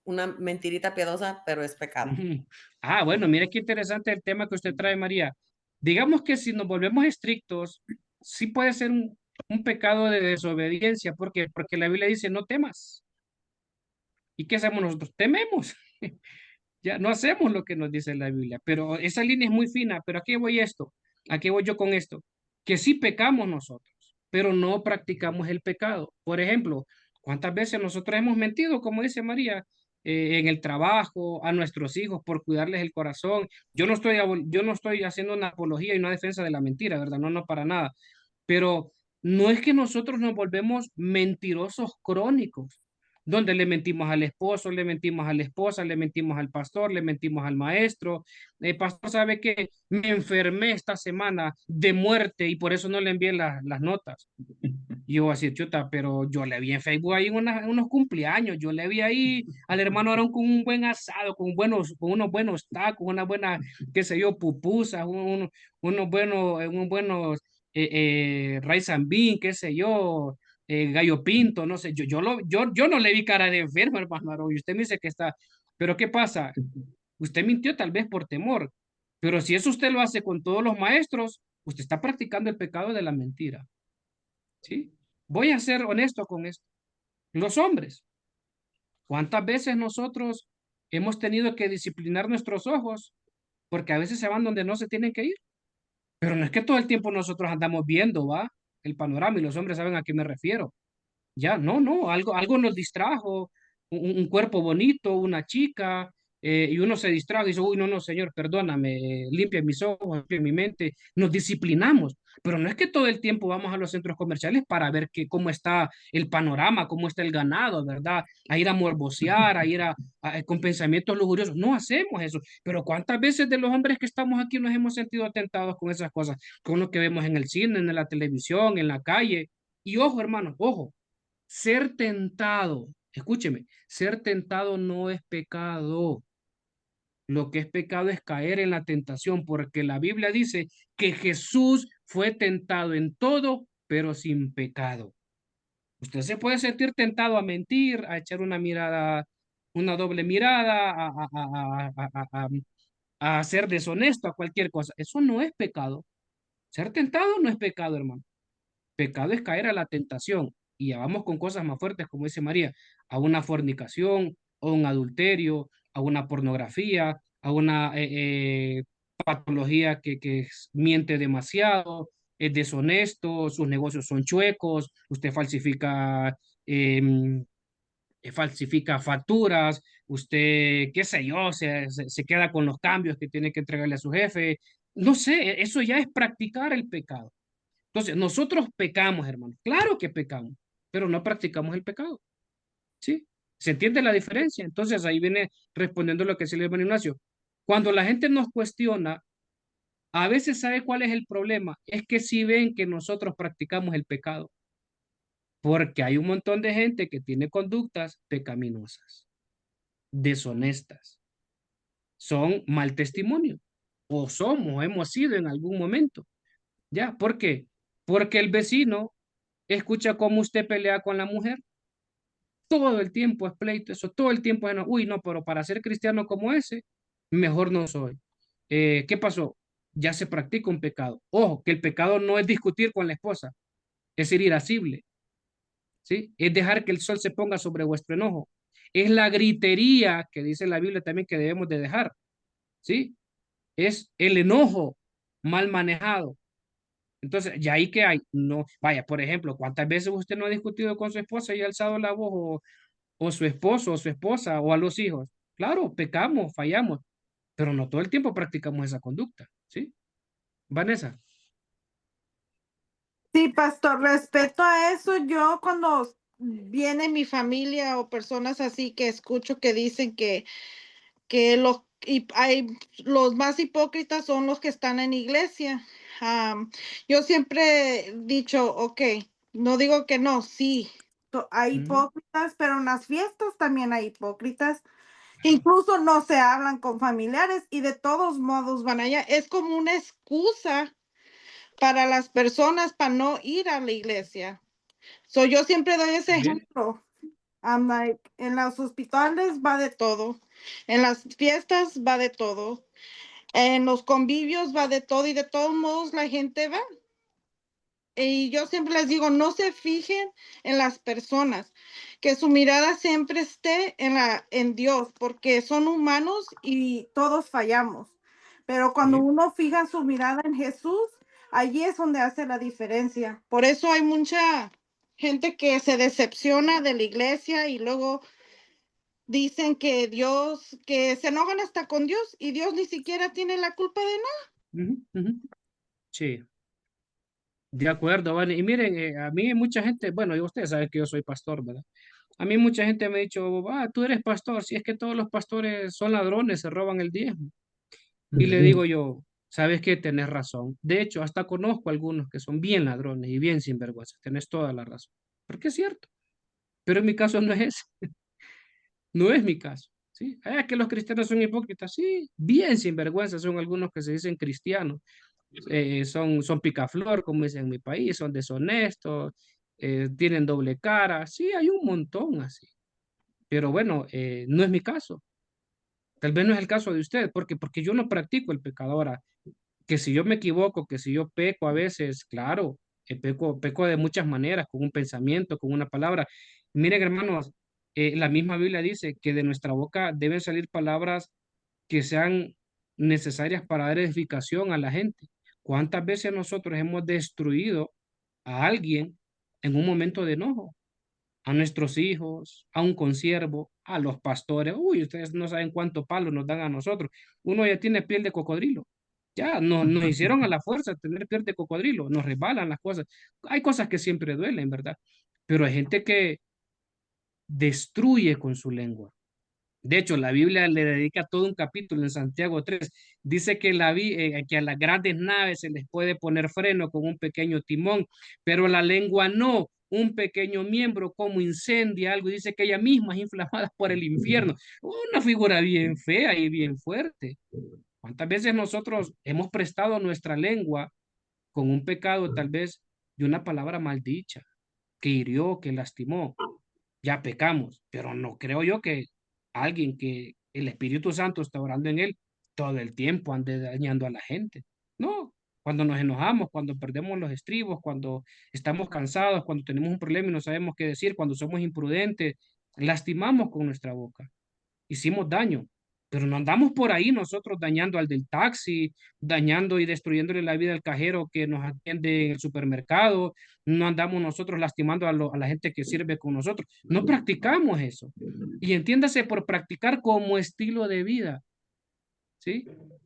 S6: una mentirita piadosa, pero es pecado.
S1: ujú. Ah, bueno, mire qué interesante el tema que usted trae, María. Digamos que si nos volvemos estrictos, sí puede ser un pecado de desobediencia. ¿Por qué? Porque la Biblia dice, no temas. ¿Y qué hacemos nosotros? Tememos. Ya no hacemos lo que nos dice la Biblia, pero esa línea es muy fina. Pero ¿a qué voy esto? ¿A qué voy yo con esto? Que sí pecamos nosotros, pero no practicamos el pecado. Por ejemplo, ¿cuántas veces nosotros hemos mentido, como dice María, en el trabajo, a nuestros hijos por cuidarles el corazón? Yo no estoy haciendo una apología y una defensa de la mentira, ¿verdad? No, no, para nada. Pero no es que nosotros nos volvemos mentirosos crónicos, donde le mentimos al esposo, le mentimos a la esposa, le mentimos al pastor, le mentimos al maestro. El pastor sabe que me enfermé esta semana de muerte y por eso no le envié las notas. Y yo voy a decir, chuta, pero yo le vi en Facebook ahí unos cumpleaños, yo le vi ahí al hermano Aarón con un buen asado, con unos buenos tacos, una buena, qué sé yo, pupusas, unos buenos rice and bean, qué sé yo, gallo pinto, no sé, yo no le vi cara de enfermo, hermano Aarón, y usted me dice que está, pero ¿qué pasa? Usted mintió tal vez por temor, pero si eso usted lo hace con todos los maestros, usted está practicando el pecado de la mentira. ¿Sí? Voy a ser honesto con esto. Los hombres, ¿cuántas veces nosotros hemos tenido que disciplinar nuestros ojos? Porque a veces se van donde no se tienen que ir. Pero no es que todo el tiempo nosotros andamos viendo, ¿va? El panorama y los hombres saben a qué me refiero. Ya, no, algo nos distrajo, un cuerpo bonito, una chica, y uno se distrae y dice, uy, no, no, Señor, perdóname, limpia mis ojos, limpia mi mente, nos disciplinamos, pero no es que todo el tiempo vamos a los centros comerciales para ver cómo está el panorama, cómo está el ganado, ¿verdad? A ir a morbosear, a ir con pensamientos lujuriosos, no hacemos eso, pero ¿cuántas veces de los hombres que estamos aquí nos hemos sentido tentados con esas cosas, con lo que vemos en el cine, en la televisión, en la calle? Y ojo, hermanos, ojo, ser tentado, escúcheme, ser tentado no es pecado. Lo que es pecado es caer en la tentación, porque la Biblia dice que Jesús fue tentado en todo, pero sin pecado. Usted se puede sentir tentado a mentir, a echar una mirada, una doble mirada, a ser deshonesto, a cualquier cosa. Eso no es pecado. Ser tentado no es pecado, hermano. Pecado es caer a la tentación. Y ya vamos con cosas más fuertes, como dice María, a una fornicación, a un adulterio, a una pornografía, a una patología que miente demasiado, es deshonesto, sus negocios son chuecos, usted em, falsifica facturas, usted, qué sé yo, se queda con los cambios que tiene que entregarle a su jefe. No sé, eso ya es practicar el pecado. Entonces, nosotros pecamos, hermano. Claro que pecamos, pero no practicamos el pecado. ¿Sí? ¿Se entiende la diferencia? Entonces, ahí viene respondiendo lo que decía el hermano Ignacio. Cuando la gente nos cuestiona, a veces sabe cuál es el problema. Es que si ven que nosotros practicamos el pecado, porque hay un montón de gente que tiene conductas pecaminosas, deshonestas, son mal testimonio, o somos, hemos sido en algún momento. ¿Ya? ¿Por qué? Porque el vecino escucha cómo usted pelea con la mujer. Todo el tiempo es pleito, eso, todo el tiempo es, no, uy, no, pero para ser cristiano como ese, mejor no soy. ¿Qué pasó? Ya se practica un pecado. Ojo, que el pecado no es discutir con la esposa, es ser irascible, ¿sí? Es dejar que el sol se ponga sobre vuestro enojo. Es la gritería que dice la Biblia también que debemos de dejar, ¿sí? Es el enojo mal manejado. Entonces, ¿ya ahí qué hay? No, vaya, por ejemplo, ¿cuántas veces usted no ha discutido con su esposa y ha alzado la voz o su esposo o su esposa o a los hijos? Claro, pecamos, fallamos, pero no todo el tiempo practicamos esa conducta, ¿sí? Vanessa.
S9: Sí, pastor, respecto a eso, yo cuando viene mi familia o personas así que escucho que dicen los más hipócritas son los que están en iglesia. Yo siempre he dicho, ok, no digo que no, sí, hay hipócritas, pero en las fiestas también hay hipócritas. Incluso no se hablan con familiares y de todos modos van allá. Es como una excusa para las personas para no ir a la iglesia. Yo siempre doy ese
S1: Bien.
S9: ejemplo. En los hospitales va de todo, en las fiestas va de todo, en los convivios va de todo y de todos modos la gente va. Y yo siempre les digo, no se fijen en las personas, que su mirada siempre esté en Dios, porque son humanos y todos fallamos. Pero cuando
S1: Sí.
S9: uno fija su mirada en Jesús, allí es donde hace la diferencia. Por eso hay mucha gente que se decepciona de la iglesia y luego dicen que se enojan hasta con Dios y Dios ni siquiera tiene la culpa de nada.
S1: Ujú, ujú. Sí, de acuerdo, Vane. Y miren, a mí mucha gente, bueno, y ustedes saben que yo soy pastor, ¿verdad? A mí mucha gente me ha dicho, tú eres pastor, si es que todos los pastores son ladrones, se roban el diezmo. Y le digo yo, ¿sabes qué? Tenés razón. De hecho, hasta conozco algunos que son bien ladrones y bien sinvergüenzas. Tenés toda la razón. Porque es cierto. Pero en mi caso no es ese. No es mi caso. ¿Sí? Que los cristianos son hipócritas. Sí, bien sinvergüenzas son algunos que se dicen cristianos. Son picaflor, como dicen en mi país, son deshonestos, tienen doble cara. Sí, hay un montón así. Pero bueno, no es mi caso. Tal vez no es el caso de usted, porque yo no practico el pecado. Ahora, que si yo me equivoco, que si yo peco a veces, claro, peco de muchas maneras, con un pensamiento, con una palabra. Miren, hermanos, la misma Biblia dice que de nuestra boca deben salir palabras que sean necesarias para dar edificación a la gente. ¿Cuántas veces nosotros hemos destruido a alguien en un momento de enojo? A nuestros hijos, a un consiervo, a los pastores. Uy, ustedes no saben cuánto palo nos dan a nosotros. Uno ya tiene piel de cocodrilo. Ya, nos hicieron a la fuerza tener piel de cocodrilo, nos resbalan las cosas. Hay cosas que siempre duelen, ¿verdad? Pero hay gente que destruye con su lengua. De hecho, la Biblia le dedica todo un capítulo en Santiago 3. Dice que, que a las grandes naves se les puede poner freno con un pequeño timón, pero la lengua no. Un pequeño miembro como incendia algo y dice que ella misma es inflamada por el infierno. Una figura bien fea y bien fuerte. ¿Cuántas veces nosotros hemos prestado nuestra lengua con un pecado tal vez de una palabra maldicha, que hirió, que lastimó? Ya pecamos, pero no creo yo que alguien que el Espíritu Santo está orando en él todo el tiempo ande dañando a la gente. No, cuando nos enojamos, cuando perdemos los estribos, cuando estamos cansados, cuando tenemos un problema y no sabemos qué decir, cuando somos imprudentes, lastimamos con nuestra boca, hicimos daño. Pero no andamos por ahí nosotros dañando al del taxi, dañando y destruyéndole la vida al cajero que nos atiende en el supermercado, no andamos nosotros lastimando a la gente que sirve con nosotros. No practicamos eso. Y entiéndase por practicar como estilo de vida, ¿sí?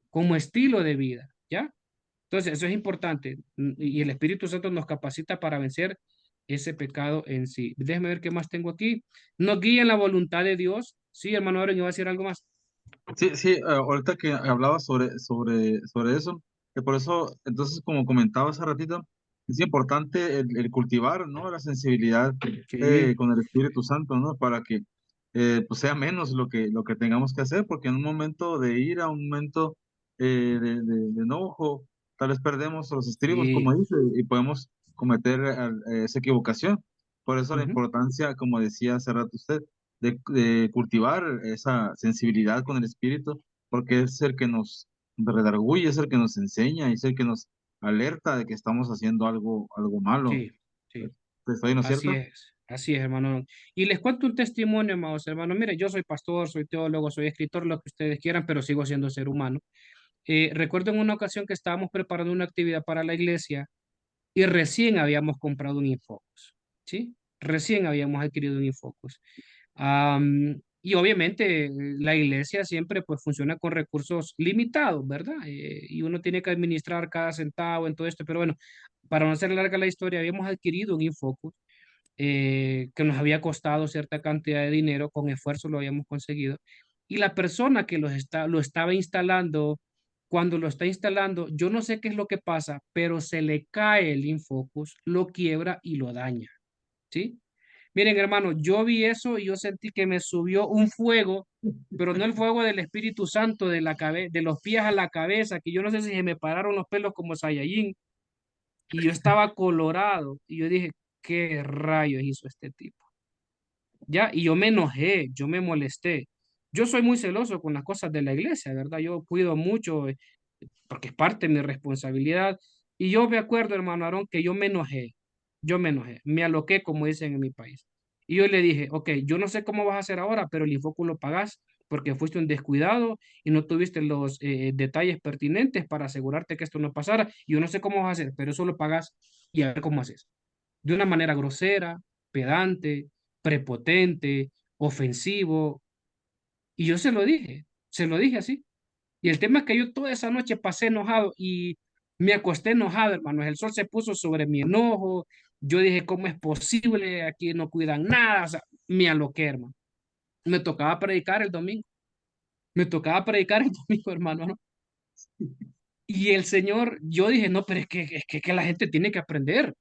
S1: Como estilo de vida, ¿ya? Entonces, eso es importante. Y el Espíritu Santo nos capacita para vencer ese pecado en sí. Déjeme ver qué más tengo aquí. Nos guía en la voluntad de Dios. Sí, hermano Aaron, iba a decir algo más.
S2: Sí, sí, ahorita que hablaba sobre eso, que por eso, entonces, como comentaba hace ratito, es importante el cultivar, ¿no? La sensibilidad
S1: Sí.
S2: con el Espíritu Santo, ¿no? Para que pues sea menos lo que tengamos que hacer, porque en un momento de ira, un momento de enojo, tal vez perdemos los estribos, como
S1: Sí.
S2: dice, y podemos cometer esa equivocación. Por eso la
S1: Ujú.
S2: importancia, como decía hace rato usted, de cultivar esa sensibilidad con el espíritu, porque es el que nos redarguye, es el que nos enseña, es el que nos alerta de que estamos haciendo algo malo.
S1: Sí, sí,
S2: ¿Estoy no es cierto?
S1: así es, hermano. Y les cuento un testimonio, amados hermanos. Mire, yo soy pastor, soy teólogo, soy escritor, lo que ustedes quieran, pero sigo siendo ser humano. Recuerdo en una ocasión que estábamos preparando una actividad para la iglesia y recién habíamos comprado un Infocus, ¿sí? Recién habíamos adquirido un Infocus. Y obviamente la iglesia siempre pues funciona con recursos limitados, ¿verdad? Y uno tiene que administrar cada centavo en todo esto, pero bueno, para no hacer larga la historia, habíamos adquirido un Infocus que nos había costado cierta cantidad de dinero, con esfuerzo lo habíamos conseguido, y la persona que lo estaba instalando, cuando lo está instalando, yo no sé qué es lo que pasa, pero se le cae el Infocus, lo quiebra y lo daña, ¿sí? Miren, hermano, yo vi eso y yo sentí que me subió un fuego, pero no el fuego del Espíritu Santo de los pies a la cabeza, que yo no sé si se me pararon los pelos como Saiyajin, y yo estaba colorado, y yo dije, ¿qué rayos hizo este tipo? Ya, y yo me enojé, yo me molesté. Yo soy muy celoso con las cosas de la iglesia, ¿verdad? Yo cuido mucho porque es parte de mi responsabilidad. Y yo me acuerdo, hermano Aarón, que yo me enojé, me aloqué, como dicen en mi país. Y yo le dije, ok, yo no sé cómo vas a hacer ahora, pero el Infoco lo pagás porque fuiste un descuidado y no tuviste los detalles pertinentes para asegurarte que esto no pasara. Yo no sé cómo vas a hacer, pero eso lo pagás y a ver cómo haces. De una manera grosera, pedante, prepotente, ofensivo. Y yo se lo dije así. Y el tema es que yo toda esa noche pasé enojado y me acosté enojado, hermano. El sol se puso sobre mi enojo. Yo dije, ¿cómo es posible? Aquí no cuidan nada. O sea, me aloqué, hermano. Me tocaba predicar el domingo. Me tocaba predicar el domingo, hermano, ¿no? Y el Señor, yo dije, no, pero que la gente tiene que aprender.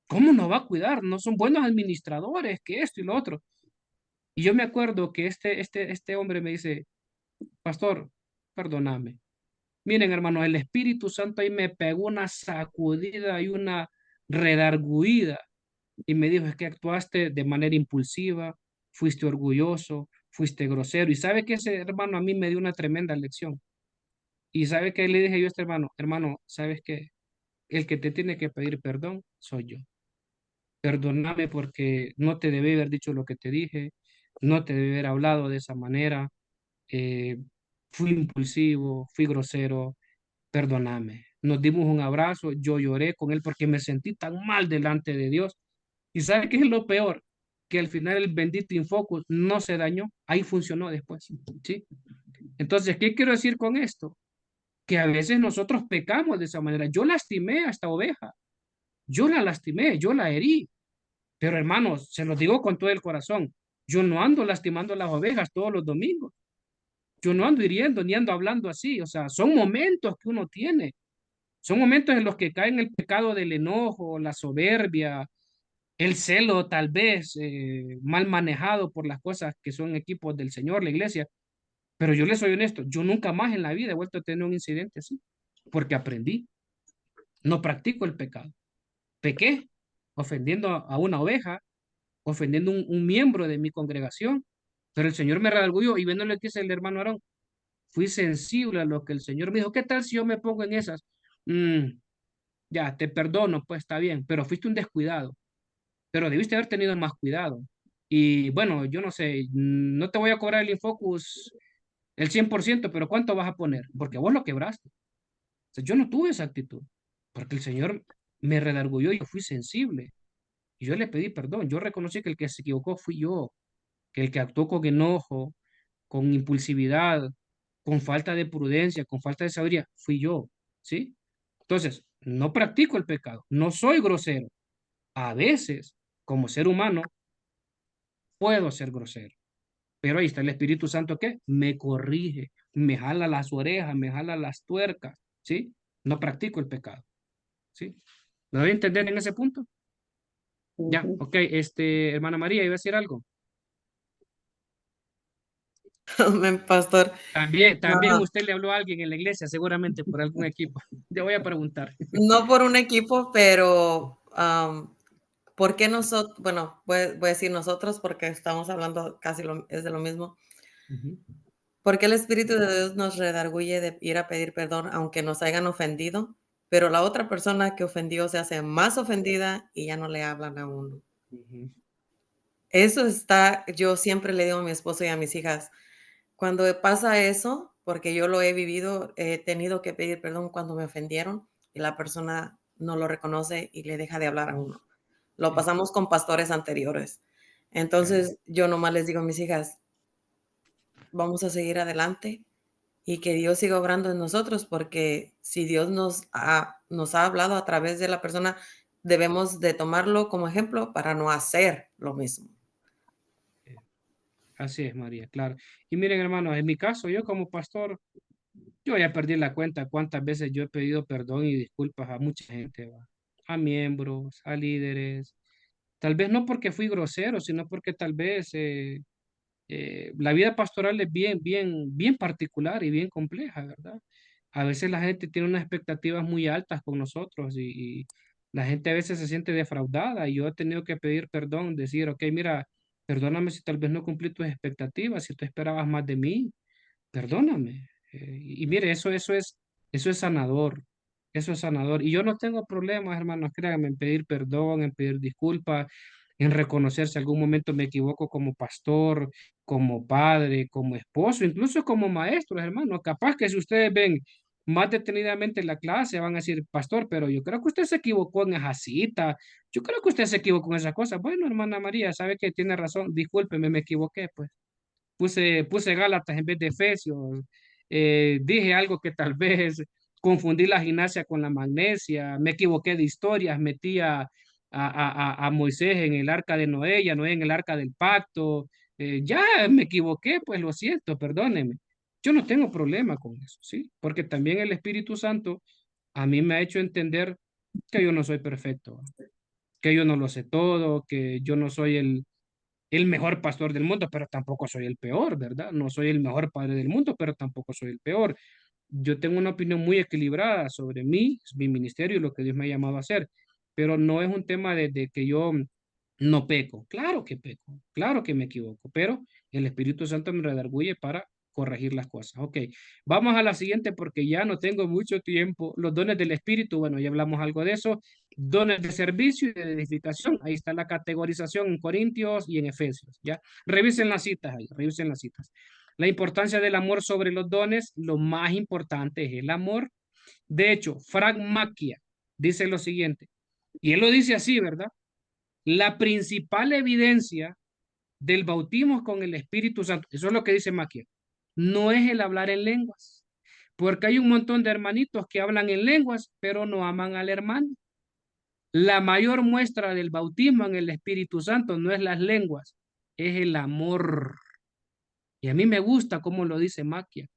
S1: ¿Cómo no va a cuidar? No son buenos administradores, que esto y lo otro. Y yo me acuerdo que este hombre me dice, pastor, perdóname. Miren, hermano, el Espíritu Santo ahí me pegó una sacudida y una redarguida y me dijo, es que actuaste de manera impulsiva, fuiste orgulloso, fuiste grosero. Y sabe que ese hermano a mí me dio una tremenda lección. Y sabe que le dije yo a este hermano, hermano, ¿sabes qué? El que te tiene que pedir perdón soy yo. Perdóname porque no te debí haber dicho lo que te dije, no te debí haber hablado de esa manera, eh, fui impulsivo, fui grosero, perdóname. Nos dimos un abrazo, yo lloré con él porque me sentí tan mal delante de Dios. ¿Y sabe qué es lo peor? que al final el bendito Infocus no se dañó, ahí funcionó después, ¿sí? Entonces, ¿qué quiero decir con esto? Que a veces nosotros pecamos de esa manera. Yo lastimé a esta oveja, yo la lastimé, yo la herí, pero hermanos, se los digo con todo el corazón, yo no ando lastimando a las ovejas todos los domingos, yo no ando hiriendo ni ando hablando así, o sea, son momentos que uno tiene, son momentos en los que cae en el pecado del enojo, la soberbia, el celo tal vez mal manejado por las cosas que son equipos del Señor, la iglesia. Pero yo le soy honesto, yo nunca más en la vida he vuelto a tener un incidente así, porque aprendí, no practico el pecado. Pequé ofendiendo a una oveja, ofendiendo un miembro de mi congregación, pero el Señor me redarguyó y viendo lo que dice el hermano Aarón, fui sensible a lo que el Señor me dijo. ¿Qué tal si yo me pongo en esas? Ya, te perdono, pues está bien, pero fuiste un descuidado, pero debiste haber tenido más cuidado. Y bueno, yo no sé, no te voy a cobrar el Infocus el 100%, pero ¿cuánto vas a poner? Porque vos lo quebraste. O sea, yo no tuve esa actitud, porque el Señor me redarguyó y yo fui sensible. Y yo le pedí perdón. Yo reconocí que el que se equivocó fui yo, que el que actuó con enojo, con impulsividad, con falta de prudencia, con falta de sabiduría, fui yo. ¿Sí? Entonces, no practico el pecado, no soy grosero. A veces, como ser humano, puedo ser grosero. Pero ahí está el Espíritu Santo que me corrige, me jala las orejas, me jala las tuercas, ¿sí? No practico el pecado, ¿sí? ¿Me doy a entender en ese punto? Ya,
S10: Ujú.
S1: ok, hermana María, ¿iba a decir algo?
S6: Amén, pastor.
S1: También
S6: No,
S1: usted le habló a alguien en la iglesia, seguramente por algún equipo. Le voy a preguntar.
S6: no por un equipo, pero ¿por qué nosotros? Bueno, voy a decir nosotros porque estamos hablando es de lo mismo.
S1: Ujú.
S6: ¿Por qué el Espíritu de Dios nos redarguye de ir a pedir perdón aunque nos hayan ofendido? Pero la otra persona que ofendió se hace más ofendida y ya no le hablan a uno.
S1: Ujú.
S6: Eso está, yo siempre le digo a mi esposo y a mis hijas, cuando pasa eso, porque yo lo he vivido, he tenido que pedir perdón cuando me ofendieron y la persona no lo reconoce y le deja de hablar a uno. Lo
S1: Sí,
S6: pasamos con pastores anteriores.
S1: claro.
S6: Entonces, yo nomás les digo a mis hijas, vamos a seguir adelante y que Dios siga obrando en nosotros, porque si Dios nos ha hablado a través de la persona, debemos de tomarlo como ejemplo para no hacer lo mismo.
S1: Así es, María, claro. Y miren, hermanos, en mi caso, yo como pastor, yo ya perdí la cuenta cuántas veces yo he pedido perdón y disculpas a mucha gente, ¿va? A miembros, a líderes. Tal vez no porque fui grosero, sino porque tal vez la vida pastoral es bien particular y bien compleja, ¿verdad? A veces la gente tiene unas expectativas muy altas con nosotros y la gente a veces se siente defraudada y yo he tenido que pedir perdón, decir, ok, mira, perdóname si tal vez no cumplí tus expectativas, si tú esperabas más de mí, perdóname. Y mire, eso es sanador, eso es sanador. Y yo no tengo problemas, hermanos, créanme, en pedir perdón, en pedir disculpas, en reconocer si algún momento me equivoco como pastor, como padre, como esposo, incluso como maestro, hermano. Capaz que si ustedes ven más detenidamente la clase, van a decir, pastor, pero yo creo que usted se equivocó en esa cita, yo creo que usted se equivocó en esa cosa. Bueno, hermana María, sabe que tiene razón, discúlpeme, me equivoqué, pues puse Gálatas en vez de Efesios, dije algo que tal vez confundí la gimnasia con la magnesia, me equivoqué de historias, metí a Moisés en el arca de Noé y a Noé en el arca del pacto, ya me equivoqué, pues lo siento, perdóneme. Yo no tengo problema con eso, ¿sí? Porque también el Espíritu Santo a mí me ha hecho entender que yo no soy perfecto, que yo no lo sé todo, que yo no soy el mejor pastor del mundo, pero tampoco soy el peor, ¿verdad? No soy el mejor padre del mundo, pero tampoco soy el peor. Yo tengo una opinión muy equilibrada sobre mí, mi ministerio y lo que Dios me ha llamado a hacer, pero no es un tema de que yo no peco. Claro que peco, claro que me equivoco, pero el Espíritu Santo me redarguye para corregir las cosas. Ok, vamos a la siguiente porque ya no tengo mucho tiempo. Los dones del Espíritu, bueno, ya hablamos algo de eso. Dones de servicio y de edificación. Ahí está la categorización en Corintios y en Efesios. ¿Ya? Revisen las citas ahí, revisen las citas. La importancia del amor sobre los dones, lo más importante es el amor. De hecho, Frank Macchia dice lo siguiente, y él lo dice así, ¿verdad? La principal evidencia del bautismo con el Espíritu Santo. Eso es lo que dice Maquia. No es el hablar en lenguas. Porque hay un montón de hermanitos que hablan en lenguas, pero no aman al hermano. La mayor muestra del bautismo en el Espíritu Santo no es las lenguas, es el amor. Y a mí me gusta cómo lo dice Maquia.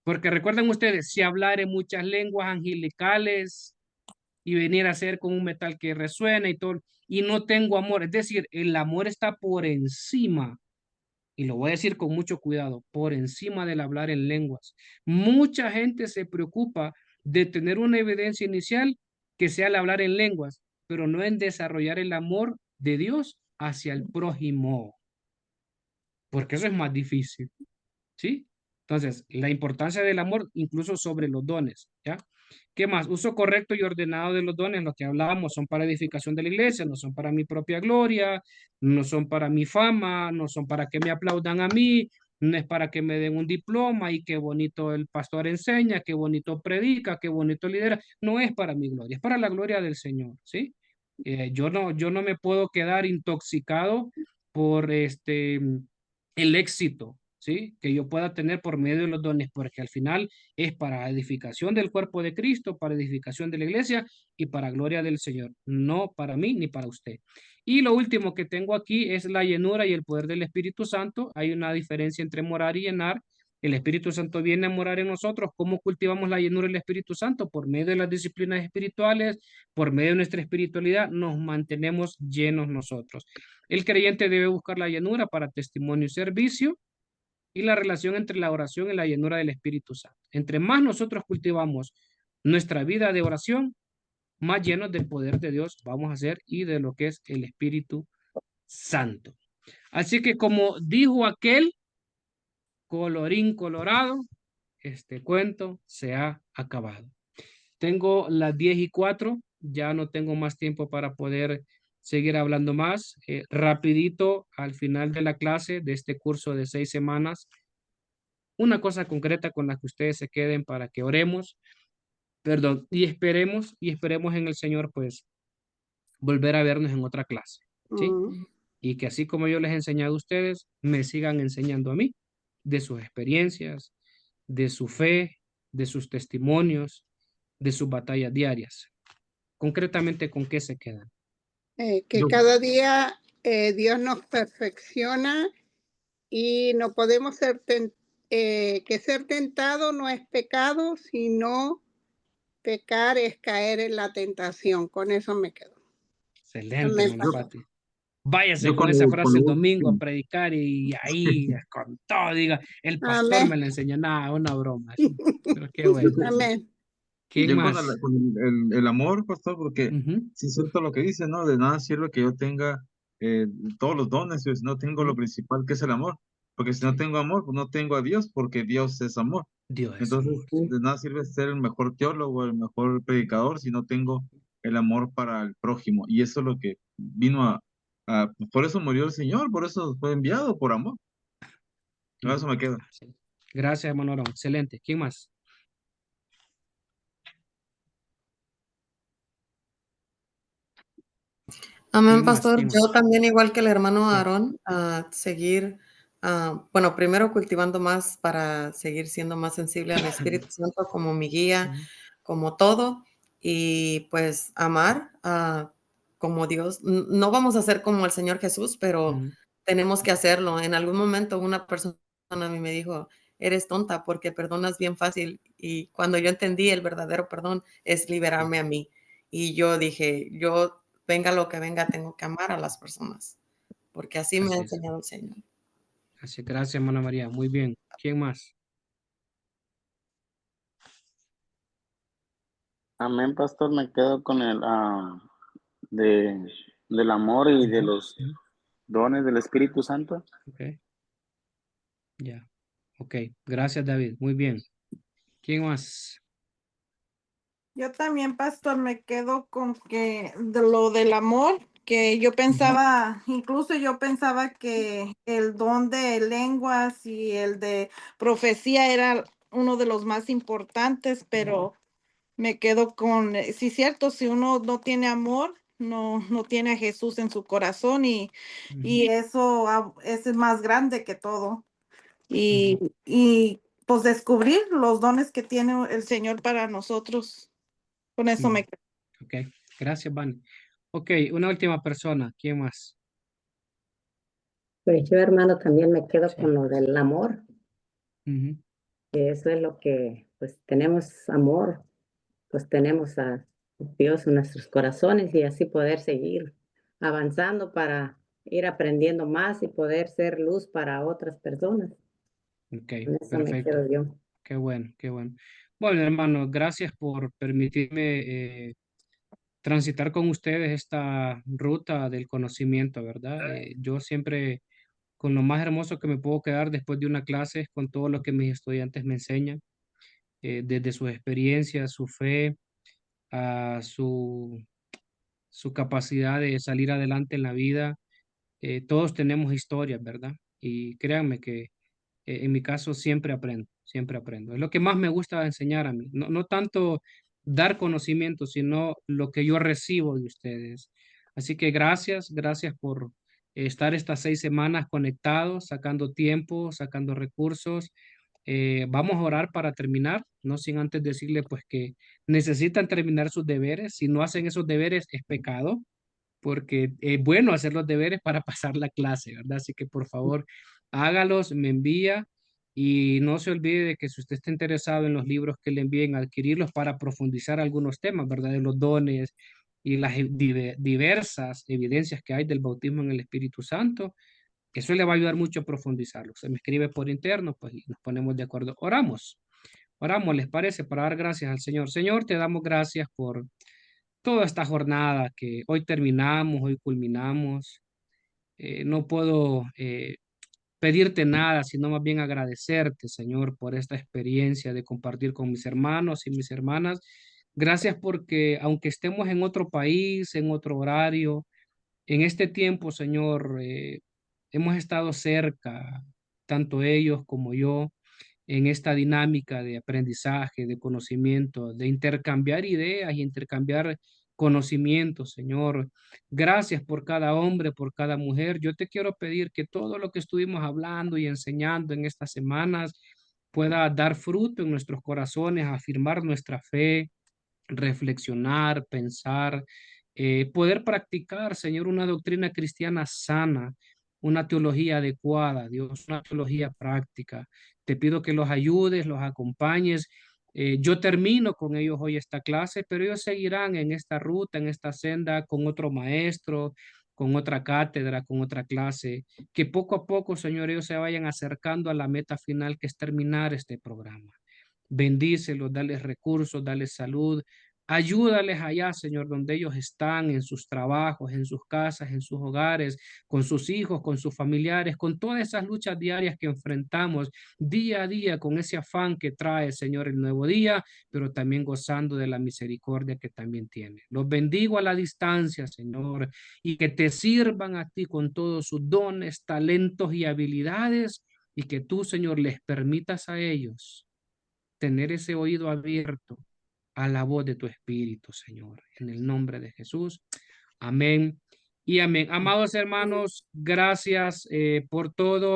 S1: Porque recuerden ustedes, si hablar en muchas lenguas angelicales y venir a ser con un metal que resuena y todo, y no tengo amor, es decir, el amor está por encima, y lo voy a decir con mucho cuidado, por encima del hablar en lenguas. Mucha gente se preocupa de tener una evidencia inicial que sea el hablar en lenguas, pero no en desarrollar el amor de Dios hacia el prójimo, porque eso es más difícil. ¿Sí? Entonces, la importancia del amor incluso sobre los dones, ¿ya? ¿Qué más? Uso correcto y ordenado de los dones, lo que hablábamos, son para edificación de la iglesia, no son para mi propia gloria, no son para mi fama, no son para que me aplaudan a mí, no es para que me den un diploma y qué bonito el pastor enseña, qué bonito predica, qué bonito lidera. No es para mi gloria, es para la gloria del Señor, ¿sí? Yo no me puedo quedar intoxicado por el éxito, ¿sí? Que yo pueda tener por medio de los dones, porque al final es para edificación del cuerpo de Cristo, para edificación de la iglesia y para gloria del Señor, no para mí ni para usted. Y lo último que tengo aquí es la llenura y el poder del Espíritu Santo. Hay una diferencia entre morar y llenar. El Espíritu Santo viene a morar en nosotros. ¿Cómo cultivamos la llenura del Espíritu Santo? Por medio de las disciplinas espirituales, por medio de nuestra espiritualidad, nos mantenemos llenos nosotros. El creyente debe buscar la llenura para testimonio y servicio y la relación entre la oración y la llenura del Espíritu Santo. Entre más nosotros cultivamos nuestra vida de oración, más llenos del poder de Dios vamos a ser y de lo que es el Espíritu Santo. Así que como dijo aquel, colorín colorado, este cuento se ha acabado. Tengo las 10:04, ya no tengo más tiempo para poder seguir hablando más. Rapidito, al final de la clase de este curso de 6 semanas, una cosa concreta con la que ustedes se queden para que oremos, perdón, y esperemos en el Señor, pues, volver a vernos en otra clase, ¿sí?
S8: Mm.
S1: Y que así como yo les he enseñado a ustedes, me sigan enseñando a mí de sus experiencias, de su fe, de sus testimonios, de sus batallas diarias. Concretamente, ¿con qué se quedan?
S8: Que
S2: Yo-
S8: cada día Dios nos perfecciona y no podemos ser que ser tentado no es pecado, sino pecar es caer en la tentación. Con eso me quedo.
S1: Excelente,
S8: Amén,
S1: hermana
S2: yo,
S8: pastor.
S1: Pati. Váyase
S2: yo
S1: con
S2: con
S1: esa
S2: lo, con
S1: frase
S2: lo
S1: el domingo a
S2: último.
S1: predicar y ahí con todo diga, el pastor
S8: Amén.
S1: me la enseñó, nada, una broma. Pero qué bueno.
S8: Amén.
S1: ¿Quién
S2: Yo con,
S1: más?
S2: con el amor, pastor, porque
S1: Ujú,
S2: sí es cierto lo que dice, ¿no? De nada sirve que yo tenga todos los dones si no tengo lo
S1: ujú.
S2: principal que es el amor. Porque si no
S1: Sí,
S2: tengo amor, pues no tengo a Dios, porque Dios es amor.
S1: Dios es
S2: Entonces,
S1: amor. Sí.
S2: de nada sirve ser el mejor teólogo, el mejor predicador, si no tengo el amor para el prójimo. Y eso es lo que vino por eso murió el Señor, por eso fue enviado, por amor. A eso
S1: Ujú,
S2: me queda.
S1: sí. Gracias, hermano Aarón. Excelente. ¿Quién más?
S6: Amén,
S1: ¿Quién más?
S6: pastor.
S1: ¿Quién
S6: Yo
S1: más?
S6: también, igual que el hermano
S1: Sí.
S6: Aarón, a seguir, bueno, primero cultivando más para seguir siendo más sensible al Espíritu Santo como mi guía,
S1: Ujú,
S6: como todo, y pues amar como Dios. No vamos a ser como el Señor Jesús, pero
S1: ujú.
S6: tenemos que hacerlo. En algún momento una persona a mí me dijo, eres tonta porque perdonas bien fácil. Y cuando yo entendí el verdadero perdón es
S1: Sí,
S6: liberarme a mí. Y yo dije, yo venga lo que venga, tengo que amar a las personas, porque así me ha
S1: así es.
S6: enseñado el Señor.
S1: Así, gracias, hermana María. Muy bien. ¿Quién más?
S3: Amén, pastor. Me quedo con el del amor y de
S1: Ujú,
S3: los
S1: ujú.
S3: dones del Espíritu Santo.
S1: Ok, ya. Ok, gracias, David. Muy bien. ¿Quién más?
S9: Yo también, pastor, me quedo con que de lo del amor, que yo pensaba, incluso yo pensaba que el don de lenguas y el de profecía era uno de los más importantes, pero me quedo con, sí, cierto, si uno no tiene amor, no tiene a Jesús en su corazón y
S1: Ujú,
S9: eso es más grande que todo.
S1: ujú.
S9: Y pues descubrir los dones que tiene el Señor para nosotros. Con eso me
S1: Mm, ok, gracias, Van. Ok, una última persona. ¿Quién más?
S10: Pues yo, hermano, también me quedo
S1: Sí.
S10: con lo del amor,
S1: Ujú,
S10: que eso es lo que, pues tenemos amor, pues tenemos a Dios en nuestros corazones y así poder seguir avanzando para ir aprendiendo más y poder ser luz para otras personas.
S1: ok,
S10: Con eso me
S1: perfecto.
S10: quedo yo.
S1: Qué bueno, qué bueno. Bueno, hermano, gracias por permitirme transitar con ustedes esta ruta del conocimiento, ¿verdad? Yo siempre, con lo más hermoso que me puedo quedar después de una clase es con todo lo que mis estudiantes me enseñan, desde sus experiencias, su fe, a su capacidad de salir adelante en la vida. Todos tenemos historias, ¿verdad? Y créanme que en mi caso siempre aprendo, siempre aprendo. Es lo que más me gusta enseñar a mí. No tanto dar conocimiento, sino lo que yo recibo de ustedes. Así que gracias, gracias por estar estas 6 semanas conectados, sacando tiempo, sacando recursos. Vamos a orar para terminar, no sin antes decirle pues que necesitan terminar sus deberes. Si no hacen esos deberes es pecado porque es bueno hacer los deberes para pasar la clase, ¿verdad? Así que por favor, hágalos, me envía y no se olvide de que si usted está interesado en los libros que le envíen, adquirirlos para profundizar algunos temas, ¿verdad? De los dones y las diversas evidencias que hay del bautismo en el Espíritu Santo. Eso le va a ayudar mucho a profundizarlo. Se me escribe por interno, pues y nos ponemos de acuerdo. Oramos. Oramos, ¿les parece? Para dar gracias al Señor. Señor, te damos gracias por toda esta jornada que hoy terminamos, hoy culminamos. No puedo pedirte nada, sino más bien agradecerte, Señor, por esta experiencia de compartir con mis hermanos y mis hermanas. Gracias porque aunque estemos en otro país, en otro horario, en este tiempo, Señor, hemos estado cerca, tanto ellos como yo, en esta dinámica de aprendizaje, de conocimiento, de intercambiar ideas y intercambiar conocimientos, Señor. Gracias por cada hombre, por cada mujer. Yo te quiero pedir que todo lo que estuvimos hablando y enseñando en estas semanas pueda dar fruto en nuestros corazones, afirmar nuestra fe, reflexionar, pensar, poder practicar, Señor, una doctrina cristiana sana, una teología adecuada, Dios, una teología práctica. Te pido que los ayudes, los acompañes. Yo termino con ellos hoy esta clase, pero ellos seguirán en esta ruta, en esta senda, con otro maestro, con otra cátedra, con otra clase, que poco a poco, Señor, ellos se vayan acercando a la meta final que es terminar este programa. Bendícelos, dales recursos, dales salud. Ayúdales allá, Señor, donde ellos están, en sus trabajos, en sus casas, en sus hogares, con sus hijos, con sus familiares, con todas esas luchas diarias que enfrentamos día a día, con ese afán que trae, Señor, el nuevo día, pero también gozando de la misericordia que también tiene. Los bendigo a la distancia, Señor, y que te sirvan a ti con todos sus dones, talentos y habilidades, y que tú, Señor, les permitas a ellos tener ese oído abierto a la voz de tu Espíritu, Señor. En el nombre de Jesús. Amén y amén. Amados hermanos, gracias por todo.